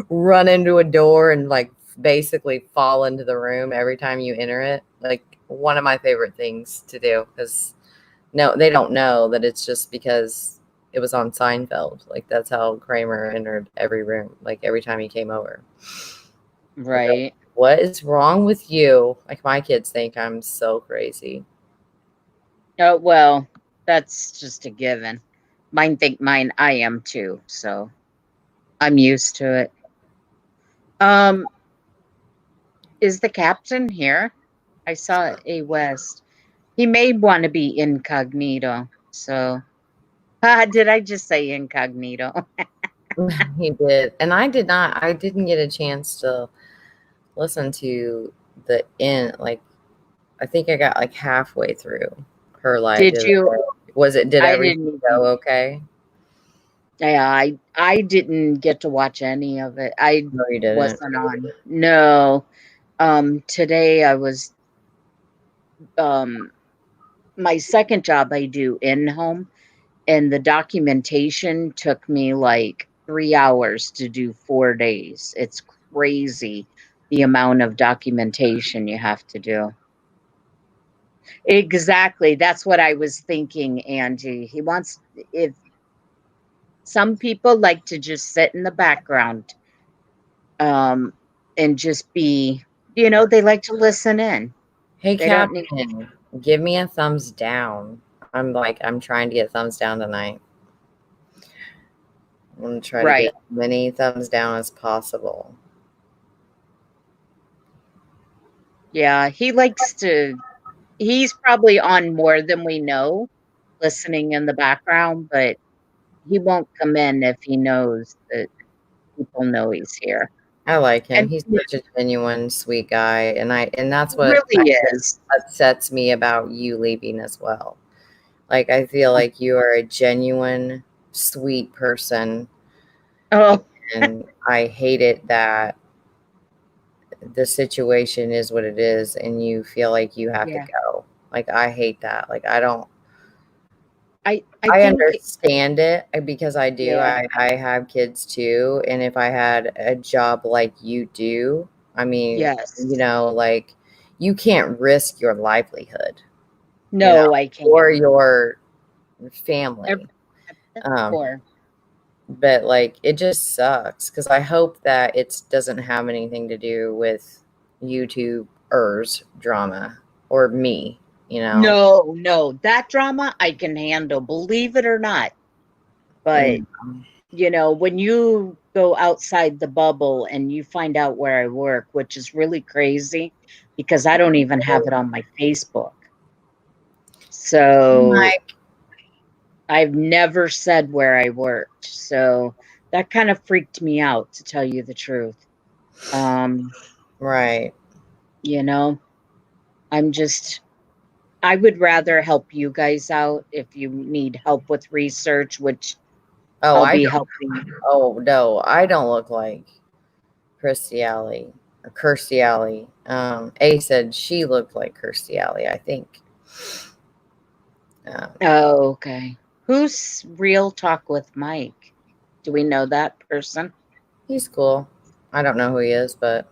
Run into a door and, like, basically fall into the room every time you enter it. Like, one of my favorite things to do, because no, they don't know that it's just because it was on Seinfeld. Like, that's how Kramer entered every room, like, every time he came over. Right. Like, what is wrong with you? Like, my kids think I'm so crazy. Oh, well, that's just a given. Mine think I am too, so I'm used to it. Is the captain here? I saw A West. He may want to be incognito, so did I just say incognito? He did. And I didn't get a chance to listen to the end. Like, I think I got like halfway through her live. Did you? Did everything go okay? Yeah, I didn't get to watch any of it. No, you didn't. Wasn't on. No. Today I was my second job I do in home, and the documentation took me like 3 hours to do 4 days. It's crazy the amount of documentation you have to do. Exactly. That's what I was thinking, Angie. If some people like to just sit in the background. and just be, they like to listen in. Hey, They don't need. Captain, give me a thumbs down. I'm trying to get thumbs down tonight. I'm going to try to Right. get as many thumbs down as possible. Yeah, he's probably on more than we know, listening in the background, but he won't come in if he knows that people know he's here. I like him. And He's he such a genuine, sweet guy, and that's what really is. upsets me about you leaving as well. Like, I feel like you are a genuine, sweet person, Oh, and I hate it that the situation is what it is, and you feel like you have to yeah. go. Like, I hate that. Like, I don't. I I think understand it because I do. Yeah. I have kids too, and if I had a job like you do, I mean, yes. like you can't risk your livelihood, No, I can't. or your family. Or But like it just sucks because I hope that it doesn't have anything to do with YouTubers drama or me, no, that drama I can handle, believe it or not. But when you go outside the bubble and you find out where I work, which is really crazy because I don't even have it on my Facebook. So Like, I've never said where I worked. So that kind of freaked me out, to tell you the truth. right. I would rather help you guys out if you need help with research, which Oh, I'll be helping. Oh no, I don't look like Kirstie Alley or Kirstie Alley. A said she looked like Kirstie Alley, I think. Oh, okay. Who's Real Talk with Mike? Do we know that person? He's cool. I don't know who he is, but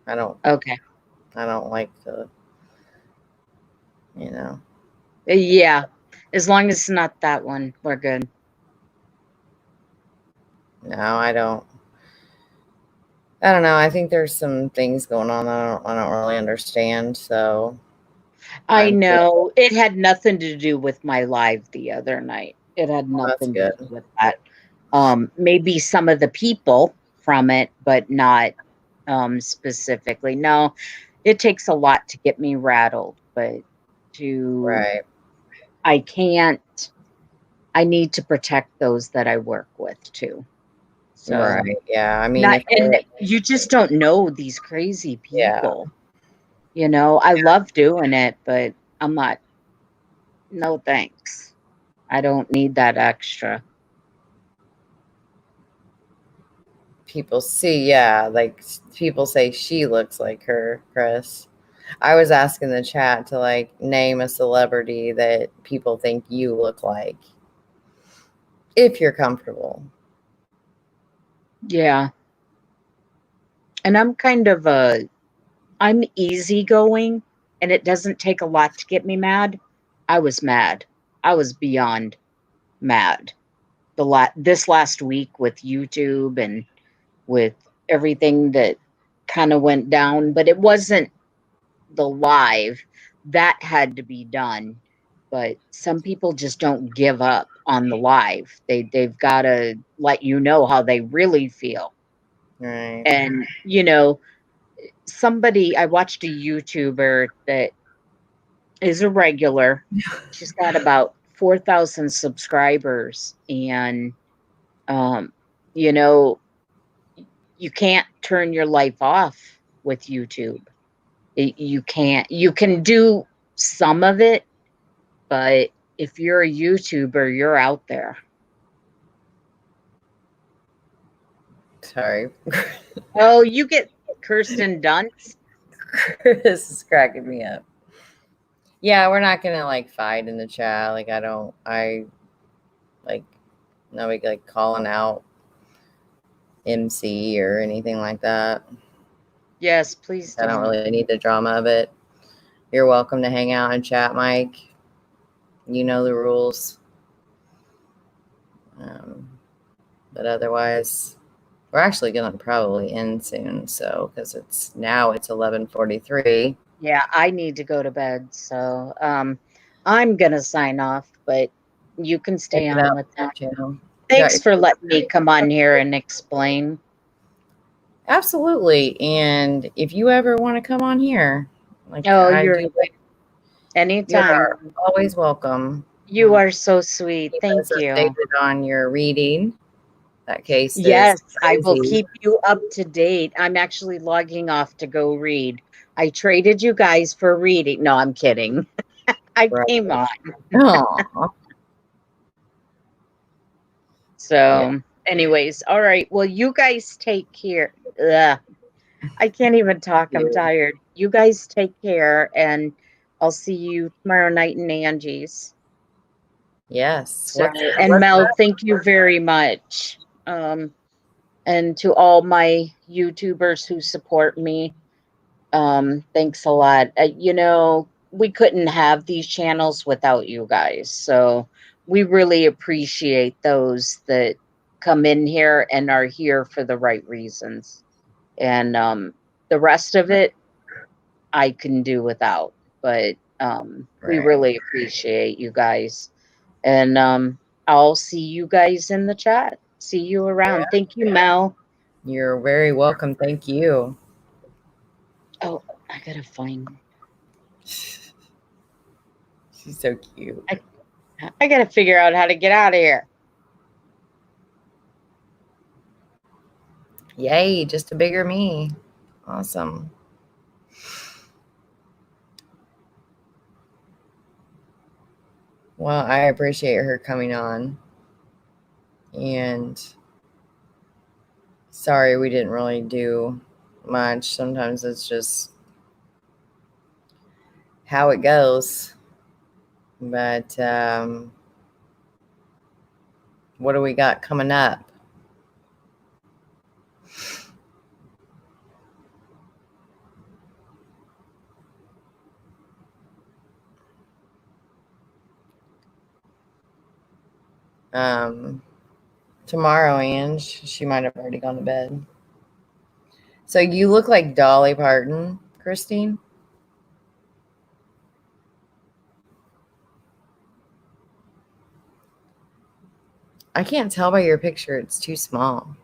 I don't like the, Yeah. As long as it's not that one, we're good. No, I don't know. I think there's some things going on that I don't really understand. So I know it had nothing to do with my live the other night. It had nothing to do with that. Maybe some of the people from it, but not specifically. No, it takes a lot to get me rattled, but right. I need to protect those that I work with too. So Right. Yeah. I mean, and you just don't know these crazy people. Yeah. I love doing it, but I'm not. No thanks. I don't need that extra. People like people say she looks like her, Chris. I was asking the chat to like name a celebrity that people think you look like, if you're comfortable. Yeah. And I'm easygoing, and it doesn't take a lot to get me mad. I was mad. I was beyond mad. This last week with YouTube and with everything that kind of went down, but it wasn't the live that had to be done. But some people just don't give up on the live. They've got to let you know how they really feel. Right. And I watched a YouTuber that is a regular. She's got about 4,000 subscribers, and you can't turn your life off with YouTube. You can't. You can do some of it, but if you're a YouTuber, you're out there. Sorry. Oh, you get Kirsten Dunst. This is cracking me up. Yeah, we're not gonna like fight in the chat. Like I like nobody like calling out MC or anything like that. Yes, please I don't really need the drama of it. You're welcome to hang out and chat, Mike. You know the rules. But otherwise, We're actually going to probably end soon. So, because it's 11:43. Yeah, I need to go to bed. So I'm going to sign off, but you can stay Check it on out with on that. your channel. Thanks Yeah, for letting me come on here and explain. absolutely. And if you ever want to come on here, like Oh, I you're do, you anytime. are always welcome. You are so sweet. Keep us Thank you. updated on your reading. That case is Yes, I will crazy. keep you up to date. I'm actually logging off to go read. I traded you guys for reading. No, I'm kidding. I Right. came on. Aw. So, anyways, all right. Well, you guys take care. Ugh, I can't even talk. I'm tired. You guys take care, and I'll see you tomorrow night in Angie's. Yes. So, and Mel, thank you very much. And to all my YouTubers who support me, thanks a lot. We couldn't have these channels without you guys. So we really appreciate those that come in here and are here for the right reasons. And the rest of it, I can do without. But we Right. really appreciate you guys. And I'll see you guys in the chat. See you around. Thank you, Mel. You're very welcome. Thank you. Oh, I gotta find. She's so cute. I gotta figure out how to get out of here. Yay, just a bigger me. Awesome. Well, I appreciate her coming on. And sorry we didn't really do much. Sometimes it's just how it goes. But what do we got coming up? Tomorrow, Ange, she might have already gone to bed. So you look like Dolly Parton, Christine. I can't tell by your picture. It's too small.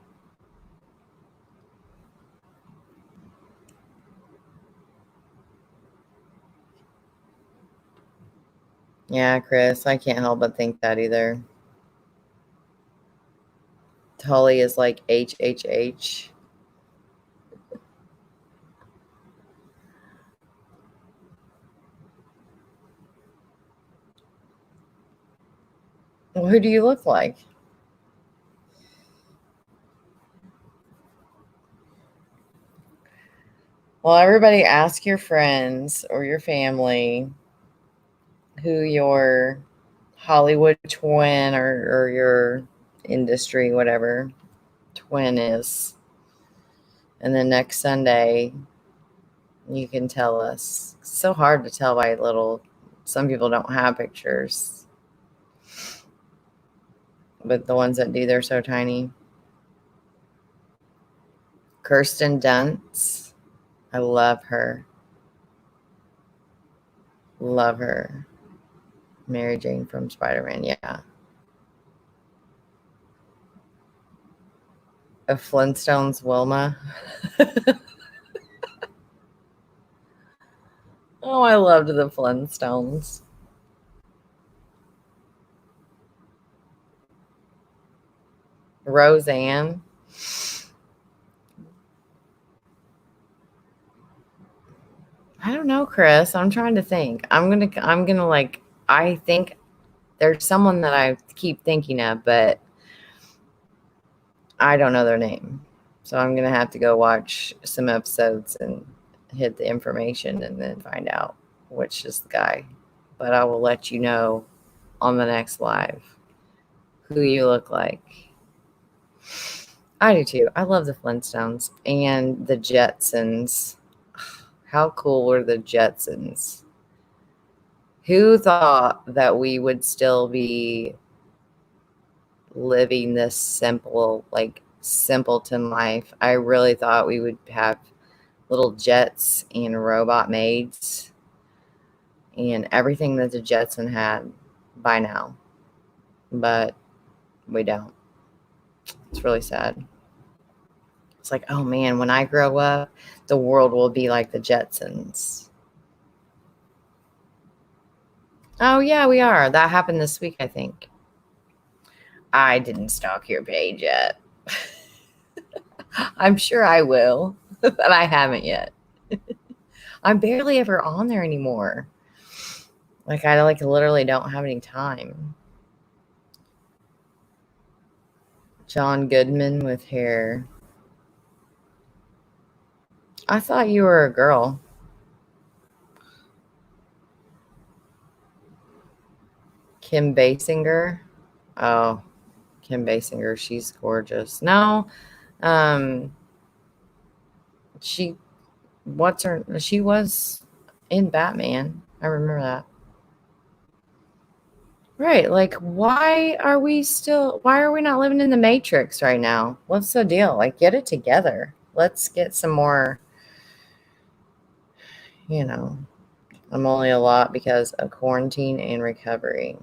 Yeah, Chris, I can't help but think that either. Tully is like HHH. Well, who do you look like? Well, everybody ask your friends or your family who your Hollywood twin or your industry, whatever, twin is. And then next Sunday, you can tell us. It's so hard to tell by some people don't have pictures. But the ones that do, they're so tiny. Kirsten Dunst. I love her. Love her. Mary Jane from Spider-Man, yeah. A Flintstones Wilma. Oh, I loved the Flintstones. Roseanne. I don't know, Chris. I'm trying to think. I'm gonna like, I think there's someone that I keep thinking of, but I don't know their name. So I'm gonna have to go watch some episodes and hit the information and then find out which is the guy. But I will let you know on the next live who you look like. I do too. I love the Flintstones and the Jetsons. How cool were the Jetsons? Who thought that we would still be living this simple, like simpleton life. I really thought we would have little jets and robot maids and everything that the Jetson had by now. But we don't. It's really sad. It's like, oh man, when I grow up, the world will be like the Jetsons. Oh yeah, we are. That happened this week, I think. I didn't stalk your page yet. I'm sure I will, but I haven't yet. I'm barely ever on there anymore. Like I literally don't have any time. John Goodman with hair. I thought you were a girl. Kim Basinger. Oh, Kim Basinger. She's gorgeous. No, she was in Batman. I remember that. Right. Like, why are we not living in the Matrix right now? What's the deal? Like, get it together. Let's get some more, I'm only a lot because of quarantine and recovery.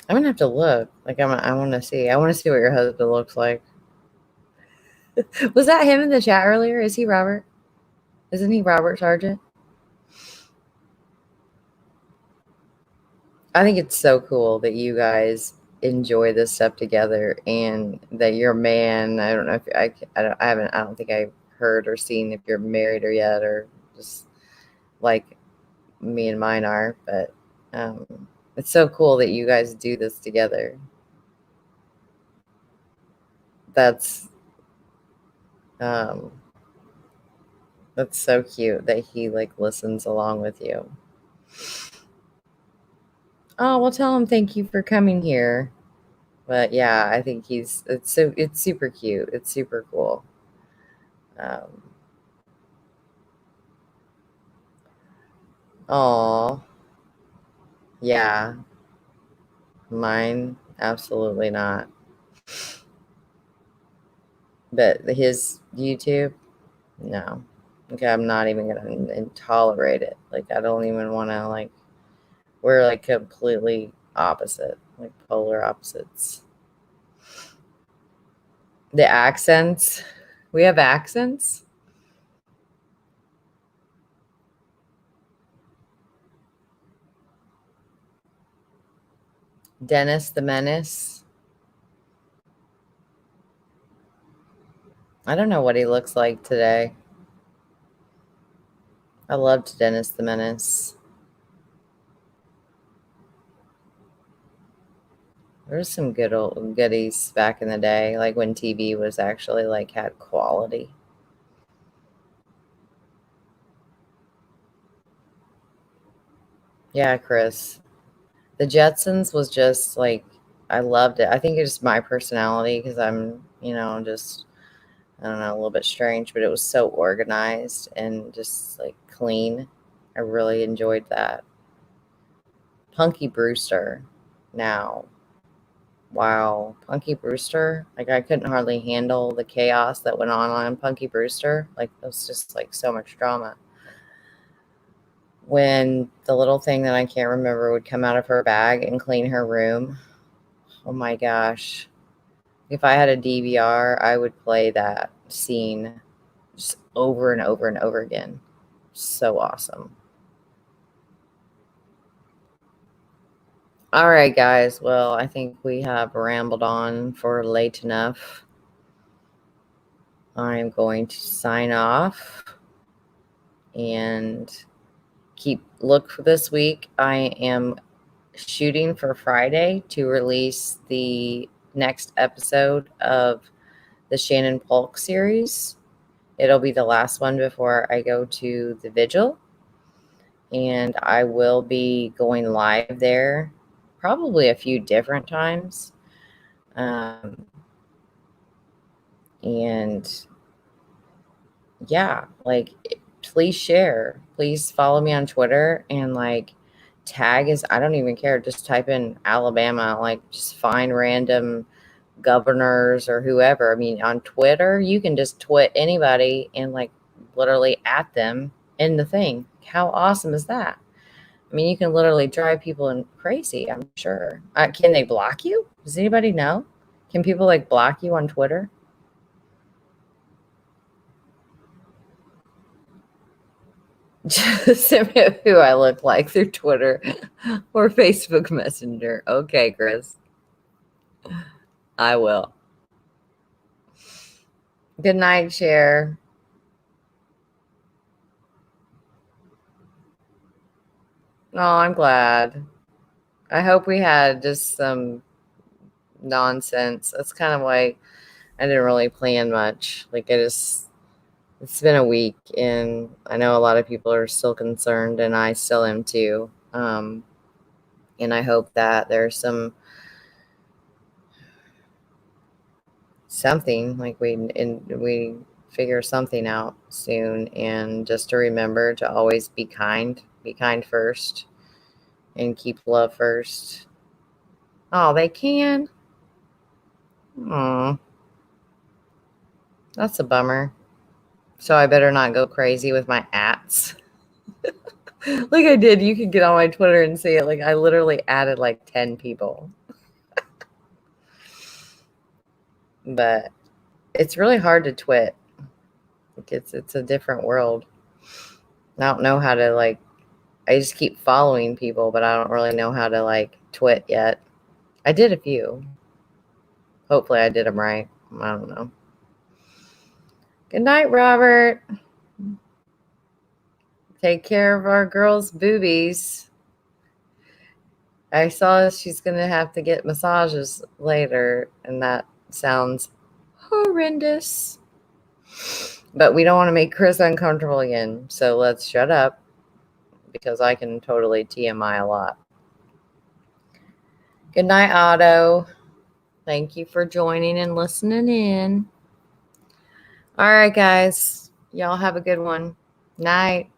I'm gonna have to look. Like, I want to see. I want to see what your husband looks like. Was that him in the chat earlier? Is he Robert? Isn't he Robert Sargent? I think it's so cool that you guys enjoy this stuff together and that your man, I don't know if I don't think I've heard or seen if you're married or yet, or just like me and mine are, but it's so cool that you guys do this together. That's so cute that he like listens along with you. Oh, well, tell him thank you for coming here. But yeah, I think it's super cute. It's super cool. Oh, yeah. Mine, absolutely not. But his YouTube, no. Okay, I'm not even gonna tolerate it. Like, I don't even want to, like, we're like completely opposite, like polar opposites. The accents, we have accents. Dennis the Menace. I don't know what he looks like today. I loved Dennis the Menace. There was some good old goodies back in the day, like when TV was actually like had quality. Yeah, Chris. The Jetsons was just like, I loved it. I think it's just my personality because I'm, just, I don't know, a little bit strange, but it was so organized and just like clean. I really enjoyed that. Punky Brewster. Now, wow, Punky Brewster. Like, I couldn't hardly handle the chaos that went on Punky Brewster. Like, it was just like so much drama. When the little thing that I can't remember would come out of her bag and clean her room. Oh my gosh. If I had a DVR, I would play that scene just over and over and over again. So awesome. All right, guys. Well, I think we have rambled on for late enough. I'm going to sign off and look for this week. I am shooting for Friday to release the next episode of the Shannon Polk series. It'll be the last one before I go to the vigil. And I will be going live there probably a few different times. And yeah, like, please share. Please follow me on Twitter and like tag is, I don't even care. Just type in Alabama, like just find random governors or whoever. I mean, on Twitter, you can just twit anybody and like literally at them in the thing. How awesome is that? I mean, you can literally drive people crazy, I'm sure. Can they block you? Does anybody know? Can people like block you on Twitter? Just send me who I look like through Twitter or Facebook Messenger. Okay, Chris. I will. Good night, Cher. Oh, I'm glad. I hope we had just some nonsense. It's kind of like I didn't really plan much. Like it's been a week and I know a lot of people are still concerned and I still am too. And I hope that there's something like we figure something out soon, and just to remember to always be kind first and keep love first. Oh, they can. Oh, that's a bummer. So I better not go crazy with my ats. Like I did. You could get on my Twitter and see it. Like I literally added like 10 people. But it's really hard to twit. Like it's a different world. I don't know how to like, I just keep following people, but I don't really know how to like twit yet. I did a few. Hopefully I did them right. I don't know. Good night, Robert. Take care of our girl's boobies. I saw she's going to have to get massages later, and that sounds horrendous. But we don't want to make Chris uncomfortable again, so let's shut up because I can totally TMI a lot. Good night, Otto. Thank you for joining and listening in. All right, guys. Y'all have a good one. Night.